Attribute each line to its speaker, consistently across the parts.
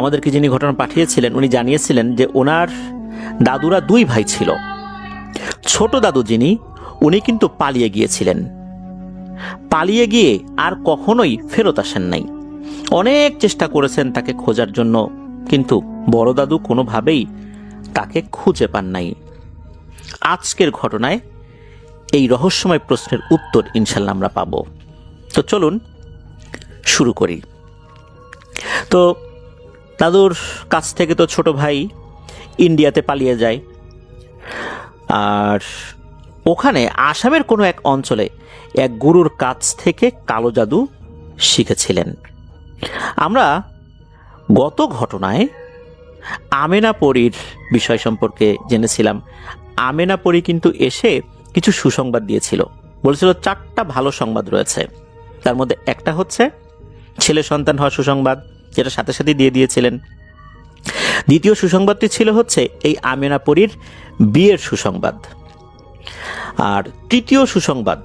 Speaker 1: আমাদেরকে যিনি ঘটনা পাঠিয়েছিলেন উনি জানিয়েছিলেন যে ওনার দাদুরা দুই ভাই ছিল। ছোট দাদু যিনি, উনি কিন্তু পালিয়ে গিয়েছিলেন। পালিয়ে গিয়ে আর কখনোই ফেরত আসেন নাই। অনেক চেষ্টা করেছেন তাকে খোঁজার জন্য, কিন্তু বড় দাদু কোনোভাবেই তাকে খুঁজে পান নাই। আজকের ঘটনায় এই রহস্যময় প্রশ্নের উত্তর ইনশাল্লাহ আমরা পাব। তো চলুন শুরু করি। তো দাদুর কাছ থেকে তো ছোট ভাই ইন্ডিয়াতে পালিয়ে যায়, আর ওখানে আসামের কোনো এক অঞ্চলে এক গুরুর কাছ থেকে কালো জাদু শিখেছিলেন। আমরা গত ঘটনায় আমেনা পরীর বিষয় সম্পর্কে জেনেছিলাম। আমেনা পরী কিন্তু এসে কিছু সুসংবাদ দিয়েছিল, বলেছিল 4টা ভালো সংবাদ রয়েছে। তার মধ্যে একটা হচ্ছে ছেলে সন্তান হওয়ার সুসংবাদ, যেটা সাথে সাথে দিয়ে দিয়েছিলেন। দ্বিতীয় সুসংবাদটি ছিল হচ্ছে এই আমেনা পরীর বিয়ের সুসংবাদ। আর তৃতীয় সুসংবাদ,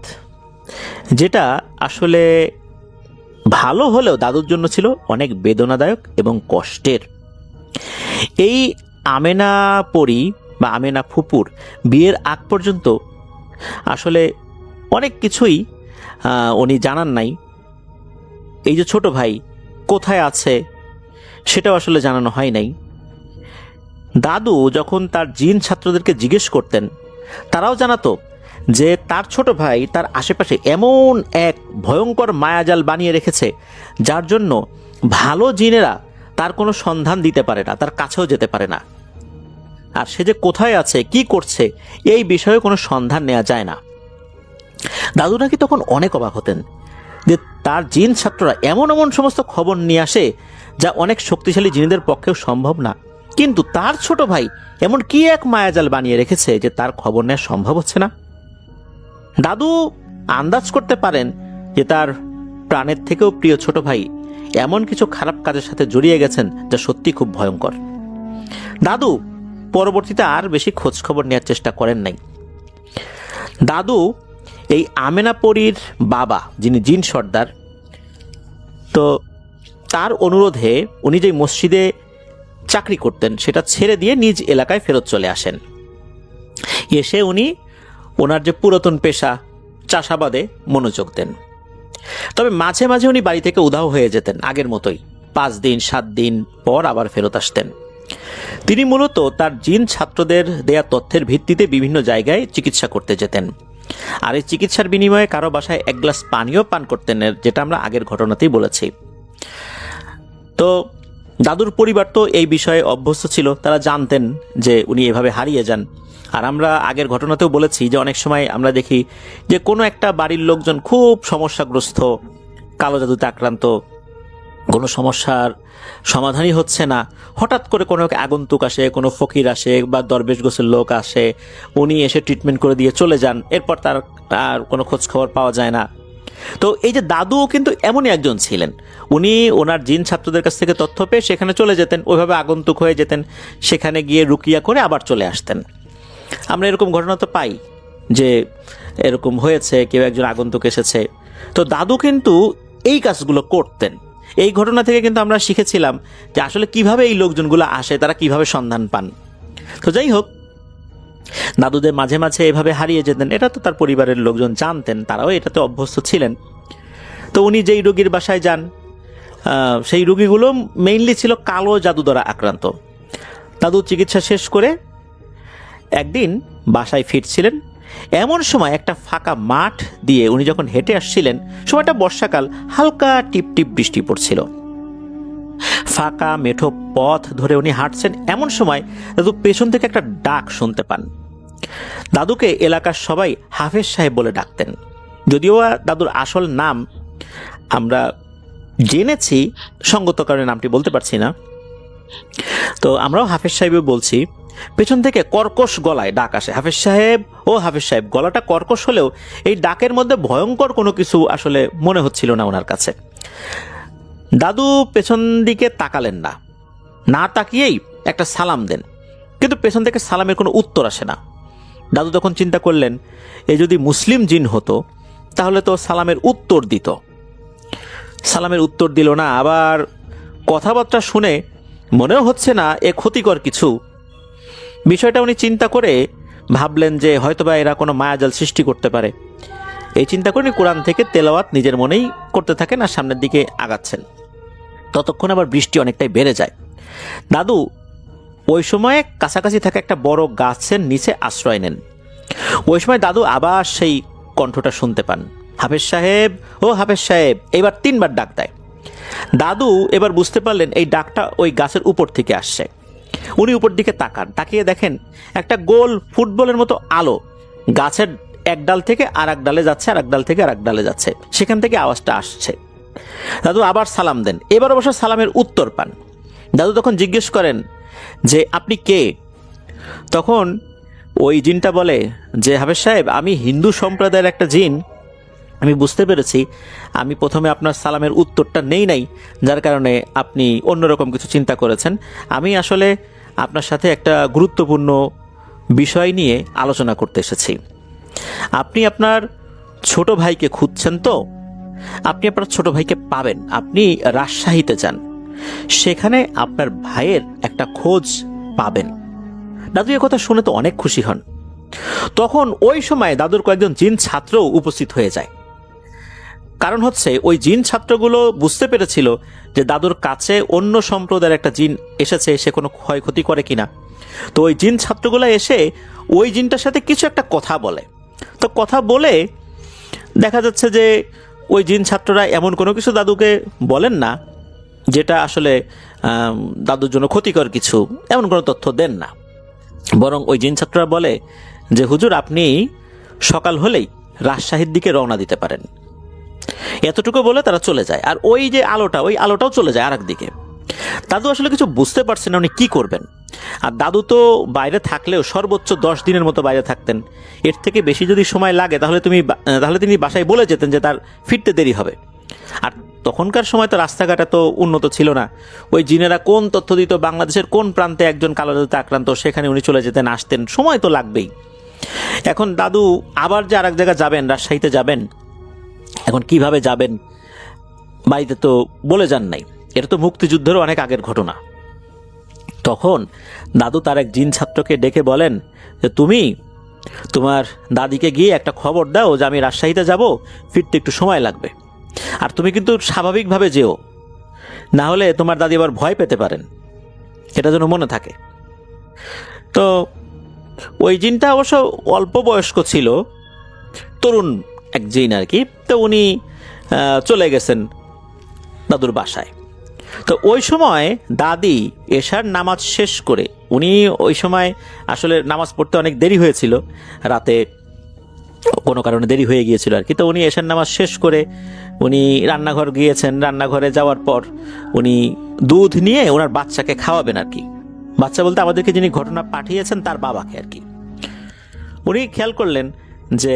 Speaker 1: যেটা আসলে ভালো হলেও দাদুর জন্য ছিল অনেক বেদনাদায়ক এবং কষ্টের। এই আমেনা পরী বা আমেনা ফুপুর বিয়ের আগ পর্যন্ত আসলে অনেক কিছুই উনি জানান নাই। এই যে ছোট ভাই কোথায় আছে সেটাও আসলে জানানো হয় নাই। দাদু যখন তার জিন ছাত্রদেরকে জিজ্ঞেস করতেন, তারাও জানাতো যে তার ছোট ভাই তার আশেপাশে এমন এক ভয়ঙ্কর মায়াজাল বানিয়ে রেখেছে, যার জন্য ভালো জিনেরা তার কোনো সন্ধান দিতে পারে না, তার কাছেও যেতে পারে না। আর সে যে কোথায় আছে, কি করছে, এই বিষয়ে কোনো সন্ধান নেওয়া যায় না। দাদু নাকি তখন অনেক অবাক হতেন যে তার জিন ছাত্ররা এমন এমন সমস্ত খবর নিয়ে আসে যা অনেক শক্তিশালী জিনেদের পক্ষেও সম্ভব না, কিন্তু তার ছোট ভাই এমন কি এক মায়াজাল বানিয়ে রেখেছে যে তার খবর নেওয়া সম্ভব হচ্ছে না। দাদু আন্দাজ করতে পারেন যে তার প্রাণের থেকেও প্রিয় ছোট ভাই এমন কিছু খারাপ কাজের সাথে জড়িয়ে গেছেন যা সত্যি খুব ভয়ঙ্কর। দাদু পরবর্তীতে আর বেশি খোঁজ খবর নেওয়ার চেষ্টা করেন নাই। দাদু এই আমেনা পরীর বাবা, যিনি জিন সর্দার, তো তার অনুরোধে উনি যে মসজিদে চাকরি করতেন সেটা ছেড়ে দিয়ে নিজ এলাকায় ফেরত চলে আসেন। এসে উনি ওনার যে পুরাতন পেশা চাষাবাদে মনোযোগ দেন। তবে মাঝে মাঝে উনি বাড়ি থেকে উধাও হয়ে যেতেন আগের মতোই, 5 দিন 7 দিন পর আবার ফেরত আসতেন। তিনি মূলত তার জিন ছাত্রদের দেয়া তথ্যের ভিত্তিতে বিভিন্ন জায়গায় চিকিৎসা করতে যেতেন, আর এই চিকিৎসার বিনিময়ে কারো বাসায় 1 গ্লাস পানিও পান করতেন, যেটা আমরা আগের ঘটনাতেই বলেছি। তো দাদুর পরিবার তো এই বিষয়ে অভ্যস্ত ছিল, তারা জানতেন যে উনি এভাবে হারিয়ে যান। আর আমরা আগের ঘটনাতেও বলেছি যে অনেক সময় আমরা দেখি যে কোনো একটা বাড়ির লোকজন খুব সমস্যাগ্রস্ত, কালো জাদুতে আক্রান্ত, কোনো সমস্যার সমাধানই হচ্ছে না, হঠাৎ করে কোনো আগন্তুক আসে, কোনো ফকির আসে বা দরবেশ গোছের লোক আসে, উনি এসে ট্রিটমেন্ট করে দিয়ে চলে যান, এরপর তার আর কোনো খোঁজ খবর পাওয়া যায় না। তো এই যে দাদুও কিন্তু এমনই একজন ছিলেন। উনি ওনার জিন ছাত্রদের কাছ থেকে তথ্য পেয়ে সেখানে চলে যেতেন, ওইভাবে আগন্তুক হয়ে যেতেন, সেখানে গিয়ে রুকিয়া করে আবার চলে আসতেন। আমরা এরকম ঘটনা তো পাই যে এরকম হয়েছে, কেউ একজন আগন্তুক এসেছে। তো দাদু কিন্তু এই কাজগুলো করতেন। এই ঘটনা থেকে কিন্তু আমরা শিখেছিলাম যে আসলে কিভাবে এই লোকজনগুলো আসে, তারা কিভাবে সন্ধান পান। তো যাই হোক, দাদুদের মাঝে মাঝে এভাবে হারিয়ে যেতেন, এটা তো তার পরিবারের লোকজন জানতেন, তারাও এটাতে অভ্যস্ত ছিলেন। তো উনি যেই রোগীর বাসায় যান, সেই রোগীগুলো মেইনলি ছিল কালো জাদু দ্বারা আক্রান্ত। দাদু চিকিৎসা শেষ করে একদিন বাসায় ফিরছিলেন, এমন সময় একটা ফাঁকা মাঠ দিয়ে উনি যখন হেঁটে আসছিলেন, সময়টা বর্ষাকাল, হালকা টিপ টিপ বৃষ্টি পড়ছিল। ফাঁকা মেঠো পথ ধরে উনি হাঁটছেন, এমন সময় দাদু পেছন থেকে একটা ডাক শুনতে পান। দাদুকে এলাকার সবাই হাফেজ সাহেব বলে ডাকতেন, যদিও দাদুর আসল নাম আমরা জেনেছি, সঙ্গত কারণে নামটি বলতে পারছি না, তো আমরাও হাফেজ সাহেবই বলছি। পেছন থেকে কর্কশ গলায় ডাক আসে, হাফেজ সাহেব, ও হাফেজ সাহেব। গলাটা কর্কশ হলেও এই ডাকের মধ্যে ভয়ঙ্কর কোনো কিছু আসলে মনে হচ্ছিল না ওনার কাছে। দাদু পেছন দিকে তাকালেন না, না তাকিয়েই একটা সালাম দেন, কিন্তু পেছন থেকে সালামের কোনো উত্তর আসে না। দাদু তখন চিন্তা করলেন, এ যদি মুসলিম জিন হতো তাহলে তো সালামের উত্তর দিত। সালামের উত্তর দিল না। আবার কথাবার্তা শুনে মনেও হচ্ছে না এ ক্ষতিকর কিছু। বিষয়টা উনি চিন্তা করে ভাবলেন যে হয়তোবা এরা কোনো মায়াজাল সৃষ্টি করতে পারে। এই চিন্তা করে উনি কোরআন থেকে তেলাওয়াত নিজের মনেই করতে থাকেন আর সামনের দিকে আগাচ্ছেন। ততক্ষণ আবার বৃষ্টি অনেকটাই বেড়ে যায়। দাদু ওই সময়ে কাছাকাছি থাকা একটা বড় গাছের নিচে আশ্রয় নেন। ওই সময় দাদু আবার সেই কণ্ঠটা শুনতে পান, হাফেজ সাহেব, ও হাফেজ সাহেব। এবার 3বার ডাক দেয়। দাদু এবার বুঝতে পারলেন এই ডাকটা ওই গাছের উপর থেকে আসছে। উনি উপর দিকে তাকান, তাকিয়ে দেখেন একটা গোল ফুটবলের মতো আলো গাছের এক ডাল থেকে আর এক ডালে যাচ্ছে, আর এক ডাল থেকে আর এক ডালে যাচ্ছে, সেখান থেকে আওয়াজটা আসছে। দাদু আবার সালাম দেন, এবার অবশ্য সালামের উত্তর পান। দাদু তখন জিজ্ঞেস করেন যে আপনি কে? তখন ওই জিনটা বলে যে হাফেজ সাহেব, আমি হিন্দু সম্প্রদায়ের একটা জিন। আমি বুঝতে পেরেছি আমি প্রথমে আপনার সালামের উত্তরটা নেই নাই, যার কারণে আপনি অন্যরকম কিছু চিন্তা করেছেন। আমি আসলে আপনার সাথে একটা গুরুত্বপূর্ণ বিষয় নিয়ে আলোচনা করতে এসেছি। আপনি আপনার ছোট ভাইকে খুঁজছেন তো? আপনি আপনার ছোট ভাইকে পাবেন। আপনি রাজশাহীতে যান, সেখানে আপনার ভাইয়ের একটা খোঁজ পাবেন। দাদু এ কথা শুনে তো অনেক খুশি হন। তখন ওই সময় দাদুর কয়েকজন জিন ছাত্রও উপস্থিত হয়ে যায়। কারণ হচ্ছে ওই জিন ছাত্রগুলো বুঝতে পেরেছিল যে দাদুর কাছে অন্য সম্প্রদায়ের একটা জিন এসেছে, সে কোনো ক্ষয়ক্ষতি করে কিনা। তো ওই জিন ছাত্রগুলো এসে ওই জিনটার সাথে কিছু একটা কথা বলে। তো কথা বলে দেখা যাচ্ছে যে ওই জিন ছাত্ররা এমন কোনো কিছু দাদুকে বলেন না যেটা আসলে দাদুর জন্য ক্ষতিকর কিছু, এমন কোনো তথ্য দেন না। বরং ওই জিন ছাত্ররা বলে যে হুজুর, আপনি সকাল হলেই রাজশাহীর দিকে রওনা দিতে পারেন। এতটুকু বলে তারা চলে যায়। আর ওই যে আলোটা, ওই আলোটাও চলে যায় আর একদিকে। দাদু আসলে কিছু বুঝতে পারছেন না উনি কী করবেন। আর দাদু তো বাইরে থাকলেও সর্বোচ্চ 10 দিনের মতো বাইরে থাকতেন। এর থেকে বেশি যদি সময় লাগে তাহলে তিনি বাসায় বলে যেতেন যে তার ফিরতে দেরি হবে। আর তখনকার সময় তো রাস্তাঘাট তো উন্নত ছিল না। ওই জিনেরা কোন তথ্য দিত, বাংলাদেশের কোন প্রান্তে একজন কালো জাদুতে আক্রান্ত, সেখানে উনি চলে যেতেন, আসতেন, সময় তো লাগবেই। এখন দাদু আবার যে আরেক জায়গায় যাবেন, রাজশাহীতে যাবেন, এখন কিভাবে যাবেন বাড়িতে তো বলে যান নাই। এটা তো মুক্তিযুদ্ধেরও অনেক আগের ঘটনা। তখন দাদু তার এক জিন ছাত্রকে ডেকে বলেন যে তুমি তোমার দাদিকে গিয়ে একটা খবর দাও যে আমি রাজশাহীতে যাব, ফিরতে একটু সময় লাগবে। আর তুমি কিন্তু স্বাভাবিকভাবে যেও, না হলে তোমার দাদি আবার ভয় পেতে পারেন, এটা যেন মনে থাকে। তো ওই জিনটা অবশ্য অল্প বয়স্ক ছিল, তরুণ এক জিন আর কি। তো উনি চলে গেছেন দাদুর বাসায়। তো ওই সময় দাদি এশার নামাজ শেষ করে, উনি ওই সময় আসলে নামাজ পড়তে অনেক দেরি হয়েছিল, রাতে কোনো কারণে দেরি হয়ে গিয়েছিল আর কি। তো উনি এশার নামাজ শেষ করে উনি রান্নাঘর গিয়েছেন। রান্নাঘরে যাওয়ার পর উনি দুধ নিয়ে ওনার বাচ্চাকে খাওয়াবেন আর কি। বাচ্চা বলতে আমাদেরকে যিনি ঘটনা পাঠিয়েছেন তার বাবাকে আর কি। উনি খেয়াল করলেন যে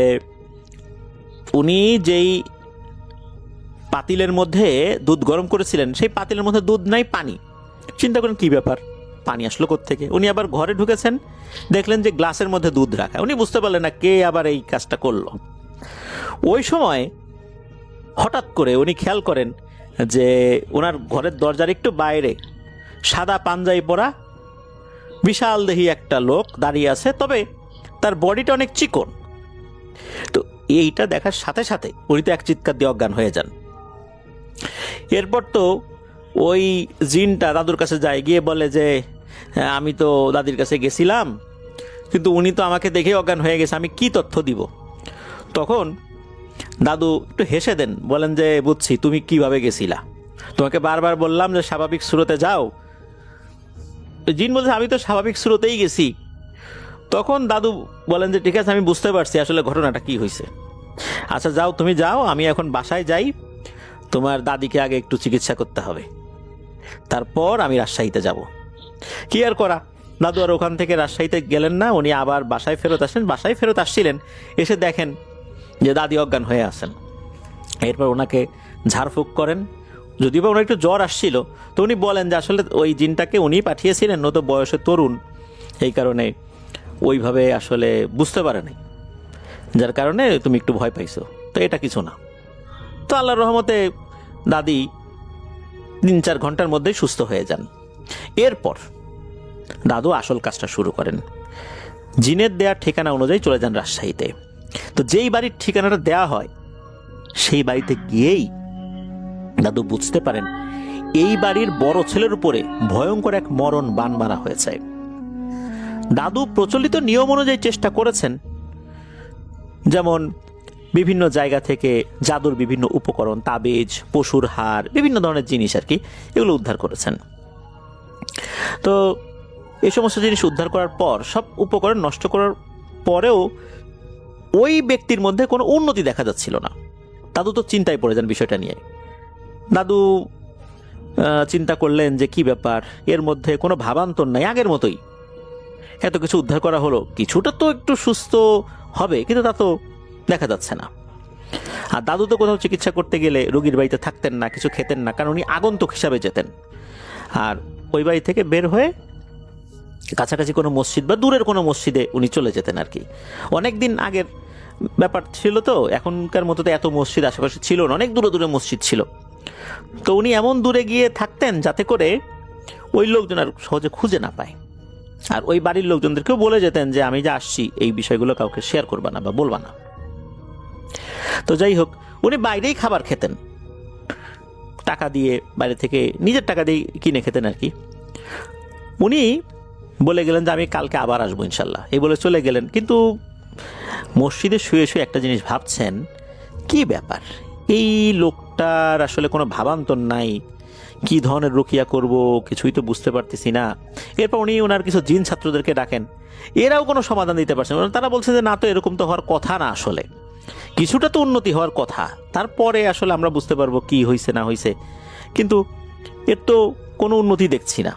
Speaker 1: উনি যেই পাতিলের মধ্যে দুধ গরম করেছিলেন, সেই পাতিলের মধ্যে দুধ নাই, পানি। চিন্তা করেন কি ব্যাপার, পানি আসলো কোত্থেকে? উনি আবার ঘরে ঢুকেছেন, দেখলেন যে গ্লাসের মধ্যে দুধ রাখা। উনি বুঝতে পারলেন না কে আবার এই কাজটা করলো। ওই সময় হঠাৎ করে উনি খেয়াল করেন যে ওনার ঘরের দরজার একটু বাইরে সাদা পাঞ্জাবি পরা বিশাল দেহী একটা লোক দাঁড়িয়ে আছে, তবে তার বডিটা অনেক চিকন। তো এইটা দেখার সাথে সাথে উনি তো এক চিৎকার দিয়ে অজ্ঞান হয়ে যান। এরপর তো ওই জিনটা দাদুর কাছে যায়, গিয়ে বলে যে আমি তো দাদির কাছে গেছিলাম, কিন্তু উনি তো আমাকে দেখে অজ্ঞান হয়ে গেছে, আমি কি তথ্য দিব? তখন দাদু একটু হেসে দেন, বলেন যে বুঝছি তুমি কিভাবে গেছিলা, তোমাকে বারবার বললাম যে স্বাভাবিক স্রোতে যাও। জিন বলছে আমি তো স্বাভাবিক স্রোতেই গেছি। তখন দাদু বলেন যে ঠিক আছে, আমি বুঝতে পারছি আসলে ঘটনাটা কি হয়েছে। আচ্ছা যাও, তুমি যাও, আমি এখন বাসায় যাই, তোমার দাদিকে আগে একটু চিকিৎসা করতে হবে, তারপর আমি রাজশাহীতে যাব। কি আর করা, দাদু আর ওখান থেকে রাজশাহীতে গেলেন না, উনি আবার বাসায় ফেরত আসলেন। বাসায় ফেরত আসছিলেন, এসে দেখেন যে দাদি অজ্ঞান হয়ে আছেন। এরপর ওনাকে ঝাড়ফুঁক করেন, যদিও বা ওনার একটু জ্বর আসছিল। তো উনি বলেন যে আসলে ওই জিনটাকে উনি পাঠিয়েছিলেন, নত বয়সে তরুণ, এই কারণে ওইভাবে আসলে বুঝতে পারে নাই, যার কারণে তুমি একটু ভয় পাইছো, তো এটা কিছু না। তো আল্লাহর রহমতে দাদি 3-4 ঘন্টার মধ্যেই সুস্থ হয়ে যান। এরপর দাদু আসল কাজটা শুরু করেন। জিনের দেওয়ার ঠিকানা অনুযায়ী চলে যান রাজশাহীতে। তো যেই বাড়ির ঠিকানাটা দেওয়া হয় সেই বাড়িতে গিয়েই দাদু বুঝতে পারেন এই বাড়ির বড় ছেলের উপরে ভয়ঙ্কর এক মরণ বান মারা হয়েছে। দাদু প্রচলিত নিয়ম অনুযায়ী চেষ্টা করেছেন, যেমন বিভিন্ন জায়গা থেকে জাদুর বিভিন্ন উপকরণ, তাবিজ, পশুর হাড়, বিভিন্ন ধরনের জিনিস আর কি, এগুলো উদ্ধার করেছেন। তো এই সমস্ত জিনিস উদ্ধার করার পর, সব উপকরণ নষ্ট করার পরেও ওই ব্যক্তির মধ্যে কোনো উন্নতি দেখা যাচ্ছিল না। দাদু তো চিন্তায় পড়ে যান বিষয়টা নিয়ে। দাদু চিন্তা করলেন যে কি ব্যাপার, এর মধ্যে কোনো ভাবান্তর নাই, আগের মতোই এত কিছু উদ্ধার করা হলো, কিছুটা তো একটু সুস্থ হবে, কিন্তু তা তো দেখা যাচ্ছে না। আর দাদু তো কোথাও চিকিৎসা করতে গেলে রোগীর বাড়িতে থাকতেন না, কিছু খেতেন না, কারণ উনি আগন্তুক হিসাবে যেতেন। আর ওই বাড়ি থেকে বের হয়ে কাছাকাছি কোনো মসজিদ বা দূরের কোনো মসজিদে উনি চলে যেতেন আর কি। অনেক দিন আগের ব্যাপার ছিল তো, এখনকার মতো তো এত মসজিদ আশেপাশে ছিল না, অনেক দূরে দূরে মসজিদ ছিল। তো উনি এমন দূরে গিয়ে থাকতেন যাতে করে ওই লোকজন আর সহজে খুঁজে না পায়। আর ওই বাড়ির লোকজনদেরকেও বলে যেতেন যে আমি যে আসছি এই বিষয়গুলো কাউকে শেয়ার করবা না বা বলবা না। তো যাই হোক, উনি বাইরেই খাবার খেতেন, টাকা দিয়ে, বাইরে থেকে নিজের টাকা দিয়ে কিনে খেতেন আর কি। উনি বলে গেলেন যে আমি কালকে আবার আসবো ইনশাল্লাহ, এই বলে চলে গেলেন। কিন্তু মসজিদে শুয়ে শুয়ে একটা জিনিস ভাবছেন, কি ব্যাপার, এই লোকটার আসলে কোনো ভাবান্তর নাই, কি ধরনের রুকিয়া করব কিছুই তো বুঝতে পারতেছি না। এরপর উনি ওনার কিছু জিন ছাত্রদেরকে ডাকেন, এরাও কোনো সমাধান দিতে পারছেন না। তারা বলছে যে না, তো এরকম তো হওয়ার কথা না, আসলে কিছুটা তো উন্নতি হওয়ার কথা, তারপরে আসলে আমরা বুঝতে পারবো কি হয়েছে না হয়েছে, কিন্তু এর তো কোনো উন্নতি দেখছি না।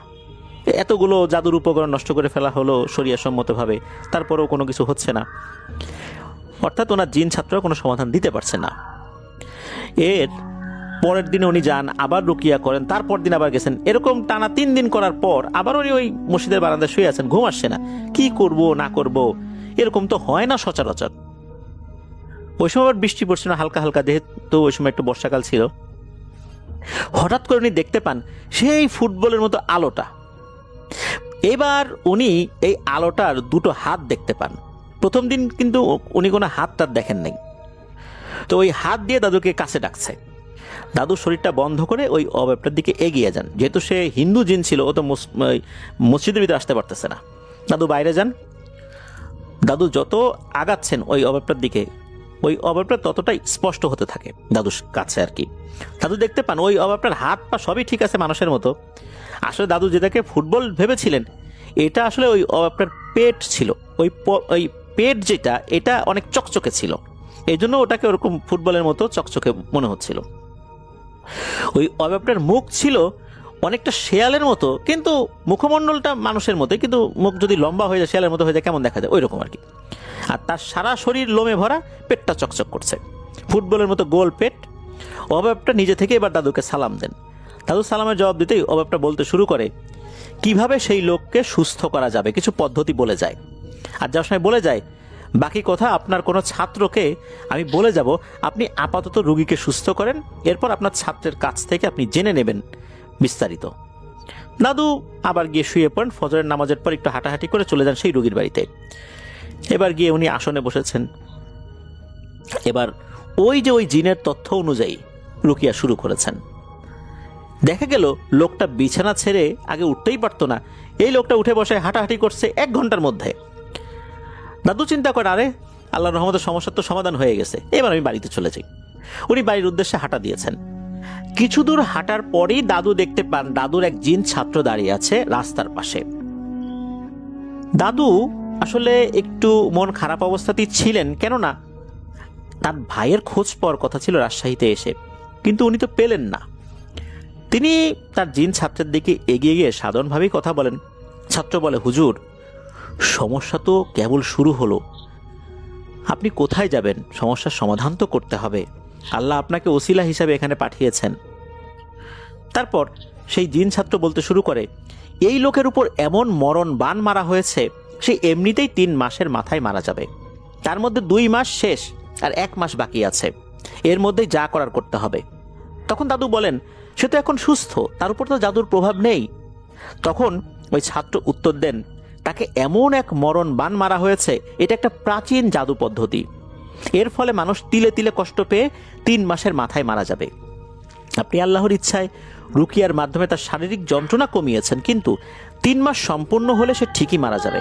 Speaker 1: এতগুলো জাদুর উপকরণ নষ্ট করে ফেলা হলো শরিয়াসম্মতভাবে, তারপরেও কোনো কিছু হচ্ছে না। অর্থাৎ ওনার জিন ছাত্ররা কোনো সমাধান দিতে পারছে না। এর পরের দিনে উনি যান, আবার রুকিয়া করেন, তারপর দিন আবার গেছেন। এরকম টানা 3 দিন করার পর আবার উনি ওই মসজিদের বারান্দায় শুয়ে আছেন, ঘুম আসছে না, কি করব না করব, এরকম তো হয় না সচরাচর। ওই সময় আবার বৃষ্টি পড়ছিল হালকা হালকা, যেহেতু ওই সময় একটু বর্ষাকাল ছিল। হঠাৎ করে উনি দেখতে পান সেই ফুটবলের মতো আলোটা। এবার উনি এই আলোটার 2টো হাত দেখতে পান। প্রথম দিন কিন্তু উনি কোনো হাত টাত দেখেন নাই। তো ওই হাত দিয়ে দাদুকে কাছে ডাকছে। দাদু শরীরটা বন্ধ করে ওই অবয়বটার দিকে এগিয়ে যান। যেহেতু সে হিন্দু জিন ছিল, ও তো মসজিদের ভিতরে আসতে পারতেছে না। দাদু বাইরে যান। দাদু যত আগাচ্ছেন ওই অবয়বটার দিকে, ওই অবয়বটা ততটাই স্পষ্ট হতে থাকে দাদুর কাছে আর কি। দাদু দেখতে পান ওই অবয়বটার হাত পা সবই ঠিক আছে মানুষের মতো। আসলে দাদু যেটাকে ফুটবল ভেবেছিলেন, এটা আসলে ওই অবয়বটার পেট ছিল। ওই পেট যেটা, এটা অনেক চকচকে ছিল, এই জন্য ওটাকে ওরকম ফুটবলের মতো চকচকে মনে হচ্ছিল। ওই অবয়বটার মুখ ছিল অনেকটা শেয়ালের মতো, কিন্তু মুখমণ্ডলটা মানুষের মতো, কিন্তু মুখ যদি লম্বা হয়ে যায়, শেয়ালের মতো হয়ে যায়, কেমন দেখা যায় ওই রকম আর কি। আর তার সারা শরীর লোমে ভরা, পেটটা চকচক করছে, ফুটবলের মতো গোল পেট। অবয়বটা নিজে থেকে এবার দাদুকে সালাম দেন। দাদু সালামের জবাব দিতেই অবয়বটা বলতে শুরু করে কিভাবে সেই লোককে সুস্থ করা যাবে, কিছু পদ্ধতি বলে যায়। আর যার সময় বলে যায়, বাকি কথা আপনার কোনো ছাত্রকে আমি বলে যাব, আপনি আপাতত রুগীকে সুস্থ করেন, এরপর আপনার ছাত্রের কাছ থেকে আপনি জেনে নেবেন বিস্তারিত। দাদু আবার গিয়ে শুয়ে পড়েন। ফজরের নামাজের পর একটু হাঁটাহাঁটি করে চলে যান সেই রুগীর বাড়িতে। এবার গিয়ে উনি আসনে বসেছেন। এবার ওই যে ওই জিনের তথ্য অনুযায়ী রুকিয়া শুরু করেছেন। দেখা গেল লোকটা বিছানা ছেড়ে আগে উঠতেই পারতো না, এই লোকটা উঠে বসে হাঁটাহাঁটি করছে 1 ঘন্টার মধ্যে। দাদু চিন্তা করে, আরে আল্লাহর রহমতের সমস্যার তো সমাধান হয়ে গেছে, এবার আমি বাড়িতে চলে যাই। উনি বাড়ির উদ্দেশ্যে হাঁটা দিয়েছেন। কিছু দূর হাঁটার পরেই দাদু দেখতে পান দাদুর এক জিন ছাত্র দাঁড়িয়ে আছে রাস্তার পাশে। দাদু আসলে একটু মন খারাপ অবস্থাতেই ছিলেন, কেননা তার ভাইয়ের খোঁজ পাওয়ার কথা ছিল রাজশাহীতে এসে, কিন্তু উনি তো পেলেন না। তিনি তার জিন ছাত্রের দিকে এগিয়ে গিয়ে সাধারণভাবেই কথা বলেন। ছাত্র বলে, হুজুর, সমস্যা তো কেবল শুরু হলো, আপনি কোথায় যাবেন? সমস্যার সমাধান তো করতে হবে, আল্লাহ আপনাকে ওসিলা হিসাবে এখানে পাঠিয়েছেন। তারপর সেই জিন ছাত্র বলতে শুরু করে, এই লোকের উপর এমন মরণ বান মারা হয়েছে, সে এমনিতেই 3 মাসের মাথায় মারা যাবে, তার মধ্যে 2 মাস শেষ আর 1 মাস বাকি আছে, এর মধ্যেই যা করার করতে হবে। তখন দাদু বলেন, সে তো এখন সুস্থ, তার উপর তো জাদুর প্রভাব নেই, তখন ওই ছাত্র উত্তর দেন, তাকে এমন এক মরণ বান মারা হয়েছে, এটা একটা প্রাচীন জাদু পদ্ধতি। এর ফলে মানুষ তিলে তিলে কষ্ট পেয়ে 3 মাসের মাথায় মারা যাবে। আপনি আল্লাহর ইচ্ছায় রুকিয়ার মাধ্যমে তার শারীরিক যন্ত্রণা কমিয়েছেন, কিন্তু 3 মাস সম্পূর্ণ হলে সে ঠিকই মারা যাবে।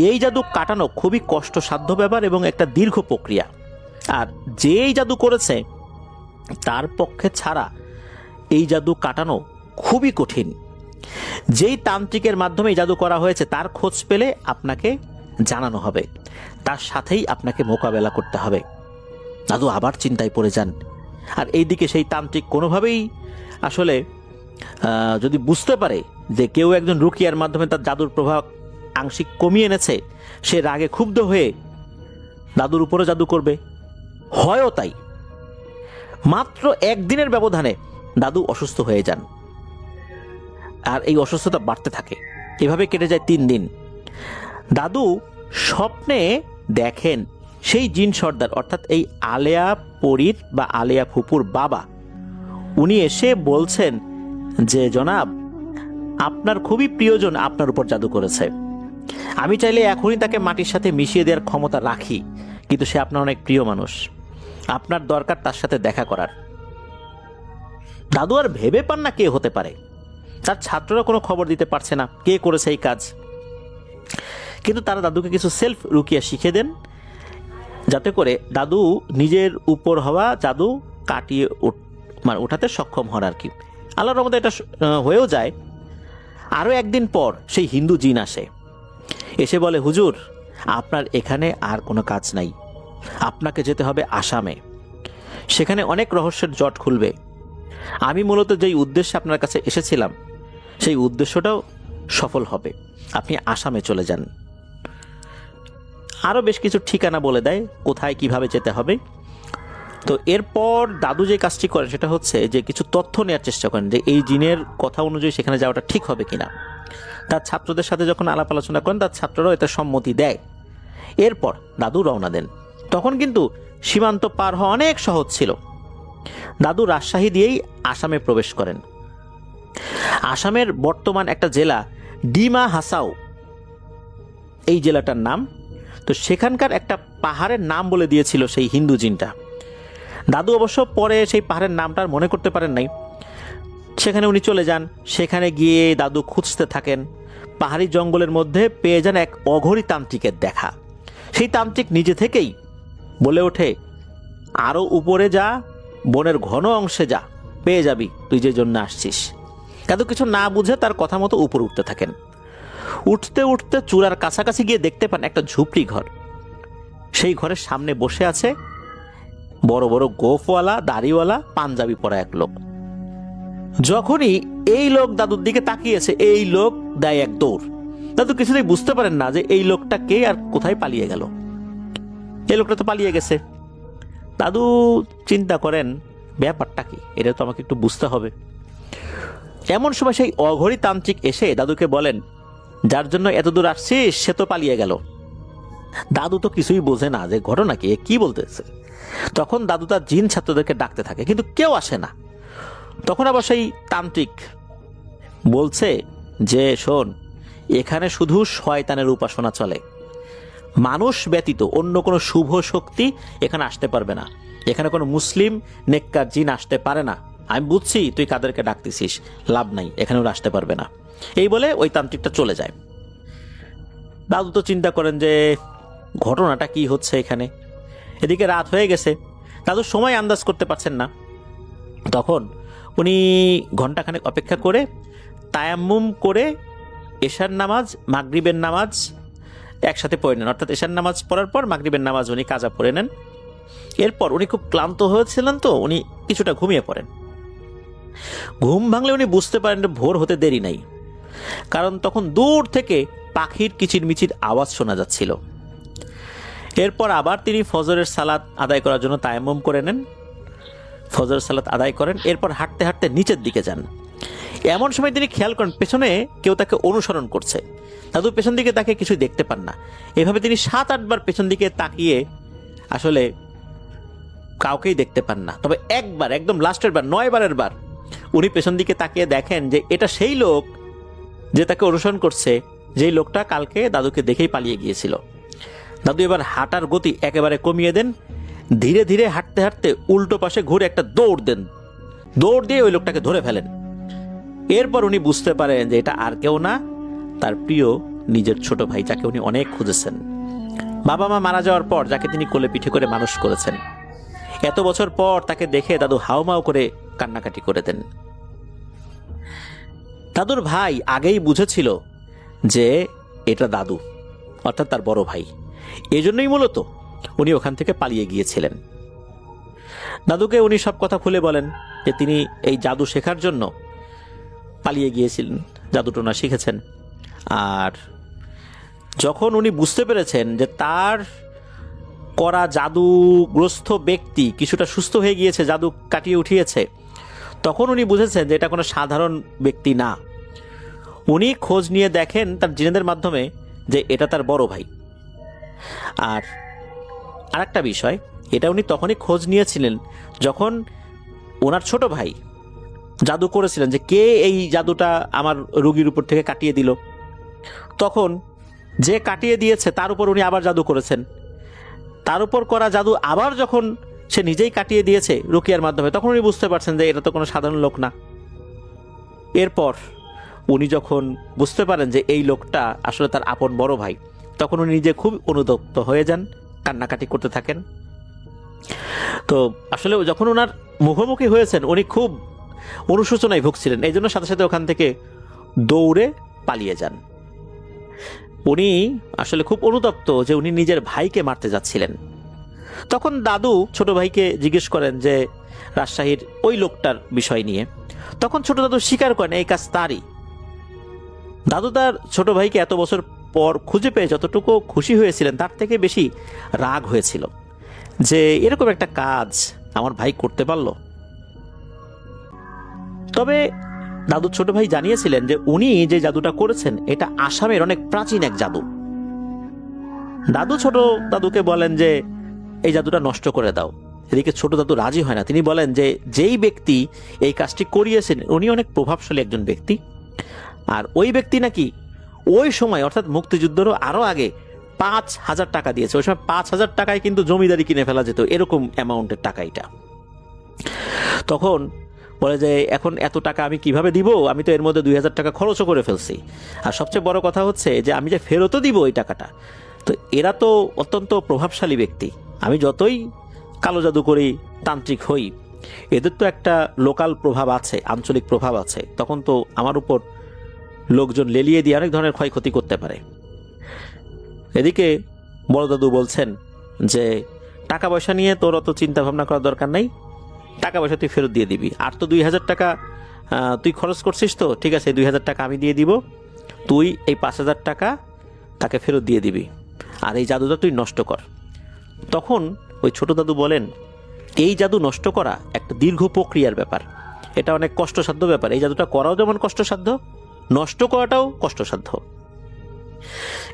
Speaker 1: এই জাদু কাটানো খুবই কষ্টসাধ্য ব্যাপার এবং একটা দীর্ঘ প্রক্রিয়া। আর যে এই জাদু করেছে তার পক্ষে ছাড়া এই জাদু কাটানো খুবই কঠিন। যেই তান্ত্রিকের মাধ্যমে এই জাদু করা হয়েছে তার খোঁজ পেলে আপনাকে জানানো হবে, তার সাথেই আপনাকে মোকাবেলা করতে হবে। দাদু আবার চিন্তায় পড়ে যান। আর এইদিকে সেই তান্ত্রিক কোনোভাবেই আসলে যদি বুঝতে পারে যে কেউ একজন রুকিয়ার মাধ্যমে তার জাদুর প্রভাব আংশিক কমিয়ে এনেছে, সে রাগে ক্ষুব্ধ হয়ে দাদুর উপরে জাদু করবে। হয়ও তাই। মাত্র 1 দিনের ব্যবধানে দাদু অসুস্থ হয়ে যান, আর এই অসুস্থতা বাড়তে থাকে। এভাবে কেটে যায় 3 দিন। দাদু স্বপ্নে দেখেন সেই জিন সর্দার, অর্থাৎ এই আলেয়া পরীর বা আলেয়া ফুপুর বাবা, উনি এসে বলছেন যে জনাব, আপনার খুবই প্রিয়জন আপনার উপর জাদু করেছে। আমি চাইলে এখনই তাকে মাটির সাথে মিশিয়ে দেওয়ার ক্ষমতা রাখি, কিন্তু সে আপনার অনেক প্রিয় মানুষ, আপনার দরকার তার সাথে দেখা করার। দাদু আর ভেবে পান না কে হতে পারে। তার ছাত্ররা কোনো খবর দিতে পারছে না কে করেছে এই কাজ, কিন্তু তারা দাদুকে কিছু সেলফ রুকিয়া শিখে দেন, যাতে করে দাদু নিজের উপর হওয়া জাদু কাটিয়ে ওঠাতে সক্ষম হন আর কি। আল্লাহর রহমতে এটা হয়েও যায়। আরও 1 দিন পর সেই হিন্দু জিন আসে, এসে বলে, হুজুর আপনার এখানে আর কোনো কাজ নাই, আপনাকে যেতে হবে আসামে, সেখানে অনেক রহস্যের জট খুলবে। আমি মূলত যেই উদ্দেশ্যে আপনার কাছে এসেছিলাম সেই উদ্দেশ্যটাও সফল হবে, আপনি আসামে চলে যান। আরও বেশ কিছু ঠিকানা বলে দেয় কোথায় কিভাবে যেতে হবে। তো এরপর দাদু যে কাজটি করেন সেটা হচ্ছে যে কিছু তথ্য নেওয়ার চেষ্টা করেন যে এই জিনের কথা অনুযায়ী সেখানে যাওয়াটা ঠিক হবে কিনা। তার ছাত্রদের সাথে যখন আলাপ আলোচনা করেন তার ছাত্ররাও এতে সম্মতি দেয়। এরপর দাদু রওনা দেন। তখন কিন্তু সীমান্ত পার হওয়া অনেক সহজ ছিল। দাদু রাজশাহী দিয়েই আসামে প্রবেশ করেন। আসামের বর্তমান একটা জেলা ডিমা হাসাও, এই জেলাটার নাম। তো সেখানকার একটা পাহাড়ের নাম বলে দিয়েছিল সেই হিন্দু জিনটা। দাদু অবশ্য পরে সেই পাহাড়ের নামটা মনে করতে পারেন নাই। সেখানে উনি চলে যান। সেখানে গিয়ে দাদু খুঁজতে থাকেন। পাহাড়ি জঙ্গলের মধ্যে পেয়ে যান এক অঘরী তান্ত্রিকের দেখা। সেই তান্ত্রিক নিজে থেকেই বলে ওঠে, আরও উপরে যা, বনের ঘন অংশে যা, পেয়ে যাবি তুই যে জন্য আসছিস। দাদু কিছু না বুঝে তার কথা মতো উপরে উঠতে থাকেন। উঠতে উঠতে চূড়ার কাছাকাছি গিয়ে দেখতে পান একটা ঝুপড়ি ঘর। সেই ঘরের সামনে বসে আছে বড় বড় গোফওয়ালা, দাড়িওয়ালা, পাঞ্জাবি পরা এক লোক। যখনই এই লোক দাদুর দিকে তাকিয়েছে, এই লোক দেয় এক দৌড়। দাদু কিছুতেই বুঝতে পারেন না যে এই লোকটা কে আর কোথায় পালিয়ে গেল। এই লোকটা তো পালিয়ে গেছে। দাদু চিন্তা করেন ব্যাপারটা কি, এটা তো আমাকে একটু বুঝতে হবে। এমন সময় সেই অঘরী তান্ত্রিক এসে দাদুকে বলেন, যার জন্য এতদূর আসছিস সে তো পালিয়ে গেল। দাদু তো কিছুই বোঝে না যে ঘটনা কি বলতেছে। তখন দাদু তার জিন ছাত্রদেরকে ডাকতে থাকে, কিন্তু কেউ আসে না। তখন আবার সেই তান্ত্রিক বলছে যে, শোন, এখানে শুধু শয়তানের উপাসনা চলে, মানুষ ব্যতীত অন্য কোনো শুভ শক্তি এখানে আসতে পারবে না। এখানে কোনো মুসলিম নেককার জিন আসতে পারে না। আমি বুঝছি তুই কাদেরকে ডাকতেছিস, লাভ নাই, এখানে ওরা আসতে পারবে না। এই বলে ওই তান্ত্রিকটা চলে যায়। দাদু তো চিন্তা করেন যে ঘটনাটা কি হচ্ছে এখানে। এদিকে রাত হয়ে গেছে, দাদু সময় আন্দাজ করতে পারছেন না। তখন উনি ঘন্টাখানেক অপেক্ষা করে তায়াম্মুম করে এশার নামাজ, মাগরিবের নামাজ একসাথে পড়ে নেন। অর্থাৎ এশার নামাজ পড়ার পর মাগরিবের নামাজ উনি কাজা পড়ে নেন। এরপর উনি খুব ক্লান্ত হয়েছিলেন, তো উনি কিছুটা ঘুমিয়ে পড়েন। ঘুম ভাঙলে উনি বুঝতে পারেন যে ভোর হতে দেরি নাই, কারণ তখন দূর থেকে পাখির কিচিরমিচির আওয়াজ শোনা যাচ্ছিল। এরপর আবার তিনি ফজরের সালাত আদায় করার জন্য তায়াম্মুম করে নেন, ফজরের সালাত আদায় করেন। এরপর হাঁটতে হাঁটতে নিচের দিকে যান। এমন সময় তিনি খেয়াল করেন পেছনে কেউ তাকে অনুসরণ করছে। দাদু পেছন দিকে তাকে কিছুই দেখতে পান না। এভাবে তিনি 7-8 বার পেছন দিকে তাকিয়ে আসলে কাউকেই দেখতে পান না। তবে একবার, একদম লাস্টের বার, 9 বারের বার উনি পেছন দিকে তাকিয়ে দেখেন যে এটা সেই লোক যে তাকে অনুসরণ করছে, যেই লোকটা কালকে দাদুকে দেখেই পালিয়ে গিয়েছিল। দাদু এবার হাঁটার গতি একেবারে কমিয়ে দেন, ধীরে ধীরে হাঁটতে হাঁটতে উল্টো পাশে ঘুরে একটা দৌড় দেন, দৌড় দিয়ে ওই লোকটাকে ধরে ফেলেন। এরপর উনি বুঝতে পারেন যে এটা আর কেউ না, তার প্রিয় নিজের ছোট ভাই, যাকে উনি অনেক খুঁজেছেন। বাবা মা মারা যাওয়ার পর যাকে তিনি কোলে পিঠে করে মানুষ করেছেন, এত বছর পর তাকে দেখে দাদু হাউমাউ করে কান্নাকাটি করে দেন। দাদুর ভাই আগেই বুঝেছিল যে এটা দাদু, অর্থাৎ তার বড় ভাই। এজন্যই মূলত উনি ওখান থেকে পালিয়ে গিয়েছিলেন। দাদুকে উনি সব কথা খুলে বলেন যে তিনি এই জাদু শেখার জন্য পালিয়ে গিয়েছিলেন, জাদুটোনা শিখেছেন। আর যখন উনি বুঝতে পেরেছেন যে তার করা জাদুগ্রস্ত ব্যক্তি কিছুটা সুস্থ হয়ে গিয়েছে, জাদু কাটিয়ে উঠিয়েছে, তখন উনি বুঝেছেন যে এটা কোনো সাধারণ ব্যক্তি না। উনি খোঁজ নিয়ে দেখেন তার জিনেদের মাধ্যমে যে এটা তার বড় ভাই। আর আরেকটা বিষয়, এটা উনি তখনই খোঁজ নিয়েছিলেন যখন ওনার ছোট ভাই জাদু করেছিলেন যে কে এই জাদুটা আমার রোগীর উপর থেকে কাটিয়ে দিল। তখন যে কাটিয়ে দিয়েছে তার উপর উনি আবার জাদু করেছেন, তার উপর করা জাদু আবার যখন সে নিজেই কাটিয়ে দিয়েছে রুকিয়ার মাধ্যমে, তখন উনি বুঝতে পারছেন যে এটা তো কোনো সাধারণ লোক না। এরপর উনি যখন বুঝতে পারেন যে এই লোকটা আসলে তার আপন বড় ভাই, তখন উনি নিজে খুব অনুতপ্ত হয়ে যান, কান্নাকাটি করতে থাকেন। তো আসলে যখন ওনার মুখোমুখি হয়েছেন উনি খুব অনুশোচনায় ভুগছিলেন, এই জন্য সাথে সাথে ওখান থেকে দৌড়ে পালিয়ে যান। উনি আসলে খুব অনুতপ্ত যে উনি নিজের ভাইকে মারতে যাচ্ছিলেন। তখন দাদু ছোট ভাইকে জিজ্ঞেস করেন যে রাজশাহীর ওই লোকটার বিষয় নিয়ে। তখন ছোট দাদু স্বীকার করেন এই কাজ তারই। দাদু তার ছোট ভাইকে এত বছর পর খুঁজে পেয়ে যতটুকু খুশি হয়েছিলেন তার থেকে বেশি রাগ হয়েছিল যে এরকম একটা কাজ আমার ভাই করতে পারলো। তবে দাদু ছোট ভাই জানিয়েছিলেন যে উনি যে জাদুটা করেছেন এটা আসামের অনেক প্রাচীন এক জাদু। দাদু ছোট দাদুকে বলেন যে এই জাদুটা নষ্ট করে দাও। এদিকে ছোট দাদু রাজি হয় না, তিনি বলেন যে যেই ব্যক্তি এই কাজটি করিয়েছেন উনি অনেক প্রভাবশালী একজন ব্যক্তি, আর ওই ব্যক্তি নাকি ওই সময় অর্থাৎ মুক্তিযুদ্ধেরও আরো আগে 5,000 টাকা দিয়েছে। ওই সময় 5,000 টাকায় কিন্তু জমিদারি কিনে ফেলা যেত, এরকম অ্যামাউন্টের টাকা এটা। তখন বলে যে এখন এত টাকা আমি কিভাবে দিব, আমি তো এর মধ্যে 2,000 টাকা খরচও করে ফেলছি, আর সবচেয়ে বড় কথা হচ্ছে যে আমি যে ফেরতও দিব ওই টাকাটা। তো এরা তো অত্যন্ত প্রভাবশালী ব্যক্তি, আমি যতই কালো জাদু করি, তান্ত্রিক হই, এদের তো একটা লোকাল প্রভাব আছে, আঞ্চলিক প্রভাব আছে, তখন তো আমার উপর লোকজন লেলিয়ে দিয়ে অনেক ধরনের ক্ষয়ক্ষতি করতে পারে। এদিকে বড় দাদু বলছেন যে টাকা পয়সা নিয়ে তোর অত চিন্তা ভাবনা করার দরকার নাই, টাকা পয়সা তুই ফেরত দিয়ে দিবি। আর তো 2,000 টাকা তুই খরচ করছিস, তো ঠিক আছে 2,000 টাকা আমি দিয়ে দিব, তুই এই 5,000 টাকা তাকে ফেরত দিয়ে দিবি, আর এই জাদুটা তুই নষ্ট কর। তখন ওই ছোট দাদু বলেন এই জাদু নষ্ট করা একটা দীর্ঘ প্রক্রিয়ার ব্যাপার, এটা অনেক কষ্টসাধ্য ব্যাপার। এই জাদুটা করাও যেমন কষ্টসাধ্য, নষ্ট করাটাও কষ্টসাধ্য।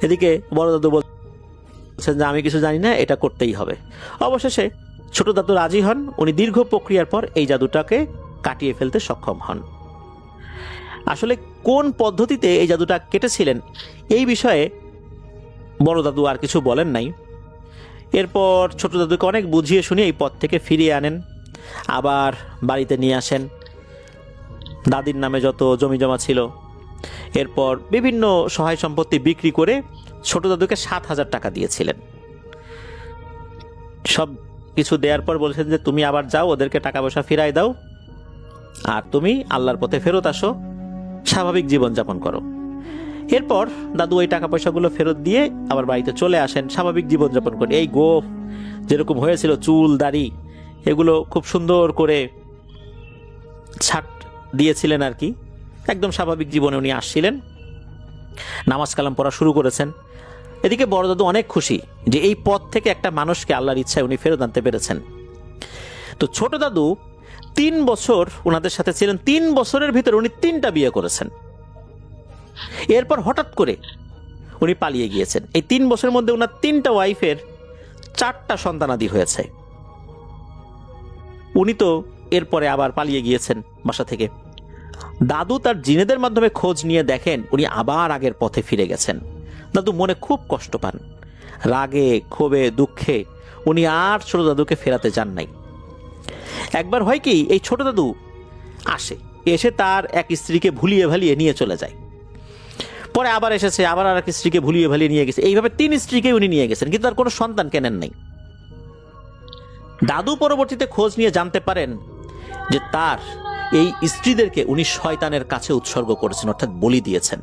Speaker 1: এদিকে বড় দাদু বলছেন যে আমি কিছু জানি না, এটা করতেই হবে। অবশেষে ছোট দাদু রাজি হন, উনি দীর্ঘ প্রক্রিয়ার পর এই জাদুটাকে কাটিয়ে ফেলতে সক্ষম হন। আসলে কোন পদ্ধতিতে এই জাদুটা কেটেছিলেন এই বিষয়ে বড় দাদু আর কিছু বলেন নাই। এরপর ছোট দাদুকে অনেক বুঝিয়ে শুনিয়ে এই পথ থেকে ফিরিয়ে আনেন, আবার বাড়িতে নিয়ে আসেন। দাদির নামে যত জমি জমা ছিল, এরপর বিভিন্ন সহায় সম্পত্তি বিক্রি করে ছোট দাদুকে 7,000 টাকা দিয়েছিলেন। সব কিছু দেওয়ার পর বলছেন যে তুমি আবার যাও, ওদেরকে টাকা পয়সা ফিরাই দাও, আর তুমি আল্লাহর পথে ফেরত আসো, স্বাভাবিক জীবনযাপন করো। এরপর দাদু ওই টাকা পয়সাগুলো ফেরত দিয়ে আবার বাড়িতে চলে আসেন, স্বাভাবিক জীবনযাপন করে। এই গোঁফ যেরকম হয়েছিল, চুল দাড়ি এগুলো খুব সুন্দর করে ছাট দিয়েছিলেন আর কি, একদম স্বাভাবিক জীবনে উনি আসছিলেন, নামাজ কালাম পড়া শুরু করেছেন। এদিকে বড় দাদু অনেক খুশি যে এই পথ থেকে একটা মানুষকে আল্লাহর ইচ্ছায় উনি ফেরত আনতে পেরেছেন। তো ছোট দাদু 3 বছর ওনাদের সাথে ছিলেন, 3 বছরের ভিতরে উনি 3টা বিয়ে করেছেন। এরপর হঠাৎ করে উনি পালিয়ে গিয়েছেন। এই 3 বছরের মধ্যে ওনার 3টা ওয়াইফের 4টা সন্তানাদি হয়েছে। উনি তো এরপরে আবার পালিয়ে গিয়েছেন বাসা থেকে। দাদু তার জিনেদের মাধ্যমে খোঁজ নিয়ে দেখেন উনি আবার আগের পথে ফিরে গেছেন। দাদু মনে খুব কষ্ট পান, রাগে ক্ষোভে দুঃখে উনি আর ছোট দাদুকে ফেরাতে চান নাই। একবার হয় কি, এই ছোট দাদু আসে, এসে তার এক স্ত্রীকে ভুলিয়ে ভালিয়ে নিয়ে চলে যায়। পরে আবার এসেছে, আবার আর এক স্ত্রীকে ভুলিয়ে ভালিয়ে নিয়ে গেছে। এইভাবে 3 স্ত্রীকে উনি নিয়ে গেছেন, কিন্তু তার কোনো সন্তান কেনেন নাই। দাদু পরবর্তীতে খোঁজ নিয়ে জানতে পারেন যে তার এই স্ত্রীদেরকে উনি শয়তানের কাছে উৎসর্গ করেছেন, অর্থাৎ বলি দিয়েছেন।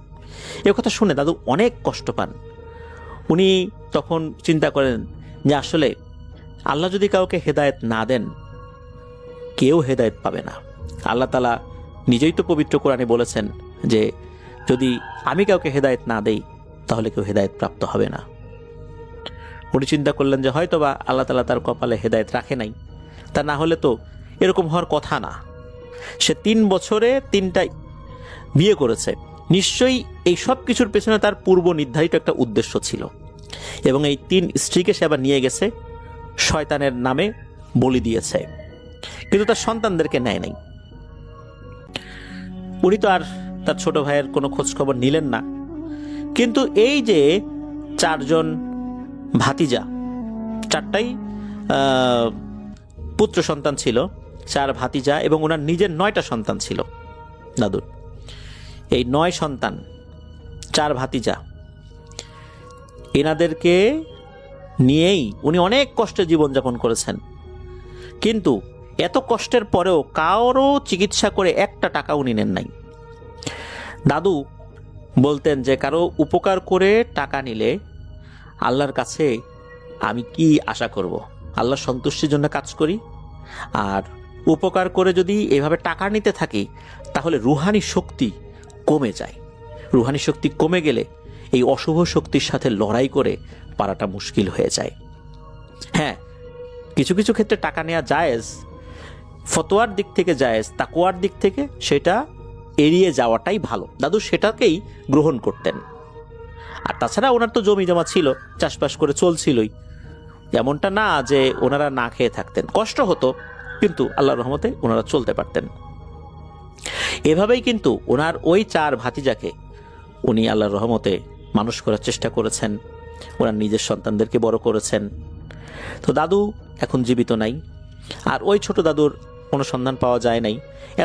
Speaker 1: এ কথা শুনে দাদু অনেক কষ্ট পান। উনি তখন চিন্তা করেন যে আসলে আল্লাহ যদি কাউকে হেদায়েত না দেন, কেউ হেদায়েত পাবে না। আল্লাহ তাআলা নিজেই তো পবিত্র কোরআনে বলেছেন যে যদি আমি কাউকে হেদায়েত না দেই তাহলে কেউ হেদায়েত প্রাপ্ত হবে না। উনি চিন্তা করলেন যে হয়তোবা আল্লাহ তাআলা তার কপালে হেদায়েত রাখে নাই, তা না হলে তো এরকম হওয়ার কথা না। সে 3 বছরে 3টা বিয়ে করেছে, নিশ্চয়ই এই সব কিছুর পেছনে তার পূর্ব নির্ধারিত একটা উদ্দেশ্য ছিল। এবং এই 3 স্ত্রীকে সে আবার নিয়ে গেছে, শয়তানের নামে বলি দিয়েছে, কিন্তু তার সন্তানদেরকে নেয় নাই। উনি তো আর তার ছোট ভাইয়ের কোনো খোঁজ খবর নিলেন না। কিন্তু এই যে 4 জন ভাতিজা, 4টাই পুত্র সন্তান ছিল, 4 ভাতিজা, এবং ওনার নিজের 9টা সন্তান ছিল দাদুর। এই 9 সন্তান, 4 ভাতিজা, এনাদেরকে নিয়েই উনি অনেক কষ্টে জীবনযাপন করেছেন। কিন্তু এত কষ্টের পরেও কারো চিকিৎসা করে একটা টাকা উনি নেন নাই। দাদু বলতেন যে কারো উপকার করে টাকা নিলে আল্লাহর কাছে আমি কি আশা করব? আল্লাহর সন্তুষ্টির জন্য কাজ করি, আর উপকার করে যদি এভাবে টাকা নিতে থাকি তাহলে রুহানি শক্তি কমে যায়। রুহানি শক্তি কমে গেলে এই অশুভ শক্তির সাথে লড়াই করে পারাটা মুশকিল হয়ে যায়। হ্যাঁ, কিছু কিছু ক্ষেত্রে টাকা নেওয়া জায়েজ, ফতোয়ার দিক থেকে জায়েজ, তাকওয়ার দিক থেকে সেটা এড়িয়ে যাওয়াটাই ভালো। দাদু সেটাকেই গ্রহণ করতেন। আর তাছাড়া ওনার তো জমি জমা ছিল, চাষবাস করে চলছিলই, এমনটা না যে ওনারা না খেয়ে থাকতেন, কষ্ট হতো, কিন্তু আল্লাহর রহমতে ওনারা চলতে পারতেন। এভাবেই কিন্তু ওনার ওই 4 ভাতিজাকে উনি আল্লাহর রহমতে মানুষ করার চেষ্টা করেছেন, ওনার নিজের সন্তানদেরকে বড় করেছেন। তো দাদু এখন জীবিত নাই, আর ওই ছোট দাদুর কোনো সন্ধান পাওয়া যায় নাই।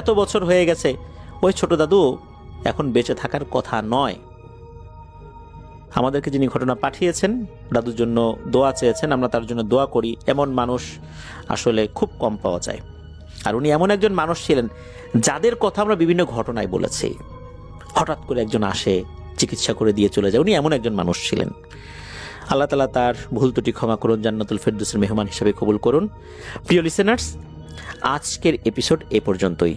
Speaker 1: এত বছর হয়ে গেছে, ওই ছোট দাদু এখন বেঁচে থাকার কথা নয়। আমাদেরকে যিনি ঘটনা পাঠিয়েছেন, দাদুর জন্য দোয়া চেয়েছেন, আমরা তার জন্য দোয়া করি। এমন মানুষ আসলে খুব কম পাওয়া যায়। আর উনি এমন একজন মানুষ ছিলেন যাদের কথা আমরা বিভিন্ন ঘটনায় বলেছি। হঠাৎ করে একজন আসে, চিকিৎসা করে দিয়ে চলে যায়, উনি এমন একজন মানুষ ছিলেন। আল্লাহ তাআলা তার ভুল ত্রুটি ক্ষমা করুন, জান্নাতুল ফেরদৌসের মেহমান হিসেবে কবুল করুন। প্রিয় লিসেনার্স, আজকের এপিসোড এ পর্যন্তই।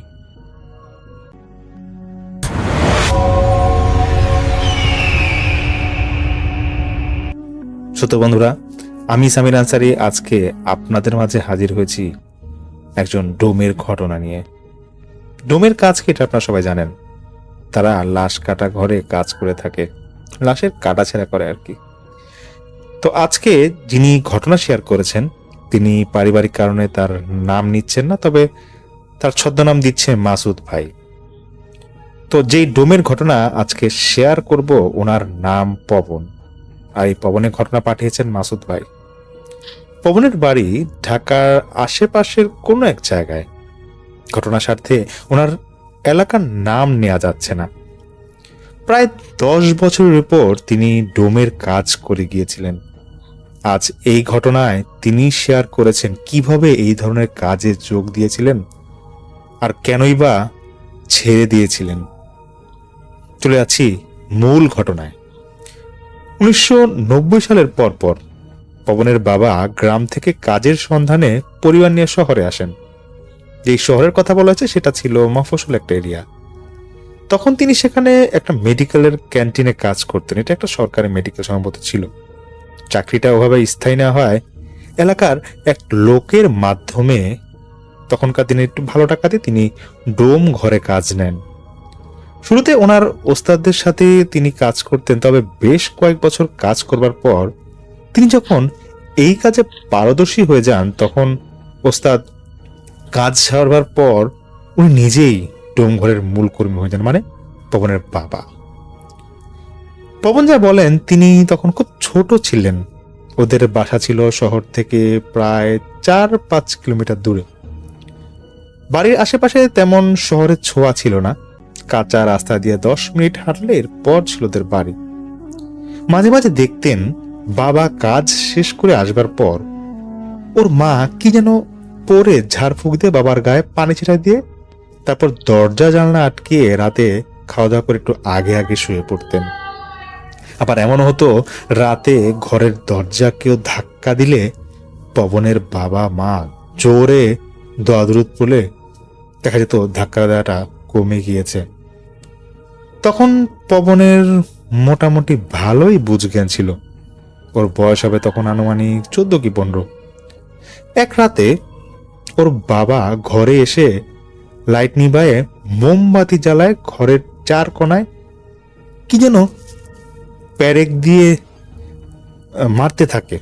Speaker 2: শ্রোতা বন্ধুরা, আমি সামির আনসারি আজকে আপনাদের মাঝে হাজির হয়েছি একজন ডোমের ঘটনা নিয়ে। ডোমের কাজ কি এটা আপনারা সবাই জানেন। তারা লাশ কাটা ঘরে কাজ করে থাকে, লাশের কাটাছেঁড়া করে আর কি। তো আজকে যিনি ঘটনা শেয়ার করেছেন তিনি পারিবারিক কারণে তার নাম নিচ্ছেন না, তবে তার ছদ্মনাম দিচ্ছে মাসুদ ভাই। তো যেই ডোমের ঘটনা আজকে শেয়ার করব ওনার নাম পবন, আর এই পবনের ঘটনা পাঠিয়েছেন মাসুদ ভাই। পবনের বাড়ি ঢাকার আশেপাশের কোনো এক জায়গায়। ঘটনার স্বার্থে ওনার এলাকার নাম নেওয়া যাচ্ছে না। প্রায় 10 বছরের উপর তিনি ডোমের কাজ করে গিয়েছিলেন। আজ এই ঘটনায় তিনি শেয়ার করেছেন কিভাবে এই ধরনের কাজে যোগ দিয়েছিলেন আর কেনই বা ছেড়ে দিয়েছিলেন। চলে যাচ্ছি মূল ঘটনায়। 1990 সালের পরপর পবনের বাবা গ্রাম থেকে কাজের সন্ধানে পরিবার নিয়ে শহরে আসেন। যেই শহরের কথা বলা হয়েছে সেটা ছিল মফস্বল একটা এরিয়া। তখন তিনি সেখানে একটা মেডিকেলের ক্যান্টিনে কাজ করতেন। এটা একটা সরকারি মেডিকেল সম্ভবত ছিল। চাকরিটা ওভাবে স্থায়ী না হয় এলাকার এক লোকের মাধ্যমে তখনকার দিনে একটু ভালো টাকা দিয়ে তিনি ডোম ঘরে কাজ নেন। শুরুতে ওনার ওস্তাদদের সাথে তিনি কাজ করতেন, তবে বেশ কয়েক বছর কাজ করবার পর তিনি যখন এই কাজে পারদর্শী হয়ে যান তখন ওস্তাদ কাজ ছাড়বার পর উনি নিজেই ডোমঘরের মূল কর্মী হয়ে যান, মানে পবনের বাবা। পবন যা বলেন, তিনি তখন খুব ছোট ছিলেন। ওদের বাসা ছিল শহর থেকে প্রায় 4-5 কিলোমিটার দূরে। বাড়ির আশেপাশে তেমন শহরের ছোঁয়া ছিল না। কাঁচা রাস্তা দিয়ে 10 মিনিট হাঁটলে এরপর ছিল ওদের বাড়ি। মাঝে মাঝে দেখতেন বাবা কাজ শেষ করে আসবার পর ওর মা কি যেন পরে ঝাড়ফুঁক দিয়ে বাবার গায়ে পানি ছিটাই দিয়ে তারপর দরজা জানলা আটকিয়ে রাতে খাওয়া দাওয়া করে একটু আগে আগে শুয়ে পড়তেন। আবার এমন হতো রাতে ঘরের দরজা কেউ ধাক্কা দিলে পবনের বাবা মা জোরে দোয়াদরুদ পড়লে দেখা যেত ধাক্কা দেওয়াটা কমে গিয়েছে। তখন পবনের মোটামুটি ভালোই বুঝজ্ঞান ছিল। ওর বয়স হবে তখন আনুমানিক 14 কি 15। এক রাতে ওর বাবা ঘরে এসে লাইট নিভায়ে মোমবাতি জ্বালায় ঘরের 4 কোণায় কি যেন প্যারেক দিয়ে মারতে থাকে।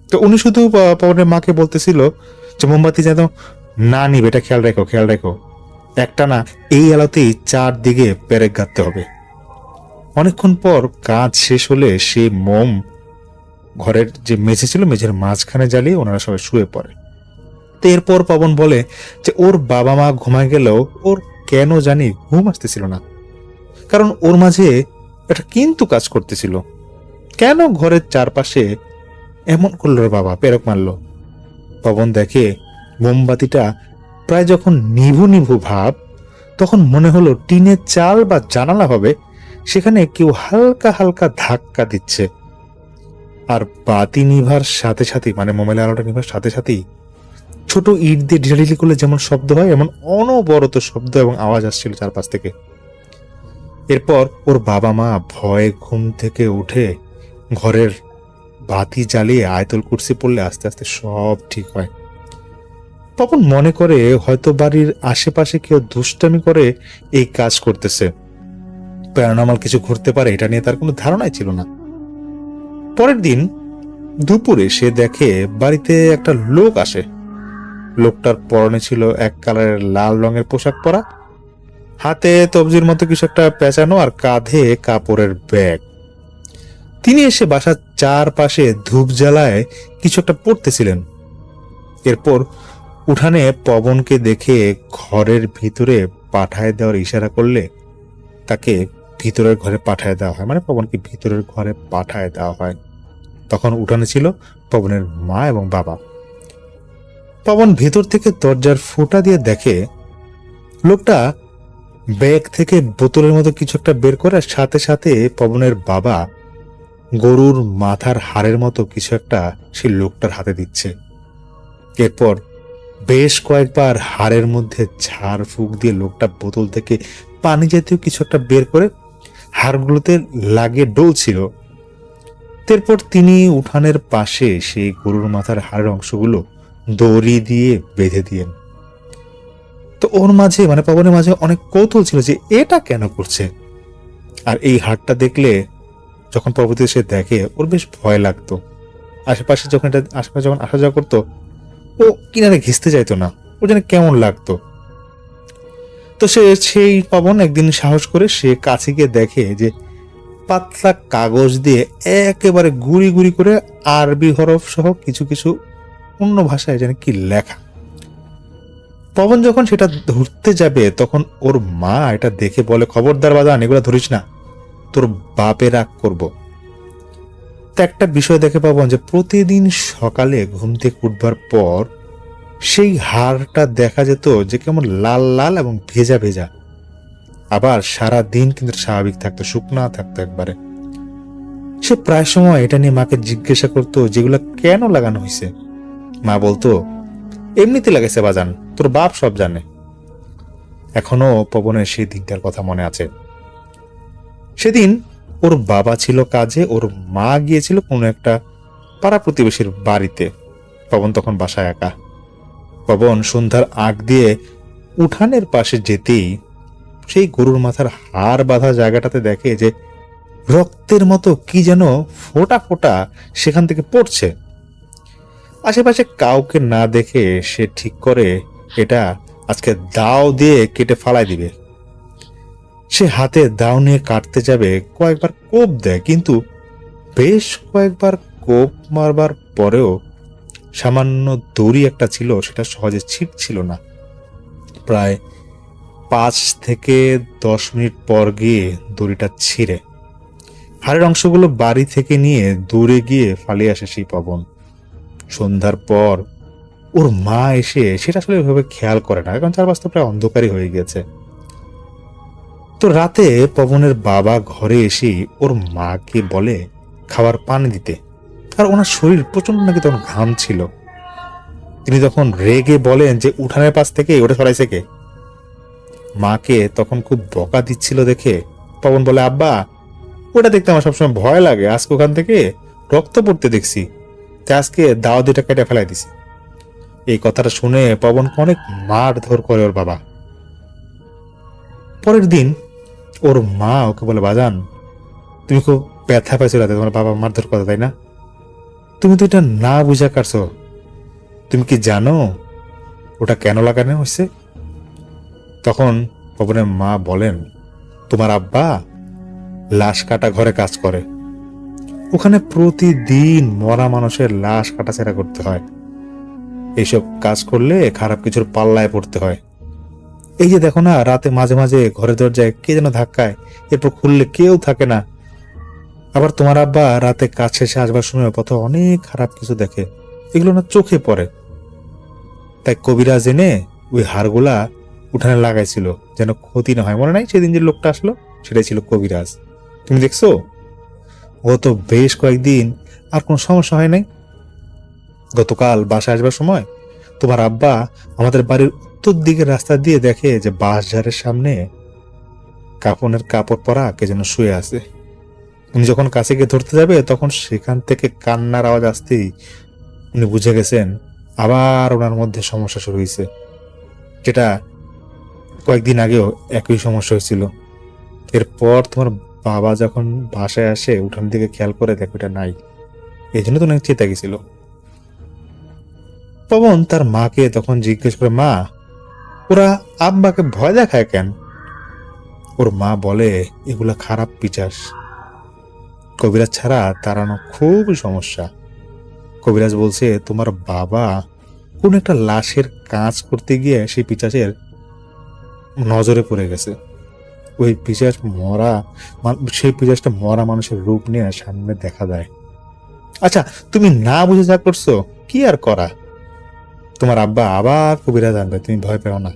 Speaker 2: তো উনি শুধু পবনের মাকে বলতেছিল যে মোমবাতি যেন না নিবে, এটা খেয়াল রেখো, খেয়াল রেখো, একটা না এই আলোতেই 4 দিকে প্যারেক গাঁথতে হবে। অনেকক্ষণ পর কাজ শেষ হলে সে মোম ঘরের যে মেঝে ছিল মেঝের মাঝখানে জ্বালিয়ে ওনারা সবাই শুয়ে পড়ে। তো এরপর পবন বলে যে ওর বাবা মা ঘুমায় গেলেও ওর কেন জানি ঘুম আসতেছিল না, কারণ ওর মাঝে একটা কিন্তু কাজ করতেছিল। কেন ঘরের চারপাশে এমন করলো বাবা, পেরক মারলো? পবন দেখে মোমবাতিটা প্রায় যখন নিভু নিভু ভাব, তখন মনে হলো টিনের চাল বা জানালা হবে, সেখানে কেউ হালকা হালকা ধাক্কা দিচ্ছে। আর বাতি নিভার সাথে সাথে, মানে মোবাইলের আলোটা নিভার সাথে সাথেই ছোট ইট দিয়ে ঢিলাঢিলি করলে যেমন শব্দ হয়, এমন অনবরত শব্দ এবং আওয়াজ আসছিল চারপাশ থেকে। এরপর ওর বাবা মা ভয়ে ঘুম থেকে উঠে ঘরের বাতি জ্বালিয়ে আয়তুল কুরসি পড়লে আস্তে আস্তে সব ঠিক হয়। তখন মনে করে হয়তো বাড়ির আশেপাশে কেউ দুষ্টামি করে এই কাজ করতেছে, প্যারানর্মাল কিছু ঘটতে পারে, এটা নিয়ে তার কোনো ধারণাই ছিল না। পরের দিন দুপুরে সে দেখে বাড়িতে একটা লোক আসে। লোকটার পরনে ছিল এক কালারের লাল রঙের পোশাক পরা, হাতে তবজির মতো কিছু একটা পেঁচানো আর কাঁধে কাপড়ের ব্যাগ। তিনি এসে বাসার চারপাশে ধূপ জ্বালায় কিছু একটা পড়তেছিলেন। এরপর উঠানে পবনকে দেখে ঘরের ভিতরে পাঠায় দেওয়ার ইশারা করলে তাকে ভিতরের ঘরে পাঠায় দেওয়া হয়, মানে পবনকে ভিতরের ঘরে পাঠায় দেওয়া হয়। তখন উঠানে ছিল পবনের মা এবং বাবা। পবন ভেতর থেকে দরজার ফুটা দিয়ে দেখে লোকটা ব্যাগ থেকে বোতলের মতো কিছু একটা বের করে সাথে সাথে পবনের বাবা গরুর মাথার হাড়ের মতো কিছু একটা সেই লোকটার হাতে দিচ্ছে। এরপর বেশ কয়েকবার হাড়ের মধ্যে ঝাড় ফুঁক দিয়ে লোকটা বোতল থেকে পানি জাতীয় কিছু একটা বের করে হাড়গুলোতে লাগিয়ে ডলছিল। এরপর তিনি উঠানের পাশে সেই গরুর মাথার হাড়ের অংশগুলো দড়ি দিয়ে বেঁধে দিয়েন। তো ওর মাঝে, মানে পবনের মাঝে অনেক কৌতূহল ছিল যে এটা কেন করছে। আর এই হাড়টা দেখলে যখন পরবর্তীতে সে দেখে ওর বেশ ভয় লাগতো। আশেপাশে যখন আসা যাওয়া করতো ও কিনারে ঘেঁচতে চাইতো না, ও যেন কেমন লাগতো। তো সেই পবন একদিন সাহস করে সে কাছে গিয়ে দেখে যে পাতলা কাগজ দিয়ে একেবারে গুড়ি গুড়ি করে আরবি হরফ সহ কিছু কিছু অন্য ভাষায় যেন কি লেখা। পবন যখন সেটা ধরতে যাবে তখন ওর মা এটা দেখে বলে, খবরদার বাজান, এগুলো ধরিস না, তোর বাপে রাগ করবো। তো একটা বিষয় দেখে পবন যে প্রতিদিন সকালে ঘুম থেকে উঠবার পর সেই হাড়টা দেখা যেত যে কেমন লাল লাল এবং ভেজা ভেজা, আবার সারা দিন কিন্তু স্বাভাবিক থাকতো, শুকনা থাকতো একবারে। সে প্রায় সময় এটা নিয়ে মাকে জিজ্ঞাসা করতো যেগুলো কেন লাগানো হয়েছে। মা বলতো, এমনিতে লাগাইছে বাজান, তোর বাপ সব জানে। এখনো পবনের সেই দিকটার কথা মনে আছে। সেদিন ওর বাবা ছিল কাজে, ওর মা গিয়েছিল কোনো একটা পাড়া প্রতিবেশীর বাড়িতে। পবন তখন বাসায় একা। পবন সন্ধ্যার আগ দিয়ে উঠানের পাশে যেতেই সেই গরুর মাথার হাড় বাঁধা জায়গাটাতে দেখে যে রক্তের মতো কি যেন ফোঁটা ফোঁটা সেখান থেকে পড়ছে। আশেপাশে কাউকে না দেখে সে ঠিক করে এটা আজকে দাও দিয়ে কেটে ফালাই দিবে, সে হাতে দাও নিয়ে কাটতে যাবে, কয়েকবার কোপ দেয়, কিন্তু বেশ কয়েকবার কোপ মারবার পরেও সামান্য দড়ি একটা ছিল, সেটা সহজে ছিঁড়ছিল না। প্রায় 5 থেকে 10 মিনিট পর গিয়ে দড়িটা ছিঁড়ে হাড়ের অংশগুলো বাড়ি থেকে নিয়ে দূরে গিয়ে ফালিয়ে আসে সেই পবন। সন্ধ্যার পর ওর মা এসে সেটা আসলে ওইভাবে খেয়াল করে না, কারণ চারপাশ তো প্রায় অন্ধকারই হয়ে গেছে। তো রাতে পবনের বাবা ঘরে এসে ওর মাকে বলে খাবার পানি দিতে, আর ওনার শরীর প্রচন্ড নাকি তখন ঘাম ছিল। তিনি তখন রেগে বলেন যে উঠানের পাশ থেকে ওটা সরাইছে কে। মাকে তখন খুব বকা দিচ্ছিল দেখে পবন বলে, আব্বা ওটা দেখতে আমার সবসময় ভয় লাগে, আজকে ওখান থেকে রক্ত পড়তে দেখছি, তাই আজকে দাও দুটা কেটে ফেলাই দিছি। এই কথাটা শুনে পবনকে অনেক মারধর করে ওর বাবা। পরের দিন ওর মা ওকে বলে, বাজান তুমি খুব ব্যথা পাইছো রাতে, তোমার বাবা মারধর করে, তাই না? তুমি তো এটা না বুঝা কাটছো, তুমি কি জানো ওটা কেন লাগানো হয়েছে? তখন পবনের মা বলেন, তোমার আব্বা লাশ কাটা ঘরে কাজ করে, ওখানে প্রতিদিন মরা মানুষের লাশ কাটাছেড়া করতে হয়। এইসব কাজ করলে খারাপ কিছুর পাল্লায় পড়তে হয়। এই যে দেখো না, রাতে মাঝে মাঝে ঘরের দরজায় কে যেন ধাক্কায়, এরপর খুললে কেউ থাকে না। আবার তোমার আব্বা রাতে কাজ শেষে আসবার সময় পথে অনেক খারাপ কিছু দেখে, এগুলো না চোখে পড়ে। তাই কবিরাজ এনে ওই হাড়গুলা উঠানে লাগাইছিল যেন ক্ষতি না হয়। মনে নাই সেদিন যে লোকটা আসলো, সেটাই ছিল কবিরাজ। তুমি দেখছো ও তো বেশ কয়েকদিন আর কোনো সমস্যা হয় নাই। গতকাল বাসায় আসবার সময় তোমার আব্বা আমাদের বাড়ির উত্তর দিকের রাস্তা দিয়ে দেখে যে বাঁশঝাড়ের সামনে কাপড়ের কাপড় পরা কে যেন শুয়ে আছে। উনি যখন কাছে গিয়ে ধরতে যাবে, তখন সেখান থেকে কান্নার আওয়াজ আসতেই উনি বুঝে গেছেন আবার ওনার মধ্যে সমস্যা শুরু হয়েছে, যেটা কয়েকদিন আগেও একই সমস্যা হয়েছিল। এরপর তোমার বাবা যখন বাসায় আসে, উঠান দিকে খেয়াল করে দেখো এটা নাই, এই জন্য তো অনেক চেতা গেছিল। পবন তার মাকে তখন জিজ্ঞেস করে, মা ওরা আব্বাকে ভয় দেখায় কেন? ওর মা বলে, এগুলা খারাপ পিচাস, কবিরাজ ছাড়া তাড়ানো খুব সমস্যা। কবিরাজ বলছে তোমার বাবা কোন একটা লাশের কাজ করতে গিয়ে সেই পিচাসের নজরে পড়ে গেছে। ওই পিচাস সেই পিচাসটা মরা মানুষের রূপ নিয়ে সামনে দেখা দেয়। আচ্ছা তুমি না বুঝে যা করছো, কি আর করা, তোমার আব্বা আবার কবিরাজ আনবে, তুমি ভয় পেও না।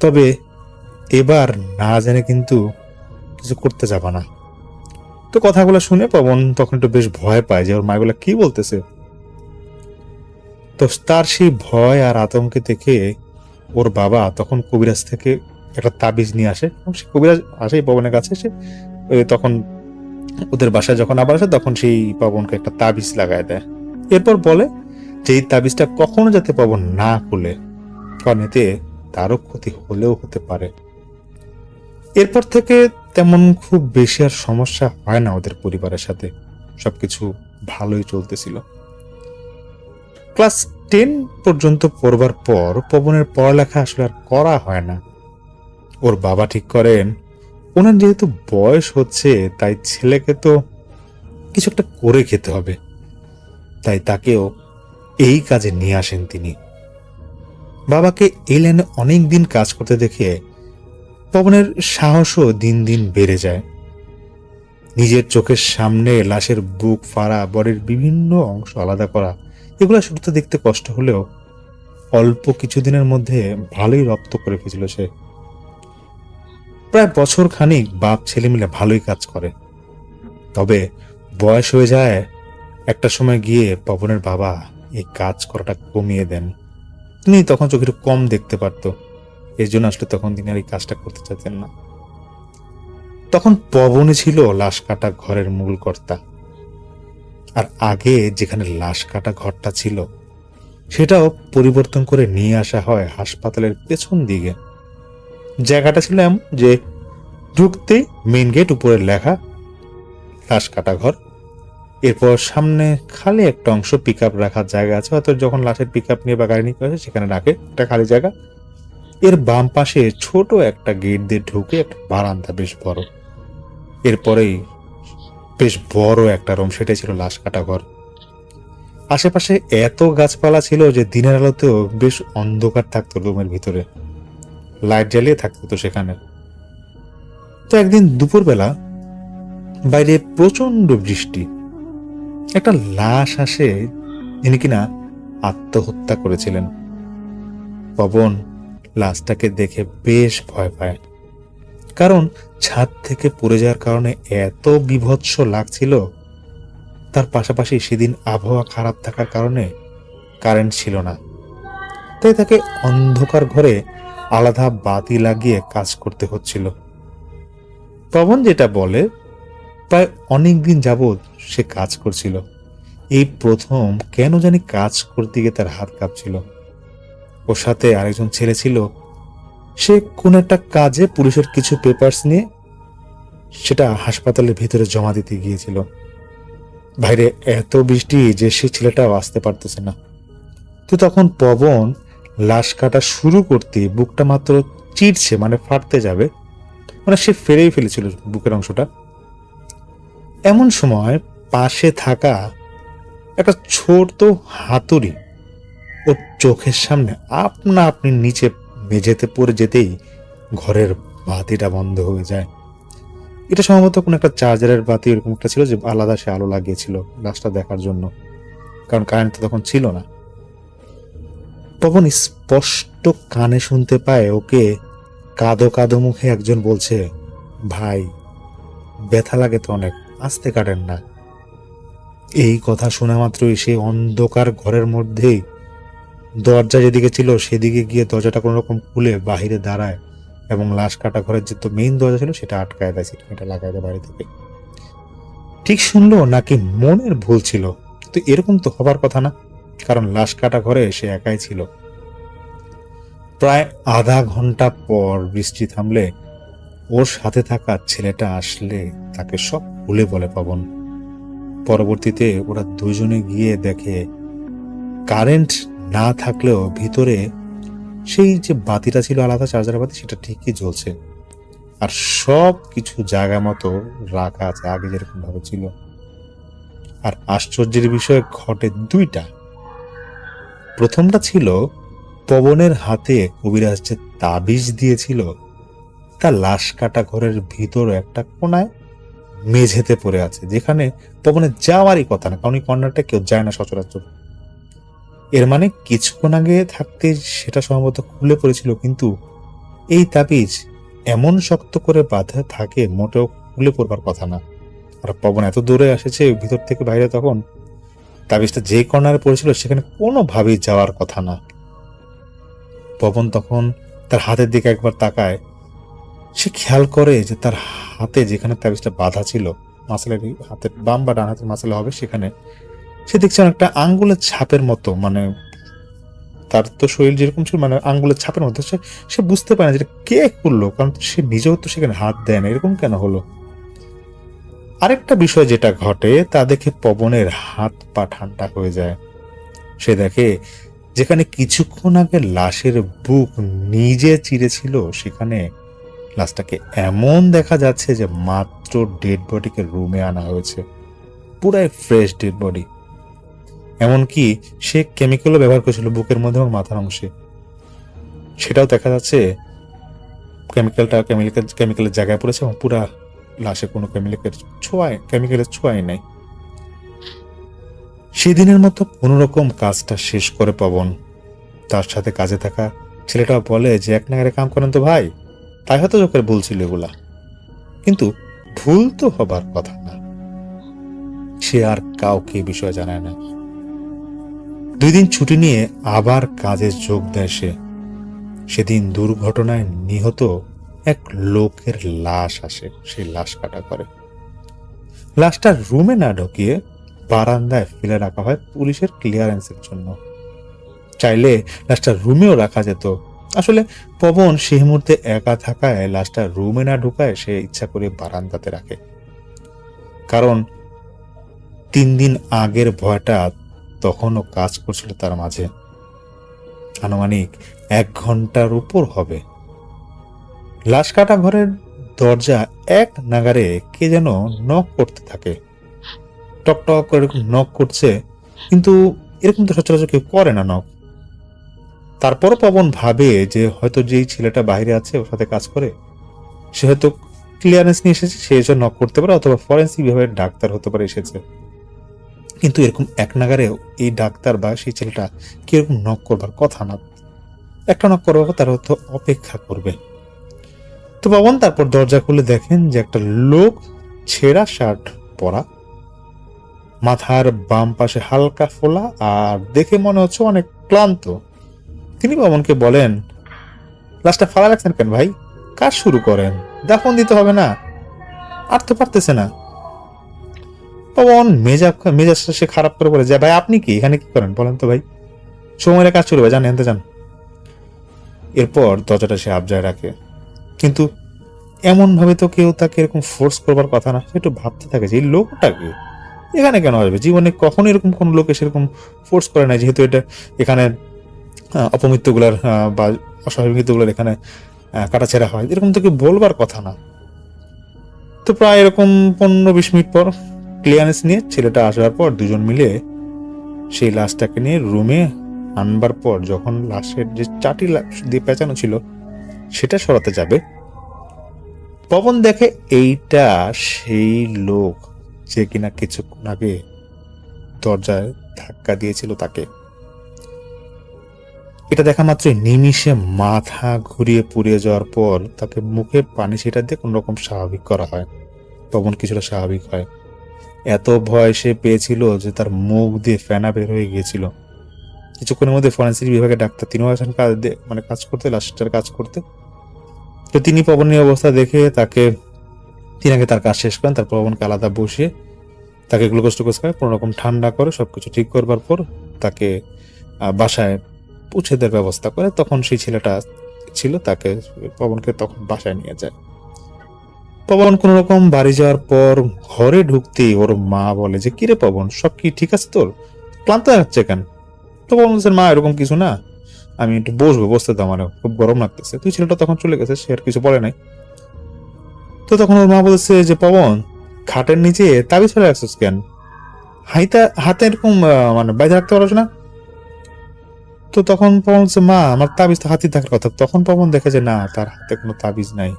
Speaker 2: তবে এবার না জেনে কিন্তু কিছু করতে যাবা না। তো কথাগুলো শুনে পবন তখন একটু বেশ ভয় পায় যে ওর মাগুলা কি বলতেছে। তো তার সেই ভয় আর আতঙ্কে দেখে ওর বাবা তখন কবিরাজ থেকে একটা তাবিজ নিয়ে আসে। সে কবিরাজ আসে পবনের কাছে, সে তখন ওদের বাসায় যখন আবার আসে, তখন সেই পবনকে একটা তাবিজ লাগায় দেয়। এরপর বলে যে এই তাবিজটা কখনো যাতে পবন না খুলে, কারণ এতে তারও ক্ষতি হলেও হতে পারে। এরপর থেকে তেমন খুব বেশি আর সমস্যা হয় না ওদের পরিবারের সাথে, সবকিছু ভালোই চলতেছিল। ক্লাস 10 পর্যন্ত পড়বার পর পবনের পড়ালেখা আসলে আর করা হয় না। ওর বাবা ঠিক করেন ওনার যেহেতু বয়স হচ্ছে, তাই ছেলেকে তো কিছু একটা করে খেতে হবে, তাই তাকেও এই কাজে নিয়ে আসেন তিনি। বাবাকে এই লাইনে অনেক দিন কাজ করতে দেখে পবনের সাহসও দিন দিন বেড়ে যায়। নিজের চোখের সামনে লাশের বুক ফাড়া, বডির বিভিন্ন অংশ আলাদা করা, এগুলো শুরুতে দেখতে কষ্ট হলেও অল্প কিছুদিনের মধ্যে ভালোই রপ্ত করে ফেছিল সে। প্রায় বছর খানিক বাপ ছেলে মিলে ভালোই কাজ করে। তবে বয়স হয়ে যায় একটা সময় গিয়ে পবনের বাবা এই কাজ করাটা কমিয়ে দেন। তিনি তখন চোখে একটু কম দেখতে পারত, এর জন্য আসলে তখন তিনি আর এই কাজটা করতে চাইতেন না। তখন পবনে ছিল লাশ কাটা ঘরের মূল কর্তা। আর আগে যেখানে লাশ কাটা ঘরটা ছিল, সেটাও পরিবর্তন করে নিয়ে আসা হয় হাসপাতালের পেছন দিকে। জায়গাটা ছিল এমন যে ঢুকতেই মেইন গেট, উপরে লেখা লাশ কাটা ঘর, এরপর সামনে খালি একটা অংশ পিক আপ রাখার জায়গা আছে, হয়তো যখন লাশের পিক আপ নিয়ে বা গাড়ি নিয়ে আসে সেখানে রাখে একটা খালি জায়গা। এর বাম পাশে ছোট একটা গেট দিয়ে ঢুকে একটা বারান্দা বেশ বড়। এরপরেই বেশ বড় একটা রুম, সেটাই ছিল লাশ কাটা ঘর। আশেপাশে এত গাছপালা ছিল যে দিনের আলোতেও বেশ অন্ধকার থাকতো রুমের ভিতরে, লাইট জ্বালিয়ে থাকতো তো সেখানে। তো একদিন দুপুরবেলা বাইরে প্রচন্ড বৃষ্টি, একটা লাশ আসে যিনি কিনা আত্মহত্যা করেছিলেন। পবন লাশটাকে দেখে বেশ ভয় পায়, কারণ ছাদ থেকে পড়ে যাওয়ার কারণে এত বীভৎস লাগছিল। তার পাশাপাশি সেদিন আবহাওয়া খারাপ থাকার কারণে কারেন্ট ছিল না, তাই তাকে অন্ধকার ঘরে আলাদা বাতি লাগিয়ে কাজ করতে হচ্ছিল। পবন যেটা বলে, প্রায় অনেক দিন যাবৎ সে কাজ করছিল। এই প্রথম কেন জানি কাজ করতে গিয়ে তার হাত কাঁপছিল। ওর সাথে আরেকজন ছেলে ছিল, সে কোন একটা কাজে পুলিশের কিছু পেপারস নিয়ে সেটা হাসপাতালের ভিতরে জমা দিতে গিয়েছিল। বাইরে এত বৃষ্টি যে সে ছেলেটাও আসতে পারতেছে না। তো তখন পবন লাশ কাটা শুরু করতে বুকটা মাত্র চিরছে, মানে ফাটতে যাবে, মানে সে ফেরেই ফেলেছিল বুকের অংশটা। এমন সময় পাশে থাকা একটা ছোট হাতুড়ি ওর চোখের সামনে আপনা আপনি নিচে মেঝেতে পড়ে যেতেই ঘরের বাতিটা বন্ধ হয়ে যায়। এটা সম্ভবত কোনো একটা চার্জারের বাতি এরকম একটা ছিল, যে আলাদা সে আলো লাগিয়েছিল লাশটা দেখার জন্য, কারণ কারেন্ট তো তখন ছিল না। তখন স্পষ্ট কানে শুনতে পায় ওকে কাঁদো কাঁদো মুখে একজন বলছে, ভাই ব্যথা লাগে তো অনেক, আস্তে কাটেন না। এই কথা শোনা মাত্রই সে অন্ধকার ঘরের মধ্যেই দরজা যেদিকে ছিল সেদিকে গিয়ে দরজাটা কোনো রকম খুলে বাহিরে দাঁড়ায় এবং লাশ কাটা ঘরের যে তো মেইন দরজা ছিল সেটা আটকায় দেয়, এটা লাগায় দেয় বাইরে থেকে। ঠিক শুনলো নাকি মনের ভুল ছিল? তো এরকম তো হবার কথা না, কারণ লাশ কাটা ঘরে সে একাই ছিল। প্রায় আধা ঘন্টা পর বৃষ্টি থামলে ওর সাথে থাকা ছেলেটা আসলে তাকে সব খুলে বলে পবন। পরবর্তীতে ওরা দুজনে গিয়ে দেখে কারেন্ট না থাকলেও ভিতরে সেই যে বাতিটা ছিল আলাদা চার্জার বাতি, সেটা ঠিকই জ্বলছে, আর সব কিছু জায়গা মতো রাখা আছে আগে যেরকম ভাবে ছিল। আর আশ্চর্যের বিষয় ঘটে দুইটা। প্রথমটা ছিল পবনের হাতে কবিরাজ যে তাবিজ দিয়েছিল তা লাশ কাটা ঘরের ভিতর একটা কোনায় মেঝেতে পড়ে আছে, যেখানে পবনের যাওয়ারই কথা না, কারণ এই কর্নারটা কেউ যায় না সচরাচর। এর মানে কিছুক্ষণ আগে থাকতে সেটা সম্ভবত খুলে পড়েছিল, কিন্তু এই তাবিজ এমন শক্ত করে বাঁধা থাকে মোটেও খুলে পড়বার কথা না। আর পবন এত দূরে এসেছে ভিতর থেকে বাইরে, তখন তাবিজটা যে কর্নারে পড়েছিল সেখানে কোনোভাবেই যাওয়ার কথা না। পবন তখন তার হাতের দিকে একবার তাকায়, সে খেয়াল করে যে তার হাতে যেখানে তাবিজটা বাঁধা ছিল, মাসেলের হাতের বাম বা ডান হাতের মাসেলে হবে, সেখানে সে দেখছে অনেকটা আঙ্গুলের ছাপের মতো, মানে তার তো শরীর যেরকম ছিল মানে আঙ্গুলের ছাপের মতো। সে বুঝতে পারে না যেটা কে করলো, কারণ সে নিজেও তো সেখানে হাত দেয় না, এরকম কেন হলো। আরেকটা বিষয় যেটা ঘটে তা দেখে পবনের হাত পা ঠান্ডা হয়ে যায়। সে দেখে যেখানে কিছুক্ষণ আগে লাশের বুক নিজে চিরেছিল, সেখানে লাশটাকে এমন দেখা যাচ্ছে যে মাত্র ডেড বডিকে রুমে আনা হয়েছে, পুরাই ফ্রেশ ডেড বডি। এমনকি সে কেমিক্যালও ব্যবহার করেছিল বুকের মধ্যে এবং মাথার অংশে, সেটাও দেখা যাচ্ছে কেমিক্যালের জায়গায় পড়েছে এবং পুরা লাশে কোনো কেমিক্যালের ছোঁয়াই নাই। সেদিনের মতো কোন রকম কাজটা শেষ করে পবন তার সাথে কাজে থাকা ছেলেটাও বলে যে এক নাগারে কাম করেন তো ভাই, তাই হয়তো চোখের ভুল ছিল এগুলা, কিন্তু ভুল তো হবার কথা না। সে আর কাউকে বিষয় জানায় না। 2 দিন ছুটি নিয়ে আবার কাজে যোগ দেয় সে। সেদিন দুর্ঘটনায় নিহত এক লোকের লাশ আসে, সেই লাশ কাটা করে। লাশটা রুমে না ঢুকিয়ে বারান্দায় ফেলে রাখা হয় পুলিশের ক্লিয়ারেন্সের জন্য। চাইলে লাশটা রুমেও রাখা যেত, আসলে পবন সেই মুহূর্তে একা থাকায় লাশটা রুমে না ঢুকায় সে ইচ্ছা করে বারান্দাতে রাখে, কারণ 3 দিন আগের ভয়টা তখনও কাজ করছিল তার মাঝে। আনুমানিক 1 ঘন্টার উপর হবে। লাশ কাটা ঘরের দরজা এক নাগারে কে যেন নক করতে থাকে, টক টক করে এরকম নক করছে, কিন্তু এরকম তো সচরাচর কেউ করে না নক। তারপরও পবন ভাবে যে হয়তো যেই ছেলেটা বাইরে আছে ওর সাথে কাজ করে, সে হয়তো ক্লিয়ারেন্স নিয়ে এসেছে, সে এসে নক করতে পারে, অথবা ফরেন্সিক বিভাগের ডাক্তার হতে পারে এসেছে। কিন্তু এরকম এক নাগারে এই ডাক্তার বা সেই ছেলেটা কি এরকম নক করবার কথা না। একটা নক করবো, তার হয়তো অপেক্ষা করবে। তো পবন তারপর দরজা খুলে দেখেন যে একটা লোক ছেঁড়া শার্ট পরা, মাথার বাম পাশে হালকা ফোলা, আর দেখে মনে হচ্ছে অনেক ক্লান্ত। তিনি পবনকে বলেন, লাশটা ফালা রাখছেন কেন ভাই? কাজ শুরু করেন, দাফন দিতে হবে না? আর তো পারতেছে না। পবন মেজাজটা সে খারাপ করে বলে, যে ভাই আপনি কি এখানে কি করেন বলেন তো ভাই, সময়ের কাজ শুরু হবে, জান এনতে যান। এরপর দরজাটা সে আবজায় রাখে, কিন্তু এমন ভাবে তো কেউ তাকে এরকম ফোর্স করবার কথা না। সে একটু ভাবতে থাকে যে এই লোকটাকে এখানে কেন আসবে, জীবনে কখনো এরকম কোন লোক এসে এরকম ফোর্স করে না, যেহেতু এটা এখানে অপমৃত্যুগুলার বা অস্বাভাবিক মৃত্যুগুলার এখানে কাটাছেড়া হয়, এরকম তো কেউ বলবার কথা না। তো প্রায় এরকম 15-20 মিনিট পর ক্লিয়ারেন্স নিয়ে ছেলেটা আসবার পর দুজন মিলে সেই লাশটাকে নিয়ে রুমে আনবার পর যখন লাশের যে চাটি দিয়ে পেঁচানো ছিল সেটা সরাতে যাবে, পবন দেখে এইটা সেই লোক যে কিনা কিছুক্ষণ আগে দরজায় ধাক্কা দিয়েছিল তাকে। এটা দেখা মাত্রই নিমিষে মাথা ঘুরিয়ে পুড়িয়ে যাওয়ার পর তাকে মুখে পানি ছিটা দিয়ে কোন রকম স্বাভাবিক করা হয়। পবন কিছুটা স্বাভাবিক হয়। এত ভয় সে পেয়েছিল যে তার মুখ দিয়ে ফেনা বের হয়ে গিয়েছিল। কিছুক্ষণের মধ্যে ফরেন্সিক বিভাগের ডাক্তার তিনিও আসেন কাজ করতে, লাশটার কাজ করতে। তো তিনি পবনের অবস্থা দেখে তিনি আগে তার কাজ শেষ করেন, তারপর পবনকে আলাদা বসিয়ে তাকে গ্লুকোজ টুকোজ খায়, কোনো রকম ঠান্ডা করে সবকিছু ঠিক করবার পর তাকে বাসায় পৌঁছে দেওয়ার ব্যবস্থা করে। তখন সেই ছেলেটা ছিল, তাকে পবনকে তখন বাসায় নিয়ে যায়। পবন কোন রকম বাড়ি যাওয়ার পর ঘরে ঢুকতেই ওর মা বলে যে, কিরে পবন, সব কি ঠিক আছে তোর? ক্লান্ত হচ্ছে কেন? তো পবন বলছে, মা এরকম কিছু না, আমি একটু বসতে তো, আমার খুব গরম লাগতেছে। তুই ছেলেটা তখন চলে গেছে, সে আর কিছু বলে নাই। তো তখন ওর মা বলছে যে, পবন খাটের নিচে তাবিজ ফেলে রাখছিস কেন? হাতে এরকম মানে বাইরে রাখতে পারছ না? তো তখন পবন বলছে, মা আমার তাবিজ তো হাতে থাকার কথা। তখন পবন দেখে যে না, তার হাতে কোনো তাবিজ নাই।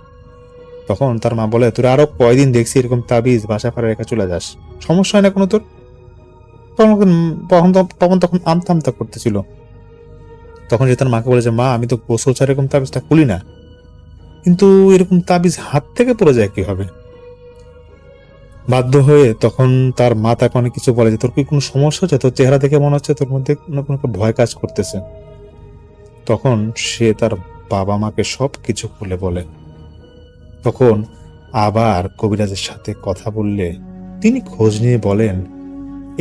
Speaker 2: তখন তার মা বলে, তোর আরো কয়দিন দেখছি এরকম তাবিজ বাসা ফাড়া রেখে চলে যাস, সমস্যা হয় না কোনো তোর? পবন তখন আমতা করতেছিল। তখন যে তার মাকে বলে যে, মা আমি তো গোসল ছাড়া এরকম তাবিজটা খুলি না, কিন্তু এরকম তাবিজ হাত থেকে পড়ে যায় কি হবে? বাধ্য হয়ে তখন তার মা তাকে অনেক কিছু বলে যে, তোর কি কোনো সমস্যা হচ্ছে? তোর চেহারা দেখে মনে হচ্ছে তোর মধ্যে কোনো ভয় কাজ করতেছে। তখন সে তার বাবা মাকে সব কিছু খুলে বলে। তখন আবার কবিরাজের সাথে কথা বললে তিনি খোঁজ নিয়ে বলেন,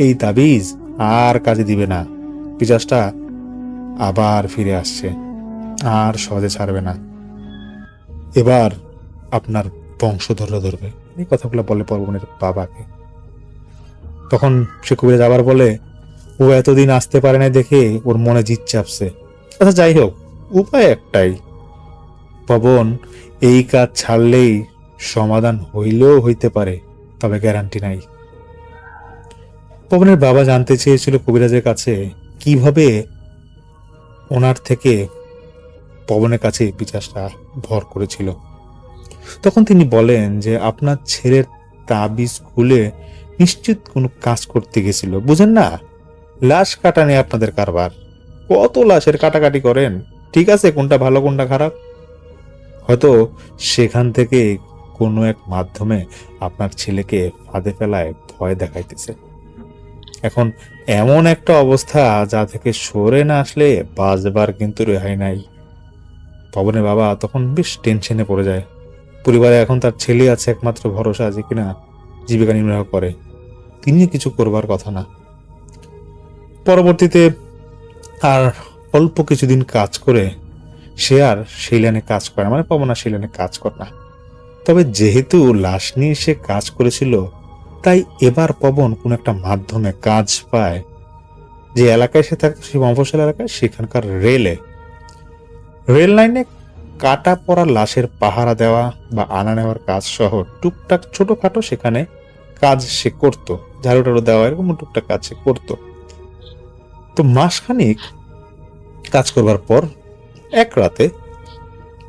Speaker 2: এই তাবিজ আর কাজে দিবে না, পিজাজটা আবার ফিরে আসছে, আর সহজে ছাড়বে না, এবার আপনার বংশধর ধরবে। এই কথাগুলো বলে পবনের বাবাকে। তখন সে কবিরাজ আবার বলে, ও এতদিন আসতে পারে না দেখে ওর মনে জিদ চাপছে। আচ্ছা যাই হোক, উপায় একটাই, পবন এই কাজ ছাড়লেই সমাধান হইলেও হইতে পারে, তবে গ্যারান্টি নাই। পবনের বাবা জানতে চেয়েছিল কবিরাজের কাছে কিভাবে ওনার থেকে পবনের কাছে পিচাসটা ভর করেছিল। তখন তিনি বলেন যে, আপনার ছেলের তাবিজ খুলে নিশ্চিত কোনো কাজ করতে গেছিল, বুঝেন না, লাশ কাটা নিয়ে আপনাদের কারবার, কত লাশের কাটাকাটি করেন, ঠিক আছে কোনটা ভালো কোনটা খারাপ, হয়তো সেখান থেকে কোনো এক মাধ্যমে আপনার ছেলেকে ফাঁদে ফেলায় ভয় দেখাইতেছে। এখন এমন একটা অবস্থা যা থেকে সরে না আসলে বাঁচবার কিন্তু রেহাই নাই। পবনের বাবা তখন বেশ টেনশনে পড়ে যায়। পরিবারে এখন তার ছেলে আছে একমাত্র ভরসা, যে কিনা জীবিকা নির্বাহ করে, তিনি কিছু করবার কথা না। পরবর্তীতে আর অল্প কিছুদিন কাজ করে সে আর সেই লাইনে কাজ করে না, মানে পবন আর সেই লাইনে কাজ করে না। তবে যেহেতু লাশ নিয়ে সে কাজ করেছিল, তাই এবার পবন কোন একটা মাধ্যমে কাজ পায় যে এলাকায় সে থাকে, সেই মফস্বল এলাকায়, সেখানকার রেলে রেল লাইনে কাটা পড়া লাশের পাহারা দেওয়া বা আনা নেওয়ার কাজ সহ টুকটাক ছোটখাটো সেখানে কাজ সে করত, ঝাড়ু টাড়ু দেওয়া এরকম টুকটাক কাজ সে করত। তো মাসখানিক কাজ করবার পর এক রাতে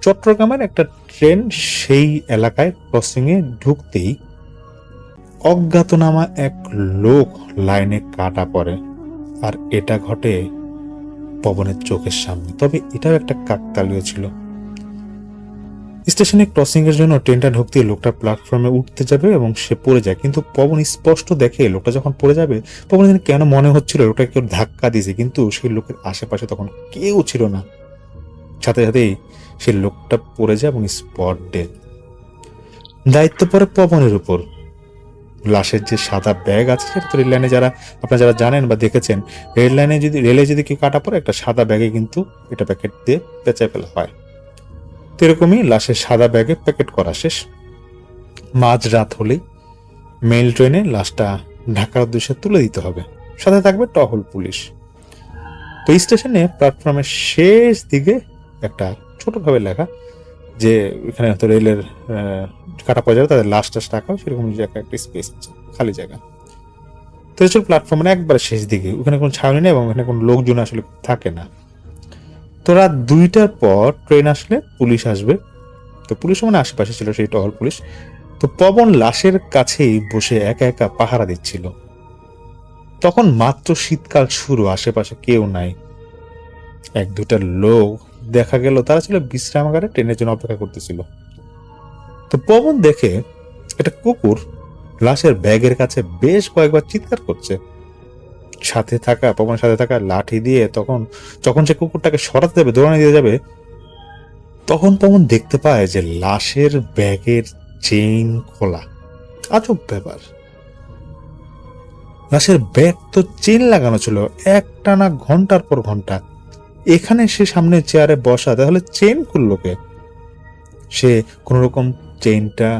Speaker 2: চট্টগ্রামের একটা ট্রেন সেই এলাকায় ক্রসিং এ ঢুকতেই অজ্ঞাতনামা এক লোক লাইনে কাটা পড়ে। আর এটা ঘটে পবনের চোখের সামনে। তবে এটাও একটা কাকতালীয় ছিল। স্টেশনে ক্রসিং এর জন্য ট্রেনটা ঢুকতে লোকটা প্ল্যাটফর্মে উঠতে যাবে এবং সে পড়ে যায়, কিন্তু পবন স্পষ্ট দেখে লোকটা যখন পড়ে যাবে, পবন কেন মনে হচ্ছিল লোকটা কেউ ধাক্কা দিয়েছে, কিন্তু সেই লোকের আশেপাশে তখন কেউ ছিল না। সাথে সাথেই সে লোকটা পড়ে যায় এবং স্পট ডেথ। দায়িত্ব পড়ে পবনের উপর। লাশের যে সাদা ব্যাগ আছে, সেটা তো রেল লাইনে আপনারা যারা জানেন বা দেখেছেন, রেলে যদি কেউ কাটা পড়ে একটা সাদা ব্যাগে কিন্তু এটা প্যাকেট দিয়ে পেঁচায় ফেলা হয়। তো এরকমই লাশের সাদা ব্যাগে প্যাকেট করা শেষ। মাঝরাত হলেই মেল ট্রেনে লাশটা ঢাকার উদ্দেশ্যে তুলে দিতে হবে, সাথে থাকবে টহল পুলিশ। তো স্টেশনে প্ল্যাটফর্মের শেষ দিকে একটা ছোটভাবে লেখা যে এখানে হয়তো রেলের কাটা পড়ে যাবে, তাদের লাশ টাশ রাখা সেরকম জায়গা একটা স্পেস আছে, খালি জায়গা। তো প্ল্যাটফর্মের একবার শেষ দিকে, ওখানে কোনো ছাউনি নেই এবং ওখানে কোনো লোকজন আসলে থাকে না। তো রাত 2টার পর ট্রেন আসলে পুলিশ আসবে। তো পুলিশ মানে আশেপাশে ছিল সেই টহল পুলিশ। তো পবন লাশের কাছেই বসে একা একা পাহারা দিচ্ছিল। তখন মাত্র শীতকাল শুরু, আশেপাশে কেউ নাই। 1-2টা লোক দেখা গেল, তারা ছিল বিশ্রামাগারে ট্রেনের জন্য অপেক্ষা করতেছিল। তো পবন দেখে একটা কুকুর লাশের ব্যাগের কাছে বেশ কয়েকবার চিৎকার করছে। পবনের সাথে থাকা লাঠি দিয়ে যখন সে কুকুরটাকে সরাতে যাবে, দৌড়ানি দিয়ে যাবে, তখন পবন দেখতে পায় যে লাশের ব্যাগের চেইন খোলা। আজব ব্যাপার, লাশের ব্যাগ তো চেইন লাগানো ছিল একটানা ঘন্টার পর ঘন্টা। এখানে সে সামনে চেয়ারে বসা, তাহলে চেইন খুললো কে? সে কোন রকম চেইনটা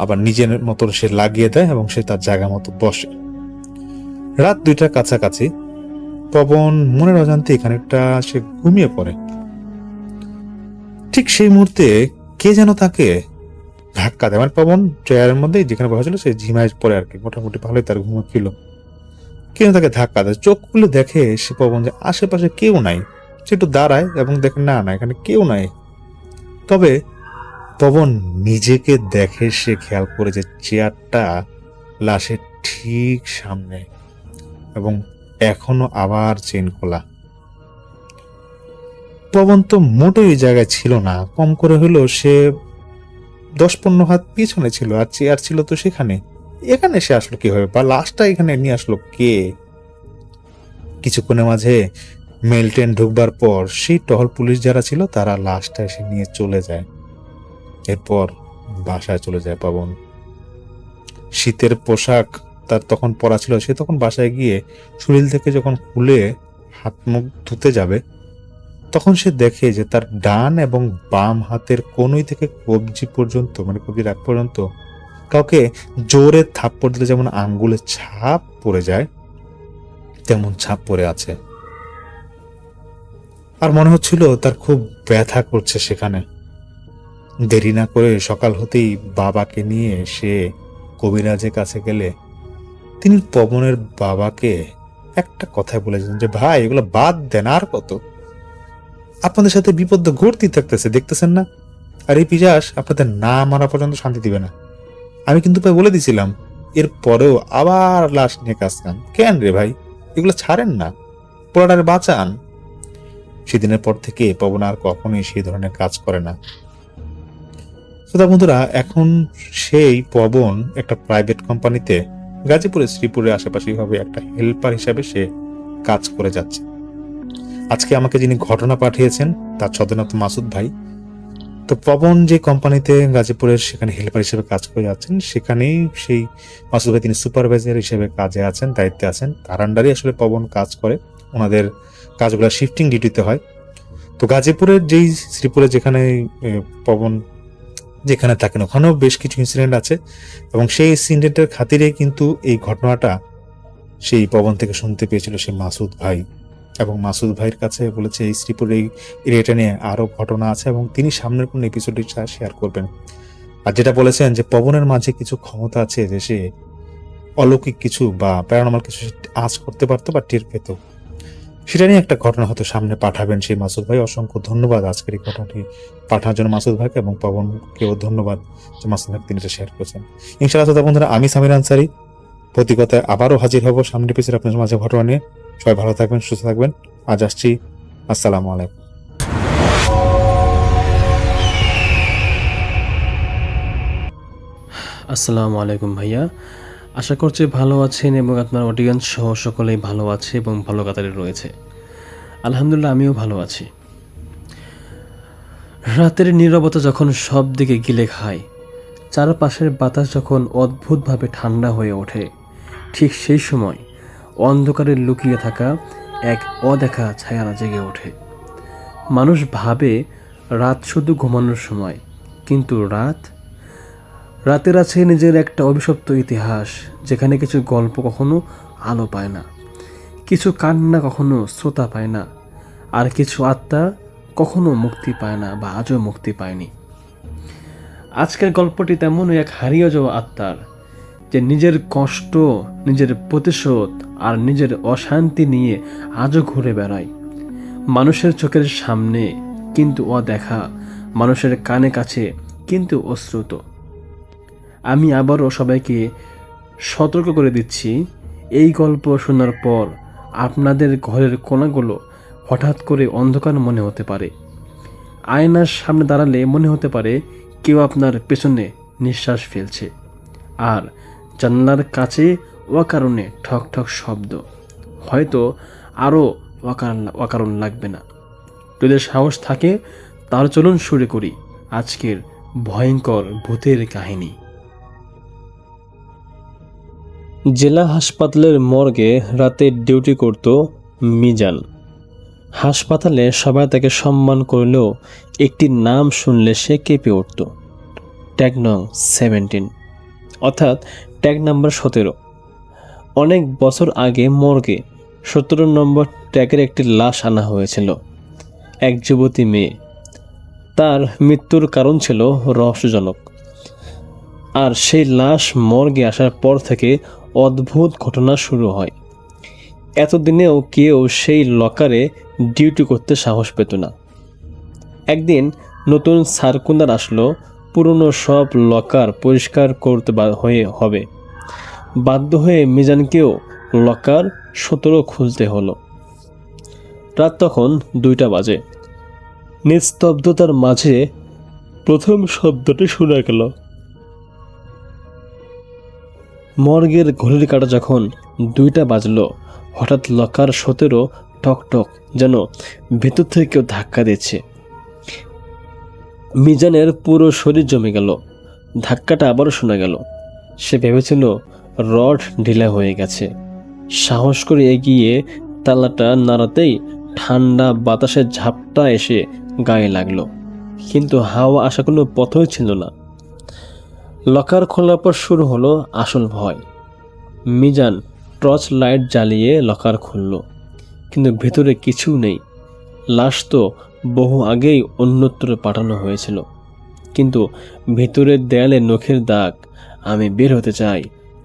Speaker 2: আবার নিজের মতো সে লাগিয়ে দেয় এবং সে তার জায়গা মতো বসে। রাত 2টার কাছাকাছি পবন মনের অজান্তে খানিকটা সে ঘুমিয়ে পড়ে। ঠিক সেই মুহূর্তে কে যেন তাকে ধাক্কা দেয়। মানে পবন চেয়ারের মধ্যে যেখানে বসা ছিল সে ঝিমায় পড়ে আর কি, মোটামুটি ভালোই তার ঘুম ছিল। কেউ তাকে ধাক্কা দেয়। চোখ খুলে দেখে সে পবন যে আশেপাশে কেউ নাই। সে একটু দাঁড়ায় এবং দেখে না এখানে কেউ নাই। তবে পবন নিজেকে দেখে সে খেয়াল করে যে চেয়ারটা লাশের ঠিক সামনে এবং এখনো আবার চেইন খোলা। পবন তো মোটেই ওই জায়গায় ছিল না, কম করে হলো সে 10-15 হাত পিছনে ছিল, আর চেয়ার ছিল তো সেখানে। এখানে সে আসলো কিভাবে, বা লাশটা এখানে নিয়ে আসলো কে? কিছুক্ষণের মাঝে মেল ট্রেন ঢুকবার পর সেই টহল পুলিশ যারা ছিল তারা লাশটা এসে নিয়ে চলে যায়। এরপর বাসায় চলে যায় পবন। শীতের পোশাক তার তখন পরা ছিল, সে তখন বাসায় গিয়ে শরীর থেকে যখন খুলে হাত মুখ ধুতে যাবে, তখন সে দেখে যে তার ডান এবং বাম হাতের কনুই থেকে কবজি পর্যন্ত, মানে কবজির আগ পর্যন্ত কাউকে জোরে থাপ্পড় দিলে যেমন আঙ্গুলের ছাপ পড়ে যায়, তেমন ছাপ পড়ে আছে। আর মনে হচ্ছিল তার খুব ব্যথা করছে সেখানে। দেরি না করে সকাল হতেই বাবাকে নিয়ে সে কবিরাজের কাছে গেলে তিনি পবনের বাবাকে একটা কথাই বলেছেন যে ভাই এগুলো বাদ দেন, আর কত, আপনাদের সাথে বিপদ ঘটতেই থাকতেছে, দেখতেছেন না? আর এই পিশাচ আপনাদের না মারা পর্যন্ত শান্তি দিবে না। আমি কিন্তু ভাই বলে দিছিলাম, এর পরেও আবার লাশ নিয়ে কাজ কান কেন রে ভাই, এগুলো ছাড়েন না, পোড়াটারে বাঁচান। সেদিনের পর থেকে পবন আর কখনোই সেই ধরনের কাজ করে না। শ্রোতা বন্ধুরা, এখন সেই পবন একটা প্রাইভেট কোম্পানিতে গাজীপুরে শ্রীপুরের আশেপাশে ভাবে একটা হেল্পার হিসাবে সে কাজ করে যাচ্ছে। আজকে আমাকে যিনি ঘটনা পাঠিয়েছেন তার ছদ্মনাম মাসুদ ভাই। তো পবন যে কোম্পানিতে গাজীপুরের সেখানে হেল্পার হিসেবে কাজ করে যাচ্ছেন, সেখানেই সেই মাসুদ ভাই তিনি সুপারভাইজার হিসেবে কাজে আছেন, দায়িত্বে আছেন। তার আন্ডারে আসলে পবন কাজ করে, ওনাদের কাজগুলো শিফটিং ডিউটিতে হয়। তো গাজীপুরের যেই শ্রীপুরে যেখানে পবন যেখানে থাকেন, ওখানেও বেশ কিছু ইনসিডেন্ট আছে এবং সেই ইনসিডেন্টের খাতিরে কিন্তু এই ঘটনাটা সেই পবন থেকে শুনতে পেয়েছিল সেই মাসুদ ভাই। এবং মাসুদ ভাইয়ের কাছে বলেছে এই শ্রীপুর এই এরিয়াটা নিয়ে আরও ঘটনা আছে এবং তিনি সামনের কোনো এপিসোডে শেয়ার করবেন। আর যেটা বলেছেন যে পবনের মাঝে কিছু ক্ষমতা আছে, যে সে অলৌকিক কিছু বা প্যারানর্মাল কিছু আঁচ করতে পারতো বা টের পেত, সেটা নিয়ে একটা ঘটনা হয়তো সামনে পাঠাবেন সেই মাসুদ ভাই। অসংখ্য ধন্যবাদ আজকের এই ঘটনাটি পাঠানোর জন্য মাসুদ ভাইকে, এবং পবনকেও ধন্যবাদ যে মাসুদ ভাই তিনি এটা শেয়ার করেছেন। ইনশাআল্লাহ তো বন্ধুরা, আমি সামির আনসারি প্রতিকতায় আবারও হাজির হব সামনের এপিসোডে আপনাদের মাঝে ঘটনা নিয়ে। সবাই ভালো থাকবেন, সুস্থ থাকবেন। আজ আসছি, আসসালামু আলাইকুম।
Speaker 3: আসসালামু আলাইকুম ভাইয়া, আশা করছি ভালো আছেন এবং আপনার অডিয়েন্স সহ সকলেই ভালো আছে এবং ভালো কাতারে রয়েছে। আলহামদুলিল্লাহ আমিও ভালো আছি। রাতের নীরবতা যখন সব দিকে গিলে খায়, চারপাশের বাতাস যখন অদ্ভুতভাবে ঠান্ডা হয়ে ওঠে, ঠিক সেই সময় অন্ধকারে লুকিয়ে থাকা এক অদেখা ছায়ারা জেগে ওঠে। মানুষ ভাবে রাত শুধু ঘুমানোর সময়, কিন্তু রাতের আছে নিজের একটা অভিশপ্ত ইতিহাস, যেখানে কিছু গল্প কখনো আলো পায় না, কিছু কান্না কখনো শ্রোতা পায় না, আর কিছু আত্মা কখনো মুক্তি পায় না বা আজও মুক্তি পায়নি। আজকের গল্পটি তেমনই এক হারিয়ে যাওয়া আত্মার, যে নিজের কষ্ট, নিজের প্রতিশোধ আর নিজের অশান্তি নিয়ে আজও ঘুরে বেড়ায় মানুষের চোখের সামনে কিন্তু অদেখা, মানুষের কানে কাছে কিন্তু অশ্রুত। আমি আবারও সবাইকে সতর্ক করে দিচ্ছি, এই গল্প শোনার পর আপনাদের ঘরের কোণাগুলো হঠাৎ করে অন্ধকার মনে হতে পারে। আয়নার সামনে দাঁড়ালে মনে হতে পারে কেউ আপনার পেছনে নিঃশ্বাস ফেলছে, আর জানলার কাছে অকারণে ঠক ঠক শব্দ হয়তো আরও অকারণ লাগবে না। যদি সাহস থাকে তাহলে চলুন শুরু করি আজকের ভয়ঙ্কর ভূতের কাহিনী। জেলা হাসপাতালের মর্গে রাতে ডিউটি করত মিজান। হাসপাতালে সবাই তাকে সম্মান করলেও একটি নাম শুনলে সে কেঁপে উঠত। ট্যাগ নং 17, অর্থাৎ ট্যাগ নাম্বার 17। অনেক বছর আগে মর্গে 17 নম্বর ট্যাগের একটি লাশ আনা হয়েছিল, এক যুবতী মেয়ে। তার মৃত্যুর কারণ ছিল রহস্যজনক, আর সেই লাশ মর্গে আসার পর থেকে অদ্ভুত ঘটনা শুরু হয়। এতদিনেও কেউ সেই লকারে ডিউটি করতে সাহস পেত না। একদিন নতুন সার্কুলার আসলো, পুরনো সব লকার পরিষ্কার করতে হবে। বাধ্য হয়ে মিজানকেও লকার 17 খুলতে হলো। রাত তখন 2টা বাজে। নিস্তব্ধতার মাঝে প্রথম শব্দটি শোনা গেল। মর্গের ঘড়ির কাঁটা যখন 2টা বাজলো, হঠাৎ লকার 17 টক টক যেন ভেতর থেকে কেউ ধাক্কা দিচ্ছে। মিজানের পুরো শরীর জমে গেল। ধাক্কাটা আবারও শোনা গেল। সে ভেবেছিল রড ঢিলা হয়ে গেছে। সাহস করে এগিয়ে তালাটা নাড়াতেই ঠান্ডা বাতাসের ঝাপটা এসে গায়ে লাগলো, কিন্তু হাওয়া আসা কোনো পথই ছিল না। লকার খোলার পর শুরু হলো আসল ভয়। মিজান টর্চ লাইট জ্বালিয়ে লকার খুলল, কিন্তু ভেতরে কিছু নেই। লাশ তো বহু আগেই অন্যত্র পাঠানো হয়েছিল, কিন্তু ভেতরের দেয়ালে নখের দাগ, আমি বের হতে চাই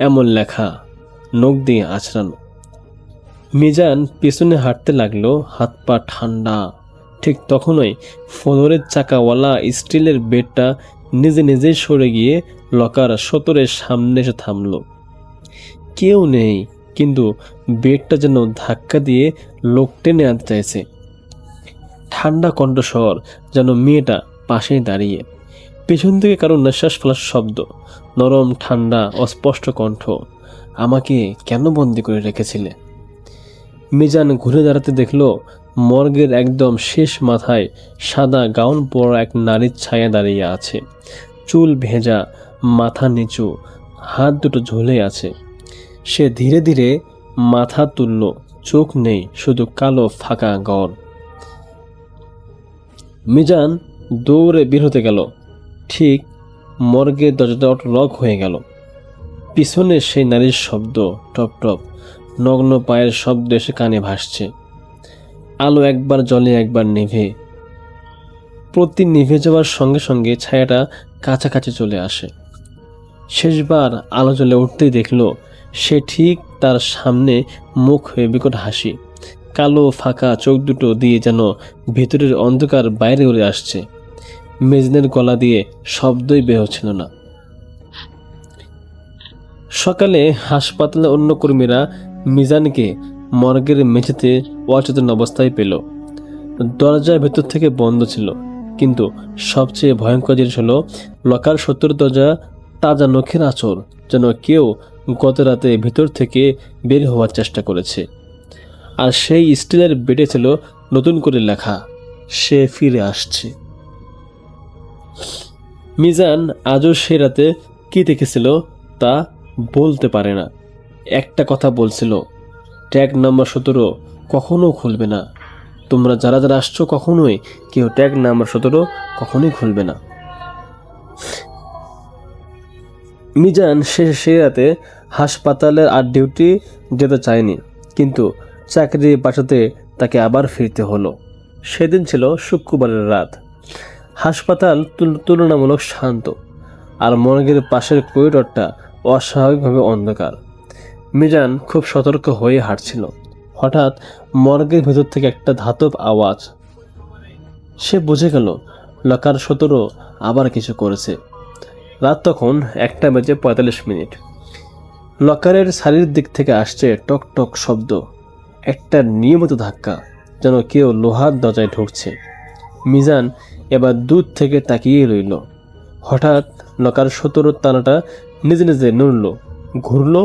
Speaker 3: এমন লেখা, নখ দিয়ে আছড়ানো। মিজান পিছনে হাঁটতে লাগলো, হাত পা ঠান্ডা। ঠিক তখনই ফ্লোরের চাকাওয়ালা স্টিলের বেডটা নিজে নিজে সরে গিয়ে লকার 17 সামনে এসে থামল। কেউ নেই, কিন্তু বেডটা যেন ধাক্কা দিয়ে লোক টেনে আনতে চাইছে। ঠান্ডা কণ্ঠস্বর, যেন মেয়েটা পাশেই দাঁড়িয়ে। পেছন থেকে কারো নিঃশ্বাস ফেলার শব্দ, নরম ঠান্ডা অস্পষ্ট কণ্ঠ, আমাকে কেন বন্দি করে রেখেছিলে? মিজান ঘুরে দাঁড়াতে দেখল মর্গের একদম শেষ মাথায় সাদা গাউন পরা এক নারীর ছায়া দাঁড়িয়ে আছে। চুল ভেজা, মাথা নিচু, হাত দুটো ঝুলে আছে। সে ধীরে ধীরে মাথা তুলল, চোখ নেই, শুধু কালো ফাঁকা গড়। মিজান দৌড়ে বের হতে গেল, ঠিক মর্গের দরজাটা লক হয়ে গেল। পিছনে সেই নারীর শব্দ, টপ টপ নগ্ন পায়ের শব্দ এসে কানে ভাসছে। আলো একবার জ্বলে একবার নিভে। প্রতি নিভে যাওয়ার সঙ্গে সঙ্গে ছায়াটা কাছাকাছি চলে আসে। শেষবার আলো জ্বলে উঠতেই দেখল সে ঠিক তার সামনে, মুখ হয়ে বিকট হাসি, কালো ফাঁকা চোখ দুটো দিয়ে যেন ভেতরের অন্ধকার বাইরে উড়ে আসছে। মেজনের গলা দিয়ে শব্দই বের হচ্ছিল না। সকালে হাসপাতালে অন্য কর্মীরা মিজানকে মর্গের মেঝেতে অচেতন অবস্থায় পেল। দরজা ভেতর থেকে বন্ধ ছিল, কিন্তু সবচেয়ে ভয়ঙ্কর জিনিস হলো লকার 70 দরজা তাজা নখের আঁচড়, যেন কেউ গত রাতে ভিতর থেকে বের হওয়ার চেষ্টা করেছে। আর সেই স্টিলের বেডে ছিল নতুন করে লেখা, সে ফিরে আসছে। মিজান আজও সে রাতে কি দেখেছিল তা বলতে পারে না। একটা কথা বলছিল, ট্যাগ নাম্বার 17 কখনো খুলবে না। তোমরা যারা যারা আসছো কখনোই কেউ ট্যাগ নাম্বার 17 কখনোই খুলবে না। মিজান সে রাতে হাসপাতালের আর ডিউটি যেতে চায়নি, কিন্তু চাকরি বাঁচাতে তাকে আবার ফিরতে হলো। সেদিন ছিল শুক্রবারের রাত। হাসপাতাল তুলনামূলক শান্ত, আর মর্গের পাশের করিডরটা অস্বাভাবিকভাবে অন্ধকার। মিজান খুব সতর্ক হয়ে হাঁটছিল। হঠাৎ মর্গের ভেতর থেকে একটা ধাতব আওয়াজ। সে বুঝে গেল লকার 17 আবার কিছু করেছে। রাত তখন 1:45। লকারের সারির দিক থেকে আসছে টক টক শব্দ, একটা নিয়মিত ধাক্কা, যেন কেউ লোহার দরজায় ঢুকছে। মিজান এবার দূর থেকে তাকিয়ে রইল। হঠাৎ লকার 17 তালাটা নিজে নিজে নড়ল, ঘুরল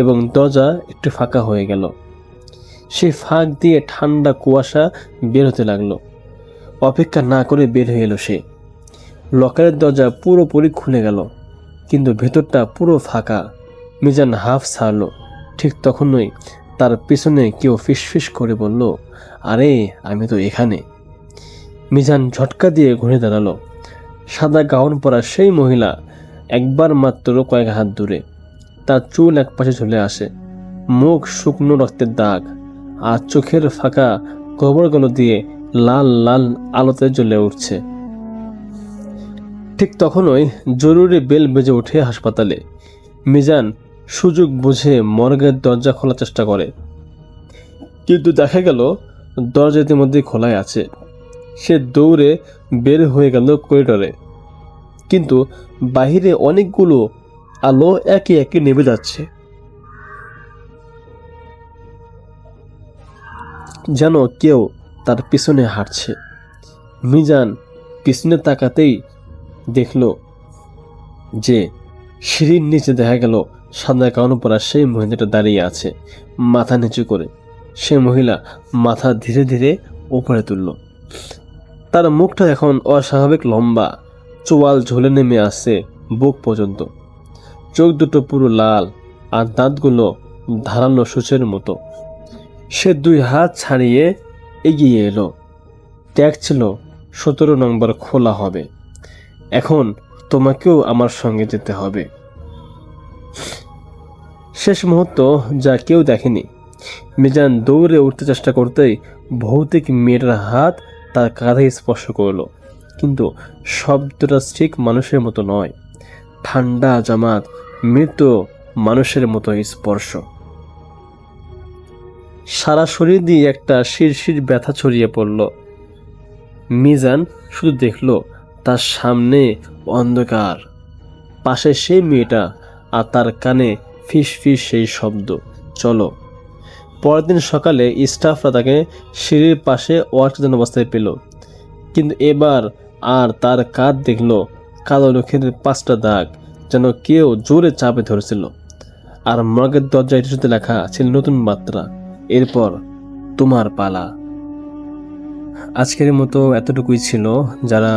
Speaker 3: এবং দরজা একটু ফাঁকা হয়ে গেল। সে ফাঁক দিয়ে ঠান্ডা কুয়াশা বের হতে লাগলো। অপেক্ষা না করে বের হয়ে এলো সে। লকারের দরজা পুরোপুরি খুলে গেল, কিন্তু ভেতরটা পুরো ফাঁকা। মিজান হাফ ছাড়ল। ঠিক তখনই তার পিছনে কেউ ফিসফিস করে বলল, আরে আমি তো এখানে। মিজান ঝটকা দিয়ে ঘুরে দাঁড়ালো। সাদা গাউন পরা সেই মহিলা, একবার মাত্র কয়েক হাত দূরে। তার চুল একপাশে চলে আসে, মুখ শুকনো রক্তের দাগ, আর চোখের ফাঁকা কবরগুলো দিয়ে লাল লাল আলোতে জ্বলে উঠছে। ঠিক তখনই জরুরি বেল বেজে ওঠে হাসপাতালে। মিজান সুযোগ বুঝে মর্গের দরজা খোলার চেষ্টা করে, কিন্তু দেখা গেল দরজা ইতিমধ্যে খোলাই আছে। সে দৌড়ে বের হয়ে গেল করিডরে, কিন্তু বাহিরে অনেকগুলো আলো একে একে নেমে যাচ্ছে, যেন কেউ তার পিছনে হাঁটছে। মিজান পিছনে তাকাতেই দেখল যে সিঁড়ির নিচে দেখা গেল সাদা গাউন পরা সেই মহিলাটা দাঁড়িয়ে আছে, মাথা নিচু করে। সে মহিলা মাথা ধীরে ধীরে উপরে তুলল। তার মুখটা এখন অস্বাভাবিক লম্বা, চোয়াল ঝুলে নেমে আসছে বুক পর্যন্ত। চোখ দুটো পুরো লাল, আর দাঁতগুলো ধারালো সূচের মতো। সে 2 হাত ছাড়িয়ে এগিয়ে এলো। ট্যাগ ছিল 17 নম্বর খোলা হবে। এখন তোমাকেও আমার সঙ্গে যেতে হবে। শেষ মুহূর্ত যা কেউ দেখেনি। মিজান দৌড়ে উঠতে চেষ্টা করতেই ভৌতিক মেয়েটার হাত তার কাঁধে স্পর্শ করলো, কিন্তু শব্দটা ঠিক মানুষের মতো নয়, ঠান্ডা জামাত মৃত মানুষের মতো স্পর্শ। সারা শরীর দিয়ে একটা শিরশির ব্যথা ছড়িয়ে পড়ল। মিজান শুধু দেখল তার সামনে অন্ধকার, পাশে সেই মেয়েটা, আর তার কানে ফিস ফিস সেই শব্দ, চলো। পরের দিন সকালে স্টাফরা তাকে সিঁড়ির পাশে অচেতন অবস্থায় পেল, কিন্তু এবার আর তার কাঁধ দেখল কালো নখের 5টা দাগ, যেন কেউ জোরে চাপে ধরেছিল। আর মর্গের দরজায় টিস্যুতে লেখা ছিল নতুন মাত্রা, এরপর তোমার পালা। আজকের মতো এতটুকুই ছিল। যারা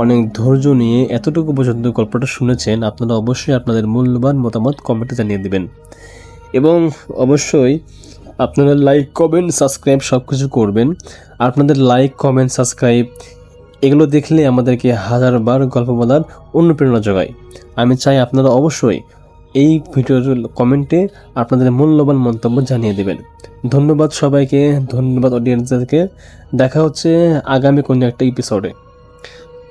Speaker 3: অনেক ধৈর্য নিয়ে এতটুকু পর্যন্ত গল্পটা শুনেছেন, আপনারা অবশ্যই আপনাদের মূল্যবান মতামত কমেন্টে জানিয়ে দেবেন, এবং অবশ্যই আপনারা লাইক কমেন্ট সাবস্ক্রাইব সব কিছু করবেন। আপনাদের লাইক কমেন্ট সাবস্ক্রাইব এগুলো দেখলে আমাদেরকে হাজারবার গল্প বলার অনুপ্রেরণা যোগায়। আমি চাই আপনারা অবশ্যই এই ভিডিওর কমেন্টে আপনাদের মূল্যবান মন্তব্য জানিয়ে দেবেন। ধন্যবাদ সবাইকে, ধন্যবাদ অডিয়েন্সদেরকে। দেখা হচ্ছে আগামী কোনো একটা এপিসোডে।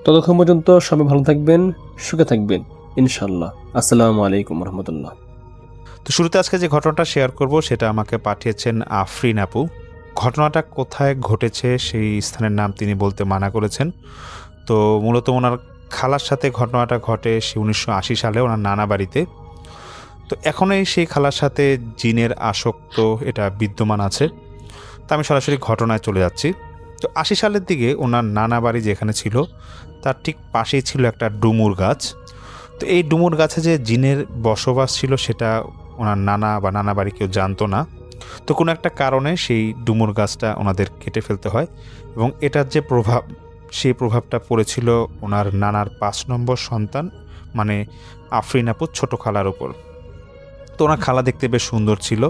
Speaker 3: ততক্ষণ পর্যন্ত সবাই ভালো থাকবেন, সুখে থাকবেন ইনশাল্লাহ। আসসালামু আলাইকুম রহমতুল্লাহ।
Speaker 2: তো শুরুতে আজকে যে ঘটনাটা শেয়ার করব সেটা আমাকে পাঠিয়েছেন আফরিন আপু। ঘটনাটা কোথায় ঘটেছে সেই স্থানের নাম তিনি বলতে মানা করেছেন। তো মূলত ওনার খালার সাথে ঘটনাটা ঘটে সে 1980 সালে ওনার নানা বাড়িতে। তো এখনই সেই খালার সাথে জিনের আসক্ত এটা বিদ্যমান আছে। তো আমি সরাসরি ঘটনায় চলে যাচ্ছি। তো 80 সালের দিকে ওনার নানা বাড়ি যেখানে ছিল তার ঠিক পাশেই ছিল একটা ডুমুর গাছ। তো এই ডুমুর গাছে যে জিনের বসবাস ছিল সেটা ওনার নানা বা নানা বাড়ি কেউ জানতো না। তো কোনো একটা কারণে সেই ডুমুর গাছটা ওনাদের কেটে ফেলতে হয় এবং এটার যে প্রভাব সেই প্রভাবটা পড়েছিল ওনার নানার 5 নম্বর সন্তান মানে আফরিন আপুর ছোটো খালার উপর। তো ওনার খালা দেখতে বেশ সুন্দর ছিল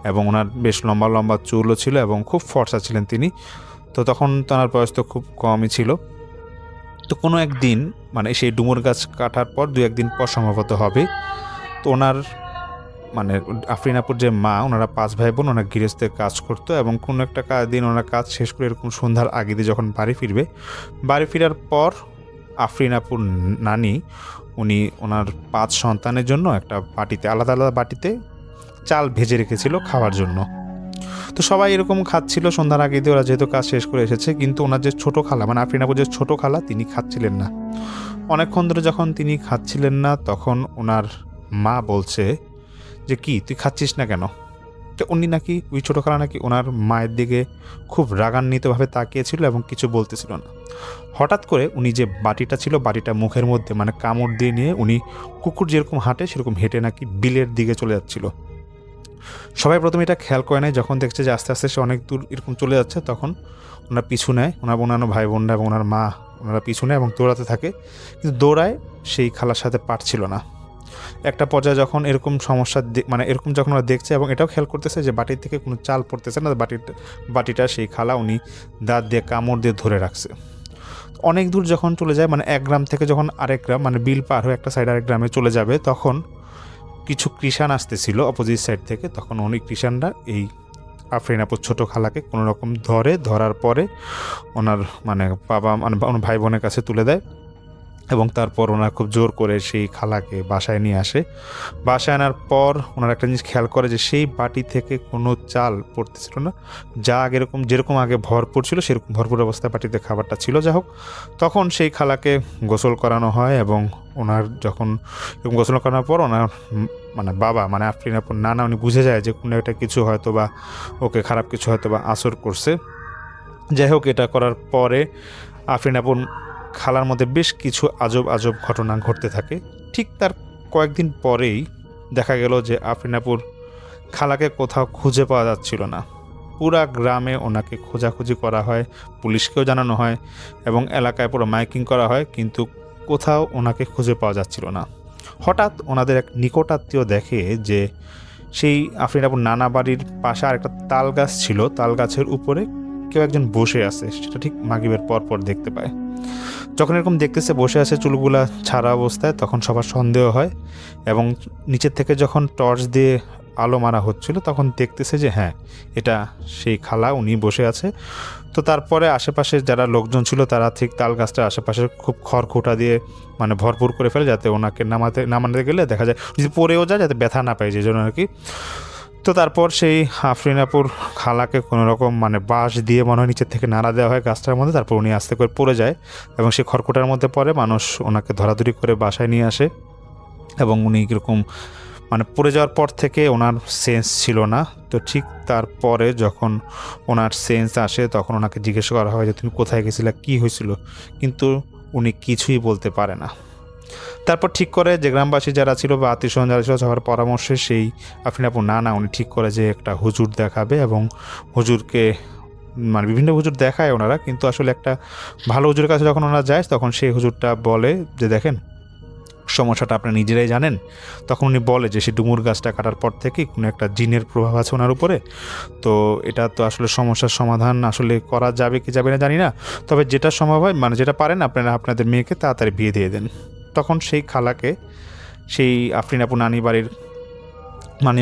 Speaker 2: এবং ওনার বেশ লম্বা লম্বা চুলও ছিল এবং খুব ফর্সা ছিলেন তিনি। তো তখন ওনার বয়স তো খুব কমই ছিল। তো কোনো একদিন মানে সেই ডুমুর গাছ কাটার পর 2-1 দিন পর সম্ভবত হবে। তো ওনার মানে আফরিন আপুর যে মা, ওনারা 5 ভাই বোন, ওনার গৃহস্থের কাজ করতো এবং কোনো একটা দিন ওনার কাজ শেষ করে এরকম সন্ধ্যার আগে দিয়ে যখন বাড়ি ফিরবে, বাড়ি ফেরার পর আফরিন আপুর নানি উনি ওনার 5 সন্তানের জন্য একটা বাটিতে আলাদা আলাদা বাটিতে চাল ভেজে রেখেছিল খাওয়ার জন্য। তো সবাই এরকম খাচ্ছিল সন্ধ্যার আগে দিয়ে, ওরা যেহেতু কাজ শেষ করে এসেছে। কিন্তু ওনার যে ছোটো খালা মানে আফরিন আপুর যে ছোটো খালা তিনি খাচ্ছিলেন না। অনেকক্ষণ ধরে যখন তিনি খাচ্ছিলেন না তখন ওনার মা বলছে যে কি তুই খাচ্ছিস না কেন? তো উনি নাকি ওই ছোটো খালা নাকি ওনার মায়ের দিকে খুব রাগান্বিতভাবে তাকিয়েছিল এবং কিছু বলতেছিল না। হঠাৎ করে উনি যে বাটিটা ছিল বাটিটা মুখের মধ্যে মানে কামড় দিয়ে নিয়ে উনি কুকুর যেরকম হাঁটে সেরকম হেঁটে নাকি বিলের দিকে চলে যাচ্ছিল। সবাই প্রথমে এটা খেয়াল করে নেয়, যখন দেখছে যে আস্তে আস্তে সে অনেক দূর এরকম চলে যাচ্ছে তখন ওনার পিছু নেয়, ওনার অন্যান্য ভাই বোনরা এবং ওনার মা ওনারা পিছু নেয় এবং দৌড়াতে থাকে। কিন্তু দৌড়ায় সেই খালার সাথে পারছিল না। একটা পর্যায়ে যখন এরকম সমস্যা মানে এরকম যখন ওরা দেখছে এবং এটাও খেয়াল করতেছে যে বাটির থেকে কোনো চাল পড়তেছে না, বাটিটা সেই খালা উনি দাঁত দিয়ে কামড় দিয়ে ধরে রাখছে। অনেক দূর যখন চলে যায় মানে এক গ্রাম থেকে যখন আরেক গ্রাম মানে বিল পার হয়ে একটা সাইড আরেক গ্রামে চলে যাবে তখন কিছু কৃষাণ আসতেছিল অপোজিট সাইড থেকে। তখন উনি কৃষাণরা এই আফরিন আপুর ছোটো খালাকে কোনো রকম ধরার পরে ওনার মানে বাবা মানে ওনার ভাই বোনের কাছে তুলে দেয় এবং তারপর ওনারা খুব জোর করে সেই খালাকে বাসায় নিয়ে আসে। বাসায় আনার পর ওনারা একটা জিনিস খেয়াল করে যে সেই বাটি থেকে কোনো চাল পড়তেছিল না, যা যেরকম আগে ভরপুর ছিল সেরকম ভরপুর অবস্থায় বাটিতে খাবারটা ছিল। যা হোক, তখন সেই খালাকে গোসল করানো হয় এবং ওনার যখন এরকম গোসল করানোর পর ওনার মানে বাবা মানে আফরিন আপুর নানা উনি বুঝে যায় যে কোনো একটা কিছু হয়তো বা ওকে খারাপ কিছু হয়তো বা আসর করছে। যাই হোক, এটা করার পরে আফরিন আপুর খালার মধ্যে বেশ কিছু আজব আজব ঘটনা ঘটতে থাকে। ঠিক তার কয়েকদিন পরেই দেখা গেল যে আফরিন আপুর খালাকে কোথাও খুঁজে পাওয়া যাচ্ছিল না। পুরা গ্রামে ওনাকে খোঁজাখুঁজি করা হয়, পুলিশকেও জানানো হয় এবং এলাকায় পুরো মাইকিং করা হয়, কিন্তু কোথাও ওনাকে খুঁজে পাওয়া যাচ্ছিল না। হঠাৎ ওনাদের এক নিকটাত্মীয় দেখে যে সেই আফরিন আপুর নানা বাড়ির পাশে আর একটা তাল গাছ ছিল, তাল গাছের উপরে কেউ একজন বসে আছে। সেটা ঠিক মাগরিবের পর দেখতে পায়। যখন এরকম দেখতেছে বসে আছে চুলগুলা ছাড়া অবস্থায়, তখন সবার সন্দেহ হয় এবং নিচের থেকে যখন টর্চ দিয়ে আলো মারা হচ্ছিল তখন দেখতেছে যে হ্যাঁ, এটা সেই খালা, উনি বসে আছে। তো তারপরে আশেপাশে যারা লোকজন ছিল তারা ঠিক তাল গাছটার আশেপাশে খুব খড়খোটা দিয়ে মানে ভরপুর করে ফেলে, যাতে ওনাকে নামাতে গেলে দেখা যায় যদি পড়েও যায় যাতে ব্যথা না পায়, যে জন্য আর কি। তো তারপর সেই আফরিন আপুর খালাকে কোনো রকম মানে বাঁশ দিয়ে মনে হয় নিচের থেকে নাড়া দেওয়া হয় গাছটার মধ্যে। তারপর উনি আস্তে করে পড়ে যায় এবং সেই খড়কুটার মধ্যে পড়ে। মানুষ ওনাকে ধরাধরি করে বাসায় নিয়ে আসে এবং উনি কীরকম মানে পড়ে যাওয়ার পর থেকে ওনার সেন্স ছিল না। তো ঠিক তারপরে যখন ওনার সেন্স আসে তখন ওনাকে জিজ্ঞেস করা হয় যে তুমি কোথায় গেছিলে, কী হয়েছিল, কিন্তু উনি কিছুই বলতে পারে না। তারপর ঠিক করে যে গ্রামবাসী যারা ছিল বা আত্মীয় স্বজন যারা ছিল সবার পরামর্শে সেই আফরিন আপুর নানা উনি ঠিক করে যে একটা হুজুর দেখাবে এবং হুজুরকে মানে বিভিন্ন হুজুর দেখায় ওনারা, কিন্তু আসলে একটা ভালো হুজুরের কাছে যখন ওনারা যায় তখন সেই হুজুরটা বলে যে দেখেন সমস্যাটা আপনি নিজেরাই জানেন। তখন উনি বলে যে সেই ডুমুর গাছটা কাটার পর থেকেই কোনো একটা জিনের প্রভাব আছে ওনার উপরে। তো এটা তো আসলে সমস্যার সমাধান আসলে করা যাবে কি যাবে না জানি না, তবে যেটা সম্ভব হয় মানে যেটা পারেন আপনারা আপনাদের মেয়েকে তাড়াতাড়ি বিয়ে দিয়ে দেন। তখন সেই খালাকে সেই আফরিন আপু নানি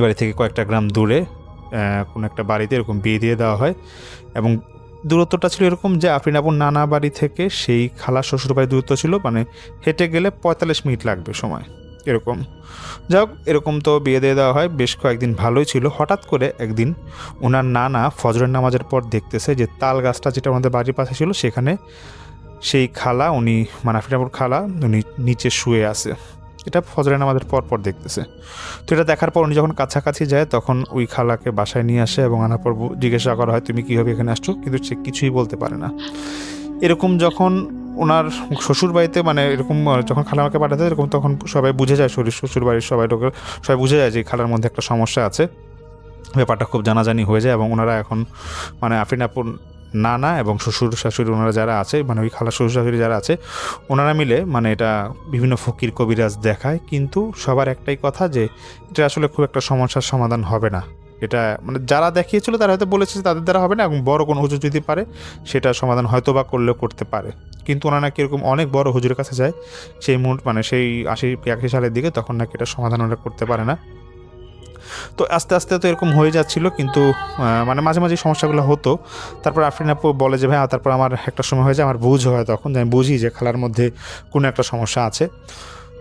Speaker 2: বাড়ি থেকে কয়েকটা গ্রাম দূরে কোনো একটা বাড়িতে এরকম বিয়ে দিয়ে দেওয়া হয়। এবং দূরত্বটা ছিল এরকম যে আফরিন আপুর নানা বাড়ি থেকে সেই খালা শ্বশুর বাড়ির দূরত্ব ছিল মানে হেঁটে গেলে 45 মিনিট লাগবে সময় এরকম। যাই হোক, এরকম তো বিয়ে দিয়ে দেওয়া হয়, বেশ কয়েকদিন ভালোই ছিল। হঠাৎ করে একদিন ওনার নানা ফজরের নামাজের পর দেখতেছে যে তাল গাছটা যেটা আমাদের বাড়ির পাশে ছিল সেখানে সেই খালা উনি মানে আফরিন আপুর খালা উনি নিচে শুয়ে আছে। এটা ফজরের নামাজের পর দেখতেছে। তো এটা দেখার পর উনি যখন কাছাকাছি যায় তখন ওই খালাকে বাসায় নিয়ে আসে এবং আনার পর জিজ্ঞাসা করা হয় তুমি কীভাবে এখানে আসছো, কিন্তু সে কিছুই বলতে পারে না। এরকম যখন ওনার শ্বশুর বাড়িতে মানে এরকম যখন খালামাকে পাঠাতে এরকম তখন সবাই বুঝে যায়, শ্বশুর বাড়ির সবাই বুঝে যায় যে খালার মধ্যে একটা সমস্যা আছে। ব্যাপারটা খুব জানাজানি হয়ে যায় এবং ওনারা এখন মানে আফরিন আপুর নানা এবং শ্বশুর শাশুড়ি ওনারা যারা আছে মানে ওই খালা শ্বশুর শাশুড়ি যারা আছে ওনারা মিলে মানে এটা বিভিন্ন ফকির কবিরাজ দেখায়, কিন্তু সবার একটাই কথা যে এটা আসলে খুব একটা সমস্যার সমাধান হবে না। এটা মানে যারা দেখিয়েছিল তারা হয়তো বলেছে যে তাদের দ্বারা হবে না এবং বড় কোনো হুজুর যদি পারে সেটা সমাধান হয়তো বা করলেও করতে পারে, কিন্তু ওনারা নাকি এরকম অনেক বড় হুজুরের কাছে যায় সেই মানে সেই 80 সালের দিকে, তখন নাকি এটা সমাধান ওরা করতে পারে না। তো আস্তে আস্তে তো এরকম হয়ে যাচ্ছিল, কিন্তু মানে মাঝে মাঝে সমস্যাগুলো হতো। তারপর আফরিন আপু বলে যে ভাই তারপর আমার একটা সময় হয়ে যায় আমার বুঝ হয়, তখন যে আমি বুঝি যে খালার মধ্যে কোনো একটা সমস্যা আছে।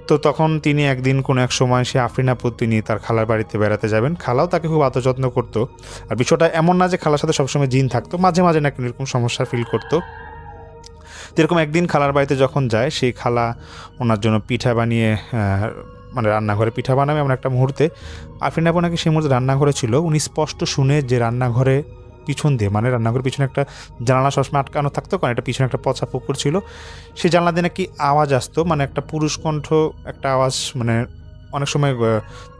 Speaker 2: তো তখন তিনি একদিন কোনো এক সময় সে আফরিন আপু তিনি তার খালার বাড়িতে বেড়াতে যাবেন। খালাও তাকে খুব আদর যত্ন করতো। আর বিষয়টা এমন না যে খালার সাথে সবসময় জিন থাকতো, মাঝে মাঝে নাকি এরকম সমস্যা ফিল করতো। এরকম একদিন খালার বাড়িতে যখন যায় সেই খালা ওনার জন্য পিঠা বানিয়ে মানে রান্নাঘরে পিঠা বানাবে এমন একটা মুহূর্তে আফরিন আপু নাকি সেই মুহূর্তে রান্নাঘরে ছিল। উনি স্পষ্ট শুনে যে রান্নাঘরে পিছন দিয়ে মানে রান্নাঘরের পিছনে একটা জানালা সবসময় আটকানো থাকতো, কারণ এটা পিছনে একটা পচা পুকুর ছিল। সেই জানলা দিয়ে নাকি আওয়াজ আসতো, মানে একটা পুরুষ কণ্ঠ একটা আওয়াজ, মানে অনেক সময়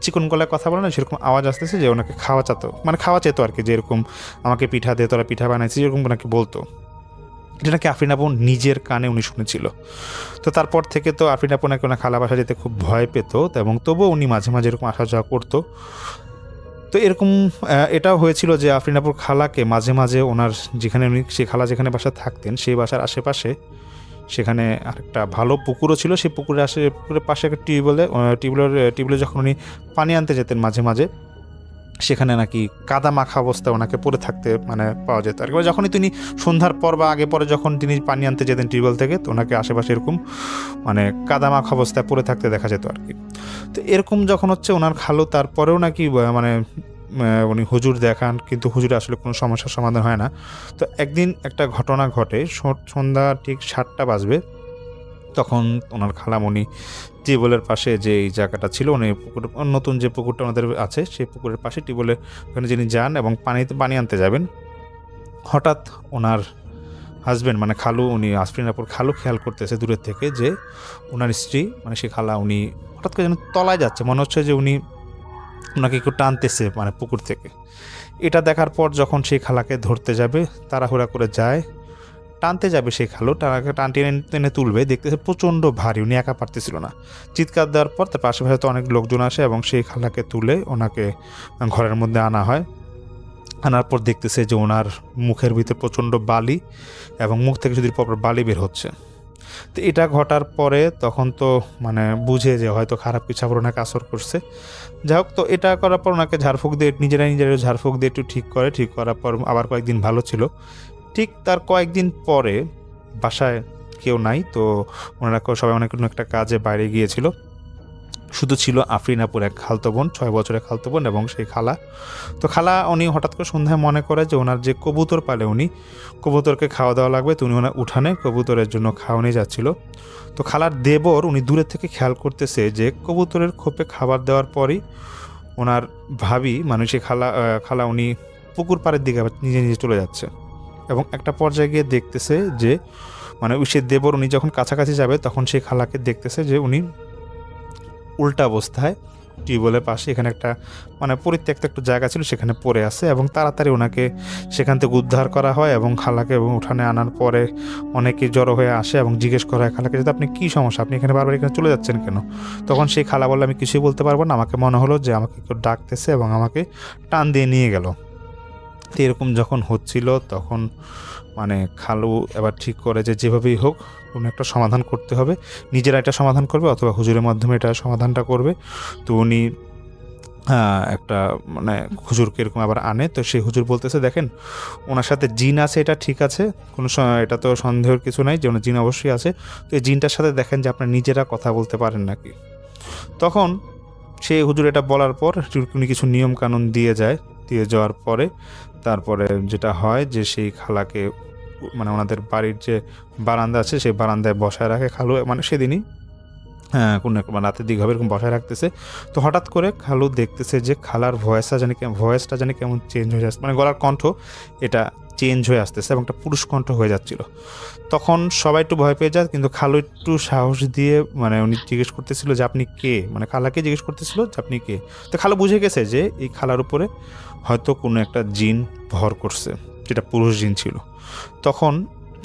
Speaker 2: চিকন গলায় কথা বলে না সেরকম আওয়াজ আসতেছে যে ওনাকে খাওয়া চেত আর কি, যে এরকম আমাকে পিঠা দিয়ে তোরা পিঠা বানাইছি এরকম নাকি বলতো। এটা নাকি আফরিন আপু নিজের কানে উনি শুনেছিল। তো তারপর থেকে তো আফরিন আপু নাকি ওনার খালা বাসা যেতে খুব ভয় পেত এবং তবুও উনি মাঝে মাঝে এরকম আসা যাওয়া করতো। তো এরকম এটাও হয়েছিল যে আফরিন আপুর খালাকে মাঝে মাঝে ওনার যেখানে উনি সেই খালা যেখানে বাসা থাকতেন সেই বাসার আশেপাশে সেখানে আরেকটা ভালো পুকুরও ছিল, সেই পুকুরের পাশে একটা টিউবওয়েলে যখন উনি পানি আনতে যেতেন মাঝে মাঝে সেখানে নাকি কাদা মাখা অবস্থায় ওনাকে পড়ে থাকতে মানে পাওয়া যেত আর কি। যখনই তিনি সন্ধ্যার পর বা আগে পরে যখন তিনি পানি আনতে যেতেন টিউবওয়েল থেকে, তো ওনাকে আশেপাশে এরকম মানে কাদা মাখা অবস্থায় পড়ে থাকতে দেখা যেত আর কি। তো এরকম যখন হচ্ছে ওনার খালু তারপরেও নাকি মানে উনি হুজুর দেখান, কিন্তু হুজুরে আসলে কোনো সমস্যার সমাধান হয় না। তো একদিন একটা ঘটনা ঘটে, সন্ধ্যা ঠিক 7টা বাজবে, তখন ওনার খালামণি টিউবওয়েলের পাশে যে এই জায়গাটা ছিল উনি পুকুর নতুন যে পুকুরটা ওনাদের আছে সেই পুকুরের পাশে টিউবওয়েলে ওখানে যিনি যান এবং পানি আনতে যাবেন, হঠাৎ ওনার হাজব্যান্ড মানে খালু উনি আফরিন আপুর খালু খেয়াল করতেছে দূরের থেকে যে ওনার স্ত্রী মানে সে খালা উনি হঠাৎ করে যেন তলায় যাচ্ছে, মনে হচ্ছে যে উনি ওনাকে একটু টানতেছে মানে পুকুর থেকে। এটা দেখার পর যখন সেই খালাকে ধরতে যাবে তাড়াহুড়া করে যায়, টানতে যাবে সেই খালু, তাকে টান টেনে তুলবে, দেখতেছে প্রচণ্ড ভারী, উনি একা পারতেছিল না। চিৎকার দেওয়ার পর তার পাশে হয়তো অনেক লোকজন আসে এবং সেই খালাকে তুলে ওনাকে ঘরের মধ্যে আনা হয়। আনার পর দেখতেছে যে ওনার মুখের ভিতরে প্রচণ্ড বালি এবং মুখ থেকে যদি প্রপার বালি বের হচ্ছে। তো এটা ঘটার পরে তখন তো মানে বুঝে যে হয়তো খারাপ কিছু আবার ওনাকে আসর করছে। যাই হোক, তো এটা করার পর ওনাকে ঝাড়ফুঁক দিয়ে নিজেরাই ঝাড়ফুঁক দিয়ে একটু ঠিক করার পর আবার কয়েকদিন ভালো ছিল। ঠিক তার কয়েকদিন পরে বাসায় কেউ নাই, তো ওনারা সবাই অনেক একটা কাজে বাইরে গিয়েছিল, শুধু ছিল আফরিন আপুর এক খালতো বোন, 6 বছরের খালতো বোন এবং সেই খালা। তো খালা উনি হঠাৎ করে সন্ধ্যায় মনে করে যে ওনার যে কবুতর পালে উনি কবুতরকে খাওয়া দাওয়া লাগবে, তো উনি ওনার উঠানে কবুতরের জন্য খাওয়া নিয়ে যাচ্ছিল। তো খালার দেবর উনি দূরের থেকে খেয়াল করতেছে যে কবুতরের খোপে খাবার দেওয়ার পরই ওনার ভাবি মানে সেই খালা উনি পুকুর পাড়ের দিকে আবার নিজে নিজে চলে যাচ্ছে এবং একটা পর্যায়ে গিয়ে দেখতেছে যে মানে ওই সে দেবর উনি যখন কাছাকাছি যাবে তখন সেই খালাকে দেখতেছে যে উনি উল্টা অবস্থায় টিউবওয়েলের পাশে এখানে একটা মানে পরিত্যক্ত একটু জায়গা ছিল সেখানে পড়ে আছে এবং তাড়াতাড়ি ওনাকে সেখান থেকে উদ্ধার করা হয় এবং খালাকে এবং উঠানে আনার পরে অনেকে জড়ো হয়ে আসে এবং জিজ্ঞেস করা হয় খালাকে যে আপনি কী সমস্যা, আপনি এখানে বারবার এখানে চলে যাচ্ছেন কেন? তখন সেই খালা বললে আমি কিছুই বলতে পারবো না, আমাকে মনে হলো যে আমাকে কেউ ডাকতেছে এবং আমাকে টান দিয়ে নিয়ে গেল। তো এরকম যখন হচ্ছিল তখন মানে খালু এবার ঠিক করে যে যেভাবেই হোক কোনো একটা সমাধান করতে হবে, নিজেরা এটা সমাধান করবে অথবা হুজুরের মাধ্যমে এটা সমাধানটা করবে। তো উনি একটা মানে হুজুরকে এরকম আবার আনে। তো সেই হুজুর বলতেছে, দেখেন ওনার সাথে জিন আছে, এটা ঠিক আছে, কোনো এটা তো সন্দেহের কিছু নাই যে ওনার জিন অবশ্যই আছে। তো এই জিনটার সাথে দেখেন যে আপনার নিজেরা কথা বলতে পারেন নাকি। তখন সেই হুজুর এটা বলার পর উনি কিছু নিয়ম কানুন দিয়ে যায়। দিয়ে যাওয়ার পরে তারপরে যেটা হয় যে সেই খালাকে মানে ওনাদের বাড়ির যে বারান্দা আছে সেই বারান্দায় বসায় রাখে খালু, মানে সেদিনই কোনো এক রাতের দিকে হবে এরকম বসায় রাখতেছে। তো হঠাৎ করে খালু দেখতেছে যে খালার ভয়েসটা জানি কেমন চেঞ্জ হয়ে যাচ্ছে, মানে গলার কণ্ঠ এটা চেঞ্জ হয়ে আসতেছে এবং একটা পুরুষ কণ্ঠ হয়ে যাচ্ছিল। তখন সবাই একটু ভয় পেয়ে যায়, কিন্তু খালু একটু সাহস দিয়ে মানে উনি জিজ্ঞেস করতেছিল যে আপনি কে, মানে খালাকে জিজ্ঞেস করতেছিল যে আপনি কে। তো খালু বুঝে গেছে যে এই খালার উপরে হয়তো কোনো একটা জিন ভর করছে, যেটা পুরুষ জিন ছিল। তখন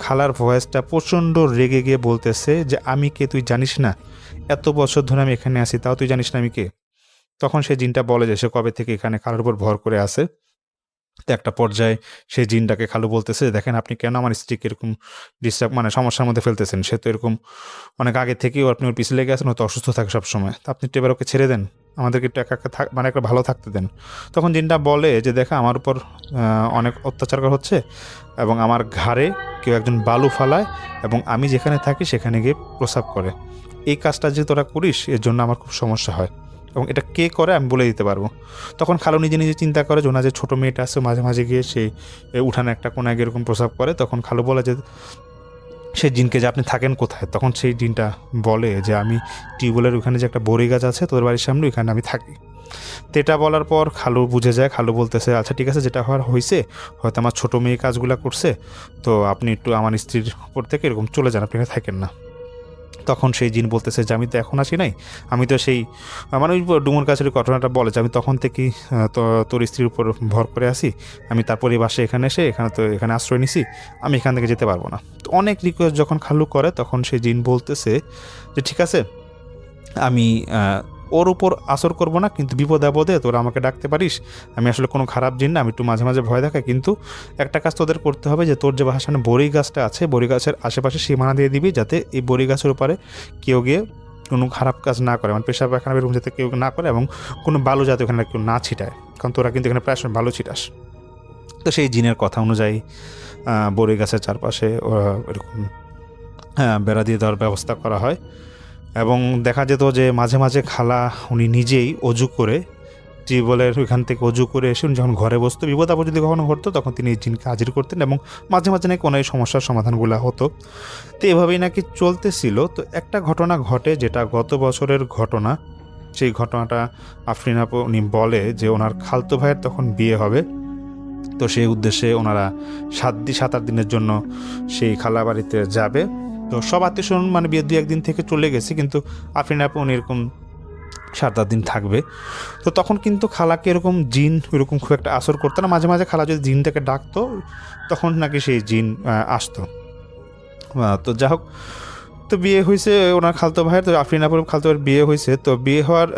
Speaker 2: খালার ভয়েসটা প্রচণ্ড রেগে গিয়ে বলতেছে যে আমি কে তুই জানিস না, এত বছর ধরে আমি এখানে আছি তাও তুই জানিস না আমি কে। তখন সেই জিনটা বলে যে সে কবে থেকে এখানে খালার উপর ভর করে আছে। তো একটা পর্যায়ে সেই জিনটাকে খালু বলতেছে, দেখেন আপনি কেন আমার স্ত্রীকে এরকম ডিস্টার্ব মানে সমস্যার মধ্যে ফেলতেছেন, সে তো এরকম অনেক আগে থেকেই আপনি ওর পিছিয়ে লেগে আছেন, ও তো অসুস্থ থাকে সবসময়, তো আপনি একটু এবার ওকে ছেড়ে দেন, আমাদেরকে একটু একা একা মানে একটা ভালো থাকতে দেন। তখন জিনটা বলে যে দেখা আমার উপর অনেক অত্যাচার করা হচ্ছে এবং আমার ঘাড়ে কেউ একজন বালু ফালায় এবং আমি যেখানে থাকি সেখানে গিয়ে প্রস্রাব করে। এই কাজটা যে তোরা করিস এর জন্য আমার খুব সমস্যা হয় এবং এটা কে করে আমি বলে দিতে পারবো। তখন খালু নিজে নিজে চিন্তা করে যে ওনার যে ছোটো মেয়েটা আছে মাঝে মাঝে গিয়ে সেই উঠানে একটা কোনায় গিয়ে এরকম প্রস্রাব করে। তখন খালু বলে যে সেই জিনকে যে আপনি থাকেন কোথায়। তখন সেই জিনটা বলে যে আমি টিউবওয়েলের ওখানে যে একটা বড়ি গাছ আছে তোদের বাড়ির সামনে, ওইখানে আমি থাকি। তো এটা বলার পর খালু বুঝে যায়, খালু বলতেছে আচ্ছা ঠিক আছে, যেটা হওয়ার হয়েছে, হয়তো আমার ছোটো মেয়ে কাজগুলো করছে, তো আপনি একটু আমার স্ত্রীর উপর থেকে এরকম চলে যান, আপনি এখানে থাকেন না। তখন সেই জিন বলতেছে যে আমি তো এখন আসি নাই, আমি তো সেই মানে ওই ডুমুর গাছের ঘটনাটা বলে যে আমি তখন থেকেই তো তোর স্ত্রীর উপর ভর করে আসি, আমি তারপরে বাসে এখানে এসে এখানে আশ্রয় নিছি, আমি এখান থেকে যেতে পারবো না। তো অনেক রিকোয়েস্ট যখন খালু করে তখন সেই জিন বলতেছে যে ঠিক আছে আমি ওর উপর আসর করবো না, কিন্তু বিপদে আপদে তোরা আমাকে ডাকতে পারিস, আমি আসলে কোনো খারাপ জিন না, আমি একটু মাঝে মাঝে ভয় দেখাই, কিন্তু একটা কাজ তোদের করতে হবে যে তোর যে বাসার সামনে বড়ি গাছটা আছে বড়ি গাছের আশেপাশে সীমানা দিয়ে দিবি, যাতে এই বড়ি গাছের উপরে কেউ গিয়ে কোনো খারাপ কাজ না করে, মানে পেশাব পায়খানা বেরোম যাতে কেউ না করে এবং কোনো বালু যাতে ওখানে কেউ না ছিটায়, কারণ তোরা কিন্তু এখানে প্রায় সময় বালু ছিটাস। তো সেই জিনের কথা অনুযায়ী বড়ি গাছের চারপাশে এরকম বেড়া দিয়ে দেওয়ার ব্যবস্থা করা হয় এবং দেখা যেত যে মাঝে মাঝে খালা উনি নিজেই অজু করে টিউবওয়েলের ওইখান থেকে অজু করে এসে উনি যখন ঘরে বসতো, বিপদ আপদ যদি কখনো ঘটতো তখন তিনি এই জিনকে হাজির করতেন এবং মাঝে মাঝে নাকি কোনো এই সমস্যার সমাধানগুলো হতো। তো এভাবেই নাকি চলতেছিল। তো একটা ঘটনা ঘটে যেটা গত বছরের ঘটনা, সেই ঘটনাটা আফরিন আপু উনি বলে যে ওনার খালতো ভাইয়ের তখন বিয়ে হবে। তো সেই উদ্দেশ্যে ওনারা 7-8 দিনের জন্য সেই খালা বাড়িতে যাবে। তো সব আত্মীয় স্বজন মানে বিয়ে 2-1 দিন থেকে চলে গেছে, কিন্তু আফরিন আপু উনি এরকম 7-8 দিন থাকবে। তো তখন কিন্তু খালাকে এরকম জিন ওইরকম খুব একটা আসর করতো না, মাঝে মাঝে খালা যদি জিনটাকে ডাকতো তখন নাকি সেই জিন আসতো। তো যাই হোক, তো বিয়ে হয়েছে ওনার খালতো ভাইয়ের, তো আফরিন আপুর খালতো ভাইয়ের বিয়ে হয়েছে। তো বিয়ে হওয়ার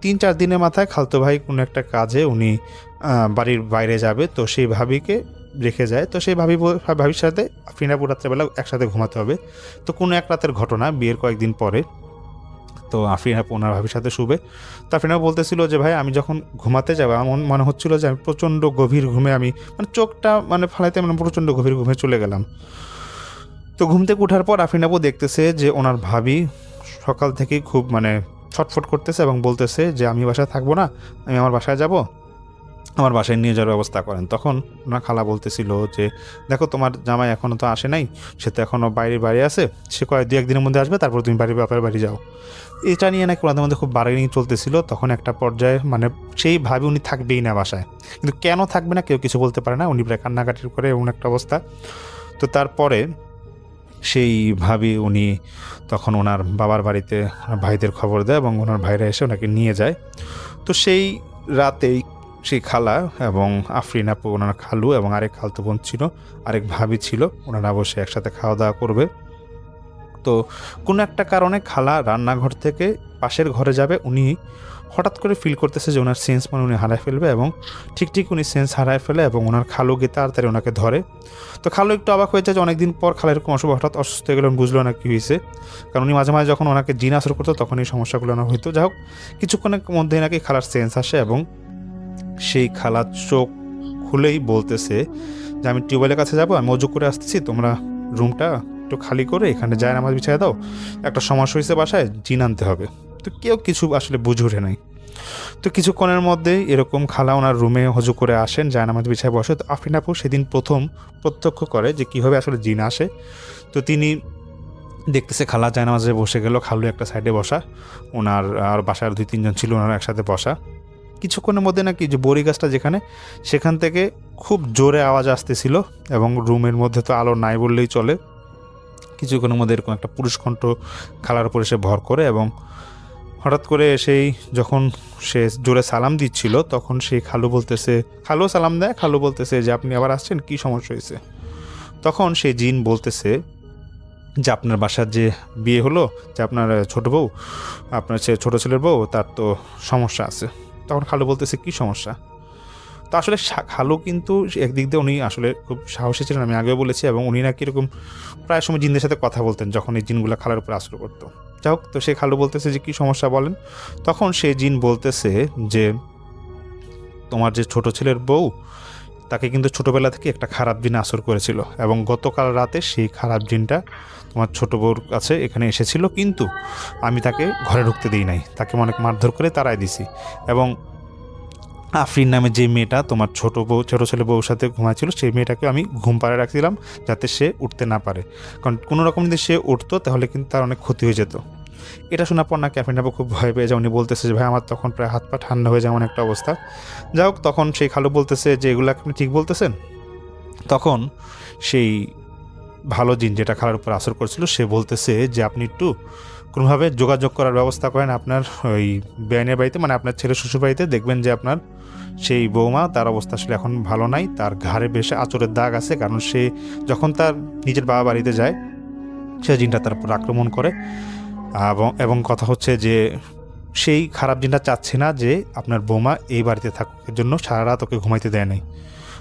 Speaker 2: 3-4 দিনের মাথায় খালতো ভাই কোনো একটা কাজে উনি বাড়ির বাইরে যাবে, তো সেই ভাবিকে রেখে যায়। তো সেই ভাবির সাথে আফরিন আপু রাত্রেবেলা একসাথে ঘুমাতে হবে। তো কোনো এক রাতের ঘটনা, বিয়ের কয়েকদিন পরে, তো আফরিন আপু ওনার ভাবির সাথে শুবে। তো আফরিন আপু বলতেছিল যে ভাই আমি যখন ঘুমাতে যাবো আমার মনে হচ্ছিল যে আমি প্রচণ্ড গভীর ঘুমে আমি মানে চোখটা মানে ফালাইতে মানে প্রচণ্ড গভীর ঘুমে চলে গেলাম। তো ঘুম থেকে ওঠার পর আফরিন আপু দেখতেছে যে ওনার ভাবি সকাল থেকেই খুব মানে ছটফট করতেছে এবং বলতেছে যে আমি বাসায় থাকবো না, আমি আমার বাসায় যাব, আমার বাসায় নিয়ে যাওয়ার ব্যবস্থা করেন। তখন ওনার খালা বলতেছিল যে দেখো তোমার জামাই এখনও তো আসে নাই, সে তো এখনও বাইরে আছে, সে 2-1 দিনের মধ্যে আসবে, তারপর তুমি বাপের বাড়ি যাও। এটা নিয়ে নাকি ওনাদের মধ্যে খুব বার্গেনিং চলতেছিল। তখন একটা পর্যায়ে মানে সেই ভাবি উনি থাকবেই না বাসায়, কিন্তু কেন থাকবে না কেউ কিছু বলতে পারে না, উনি প্রায় কান্নাকাটি করে এমন একটা অবস্থা। তো তারপরে সেই ভাবি উনি তখন ওনার বাবার বাড়িতে ভাইদের খবর দেয় এবং ওনার ভাইরা এসে ওনাকে নিয়ে যায়। তো সেই রাতেই সেই খালা এবং আফরিন আপু ওনার খালু এবং আরেক খালতো বোন ছিল, আরেক ভাবি ছিল, ওনারা বসে একসাথে খাওয়া দাওয়া করবে। তো কোনো একটা কারণে খালা রান্নাঘর থেকে পাশের ঘরে যাবে, উনি হঠাৎ করে ফিল করতেছে যে ওনার সেন্স মানে উনি হারায় ফেলবে, এবং ঠিক উনি সেন্স হারায় ফেলে এবং ওনার খালু গিয়ে তাড়াতাড়ি ওনাকে ধরে। তো খালু একটু অবাক হয়ে যায় যে অনেকদিন পর খালা এরকম অশুভ হঠাৎ অসুস্থ হয়ে গেলেন, বুঝলো না কী হয়েছে, কারণ উনি মাঝে মাঝে যখন ওনাকে জিন আসর করতো তখন এই সমস্যাগুলো না হইতো। যাই হোক, কিছুক্ষণের মধ্যেই নাকি খালার সেন্স আসে এবং সেই খালার চোখ খুলেই বলতেছে যে আমি টিউবওয়েলের কাছে যাবো, আমি অজু করে আসতেছি, তোমরা রুমটা একটু খালি করে এখানে যায় নামাজ বিছায় দাও, একটা সমস্যা হয়েছে বাসায়, জিন আনতে হবে। তো কেউ কিছু আসলে বুঝে ওঠে নাই। তো কিছুক্ষণের মধ্যেই এরকম খালা ওনার রুমে হজু করে আসেন, জায়নামাজ বিছায় বসে। তো আফরিন আপু সেদিন প্রথম প্রত্যক্ষ করে যে কীভাবে আসলে জিন আসে। তো তিনি দেখতেছে খালা জায়নামাজে বসে গেল, খালু একটা সাইডে বসা, ওনার আর বাসার 2-3 জন ছিল ওনারা একসাথে বসা। কিছুক্ষণের মধ্যে নাকি যে বড়ি গাছটা যেখানে, সেখান থেকে খুব জোরে আওয়াজ আসতেছিল এবং রুমের মধ্যে তো আলো নাই বললেই চলে। কিছুক্ষণের মধ্যে এরকম একটা পুরুষ কণ্ঠ খালার উপরে সে ভর করে এবং হঠাৎ করে সেই যখন সে জোরে সালাম দিচ্ছিল তখন সেই খালু সালাম দেয়, খালু বলতেছে যে আপনি আবার আসছেন, কি সমস্যা হয়েছে? তখন সেই জিন বলতেছে যে আপনার বাসার যে বিয়ে হলো, যে আপনার ছোট বউ, আপনার ছোট ছেলের বউ, তার তো সমস্যা আছে। তখন খালু বলতেছে কি সমস্যা? তো আসলে খালু কিন্তু একদিক দিয়ে উনি আসলে খুব সাহসী ছিলেন, আমি আগেও বলেছি, এবং উনি নাকি এরকম প্রায় সময় জিনদের সাথে কথা বলতেন যখন এই জিনগুলো খালার উপর আশ্রয় করতো। যাই হোক, তো সেই খালু বলতেছে যে কী সমস্যা বলেন। তখন সেই জিন বলতেছে যে তোমার যে ছোট ছেলের বউ, তাকে কিন্তু ছোটোবেলা থেকে একটা খারাপ জিন আসর করেছিল এবং গতকাল রাতে সেই খারাপ জিনটা তোমার ছোট বউর কাছে এখানে এসেছিল, কিন্তু আমি তাকে ঘরে ঢুকতে দিই নাই, তাকে অনেক মারধর করে তাড়াই দিছি। এবং আফরিন নামে যে মেয়েটা তোমার ছোট ছেলে বউর সাথে ঘুমাচ্ছিল, সেই মেয়েটাকে আমি ঘুম পাড়ায় রাখছিলাম যাতে সে উঠতে না পারে, কারণ কোনো রকম যদি সে উঠতো তাহলে কিন্তু তার অনেক ক্ষতি হয়ে যেত। এটা শোনার পর নাকি আফরিন আপু খুব ভয় পেয়ে যায়। উনি বলতেছে যে ভাই আমার তখন প্রায় হাত পা ঠান্ডা হয়ে যায়, এমন একটা অবস্থা। যাই হোক, তখন সেই খালু বলতেছে যে এগুলো আপনি ঠিক বলতেছেন। তখন সেই ভালো জিন যেটা খালার উপর আসর করছিল সে বলতেছে যে আপনি একটু কোনোভাবে যোগাযোগ করার ব্যবস্থা করেন আপনার ওই বেআইনের বাড়িতে, মানে আপনার ছেলে শ্বশুর বাড়িতে, দেখবেন যে আপনার সেই বৌমা, তার অবস্থা আসলে এখন ভালো নাই, তার ঘাড়ে বেশ আঁচড়ের দাগ আছে, কারণ সে যখন তার নিজের বাবা বাড়িতে যায় সে জিনটা তার উপর আক্রমণ করে। এবং কথা হচ্ছে যে সেই খারাপ জিনটা চাচ্ছে না যে আপনার বৌমা এই বাড়িতে থাকুক, এর জন্য সারা রাত ওকে ঘুমাইতে দেয় নাই।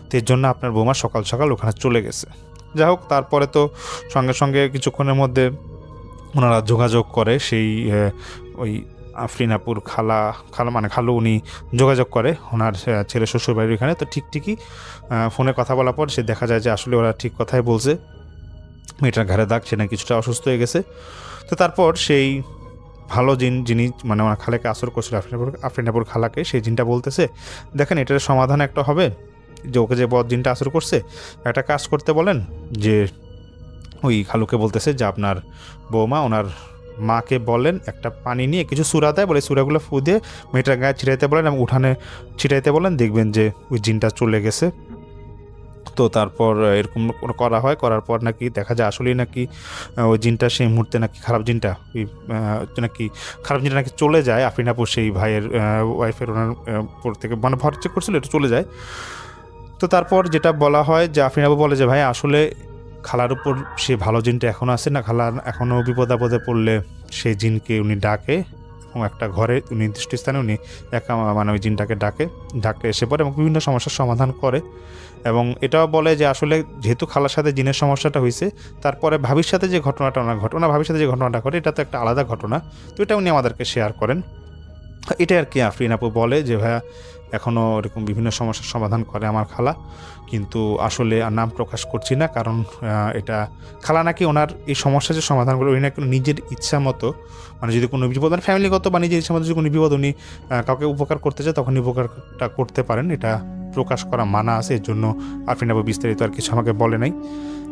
Speaker 2: তো এর জন্য আপনার বৌমা সকাল সকাল ওখানে চলে গেছে। যাই হোক, তারপরে তো সঙ্গে সঙ্গে কিছুক্ষণের মধ্যে ওনারা যোগাযোগ করে সেই ওই আফরিন আপুর খালু উনি যোগাযোগ করে ওনার ছেলে শ্বশুরবাড়ির এখানে। তো ঠিকই ফোনে কথা বলার পর সে দেখা যায় যে আসলে ওরা ঠিক কথাই বলছে, মেয়েটার ঘাড়ে দাগ, সে না কিছুটা অসুস্থ হয়ে গেছে। তো তারপর সেই ভালো জিন যিনি মানে ওনার খালাকে আসর করছিল আফরিন আপুর খালাকে, সেই জিনটা বলতেছে দেখেন এটার সমাধান একটা হবে, যে ওকে যে বদ জিনটা আসর করছে একটা কাজ করতে বলেন, যে ওই খালুকে বলতেছে যে আপনার বৌমা ওনার মাকে বলেন একটা পানি নিয়ে কিছু সুরা দেয়, বলে সুরাগুলো ফু দিয়ে মেয়েটার গায়ে ছিটাইতে বলেন এবং উঠানে ছিটাইতে বলেন, দেখবেন যে ওই জিনটা চলে গেছে। তো তারপর এরকম করা হয়, করার পর নাকি দেখা যায় আসলেই নাকি ওই জিনটা সেই মুহূর্তে নাকি খারাপ জিনটা নাকি চলে যায়। আফরিন আপু সেই ভাইয়ের ওয়াইফের ওনার পর থেকে মানে ভর চেক করছিল, এটা চলে যায়। তো তারপর যেটা বলা হয় যে আফরিন আপু বলে যে ভাই আসলে খালার উপর সে ভালো জিনটা এখনও আছে না, খালার এখনও বিপদ আপদে পড়লে সেই জিনকে উনি ডাকে এবং একটা ঘরে নির্দিষ্ট স্থানে উনি একা মানে ওই জিনটাকে ডাকে এসে পড়ে এবং বিভিন্ন সমস্যার সমাধান করে। এবং এটাও বলে যে আসলে যেহেতু খালার সাথে জিনের সমস্যাটা হয়েছে, তারপরে ভাবির সাথে যে ঘটনাটা ভাবির সাথে যে ঘটনাটা ঘটে এটা তো একটা আলাদা ঘটনা, তো এটা উনি আমাদেরকে শেয়ার করেন। এটা আর কি আফরিন আপু বলে যে ভাইয়া এখনও এরকম বিভিন্ন সমস্যার সমাধান করে আমার খালা, কিন্তু আসলে আর নাম প্রকাশ করছি না, কারণ এটা খালা নাকি ওনার এই সমস্যার যে সমাধানগুলো উনি নাকি নিজের ইচ্ছা মতো, মানে যদি কোনো বিপদ মানে ফ্যামিলিগত বা নিজের ইচ্ছা মতো যদি কোনো বিপদ উনি কাউকে উপকার করতে চায় তখন উপকারটা করতে পারেন, এটা প্রকাশ করা মানা আছে। এর জন্য আফরিন আপু বিস্তারিত আর কিছু আমাকে বলে নাই।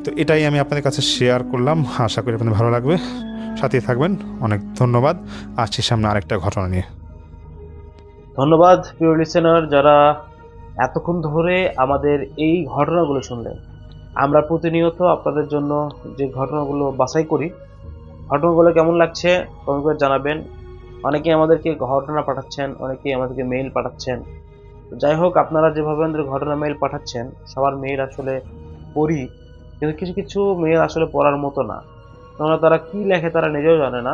Speaker 2: তো এটাই আমি আপনাদের কাছে শেয়ার করলাম, আশা করি আপনাদের ভালো লাগবে, সাথে থাকবেন। অনেক ধন্যবাদ। আসছি সামনে আরেকটা ঘটনা নিয়ে।
Speaker 4: ধন্যবাদ প্রিয় লিসেনার, যারা এতক্ষণ ধরে আমাদের এই ঘটনাগুলো শুনলেন। আমরা প্রতিনিয়ত আপনাদের জন্য যে ঘটনাগুলো বাছাই করি, ঘটনাগুলো কেমন লাগছে কমেন্ট করে জানাবেন। অনেকেই আমাদেরকে ঘটনা পাঠাচ্ছেন, অনেকেই আমাদেরকে মেইল পাঠাচ্ছেন। যাই হোক, আপনারা যেভাবে আমাদের ঘটনা মেইল পাঠাচ্ছেন সবার মেইল আসলে পড়ি, কিন্তু কিছু কিছু মেইল আসলে পড়ার মতো না। কেননা তারা কি লেখে তারা নিজেও জানে না।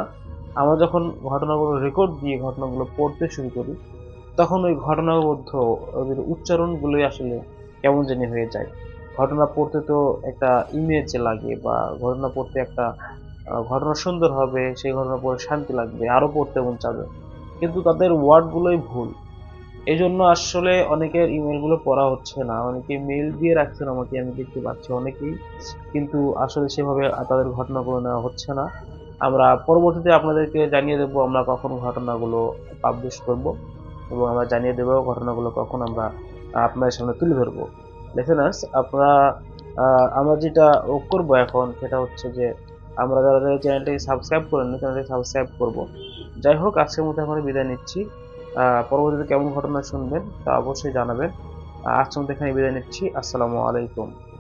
Speaker 4: আমরা যখন ঘটনাগুলো রেকর্ড দিয়ে ঘটনাগুলো পড়তে শুরু করি, তখন ওই ঘটনার মধ্যে ওদের উচ্চারণগুলোই আসলে কেমন জানি হয়ে যায়। ঘটনা পড়তে তো একটা ইমেজ লাগে, বা ঘটনা পড়তে একটা ঘটনা সুন্দর হবে, সেই ঘটনা পড়ে শান্তি লাগবে, আরো পড়তে মন চাবে, কিন্তু তাদের ওয়ার্ডগুলোই ভুল। এই জন্য আসলে অনেকের ইমেলগুলো পড়া হচ্ছে না, অনেকে মেল দিয়ে রাখছেন আমাকে, আমি দেখতে পাচ্ছি অনেকেই, কিন্তু আসলে সেভাবে তাদের ঘটনাগুলো নেওয়া হচ্ছে না। আমরা পরবর্তীতে আপনাদেরকে জানিয়ে দেবো আমরা কখন ঘটনাগুলো পাবলিশ করব, এবং আমরা জানিয়ে দেবো ঘটনাগুলো কখন আমরা আপনাদের সামনে তুলে ধরবো। লিসেনার্স, আপনারা আমরা যেটা করবো এখন সেটা হচ্ছে যে আমরা যারা যারা চ্যানেলটাকে সাবস্ক্রাইব করেননি চ্যানেলটাকে সাবস্ক্রাইব করব। যাই হোক, আজকের মতো এখন বিদায় নিচ্ছি। পরবর্তীতে কেমন ঘটনা শুনবেন তা অবশ্যই জানাবেন। আজকের মতো এখানে বিদায় নিচ্ছি। আসসালামু আলাইকুম।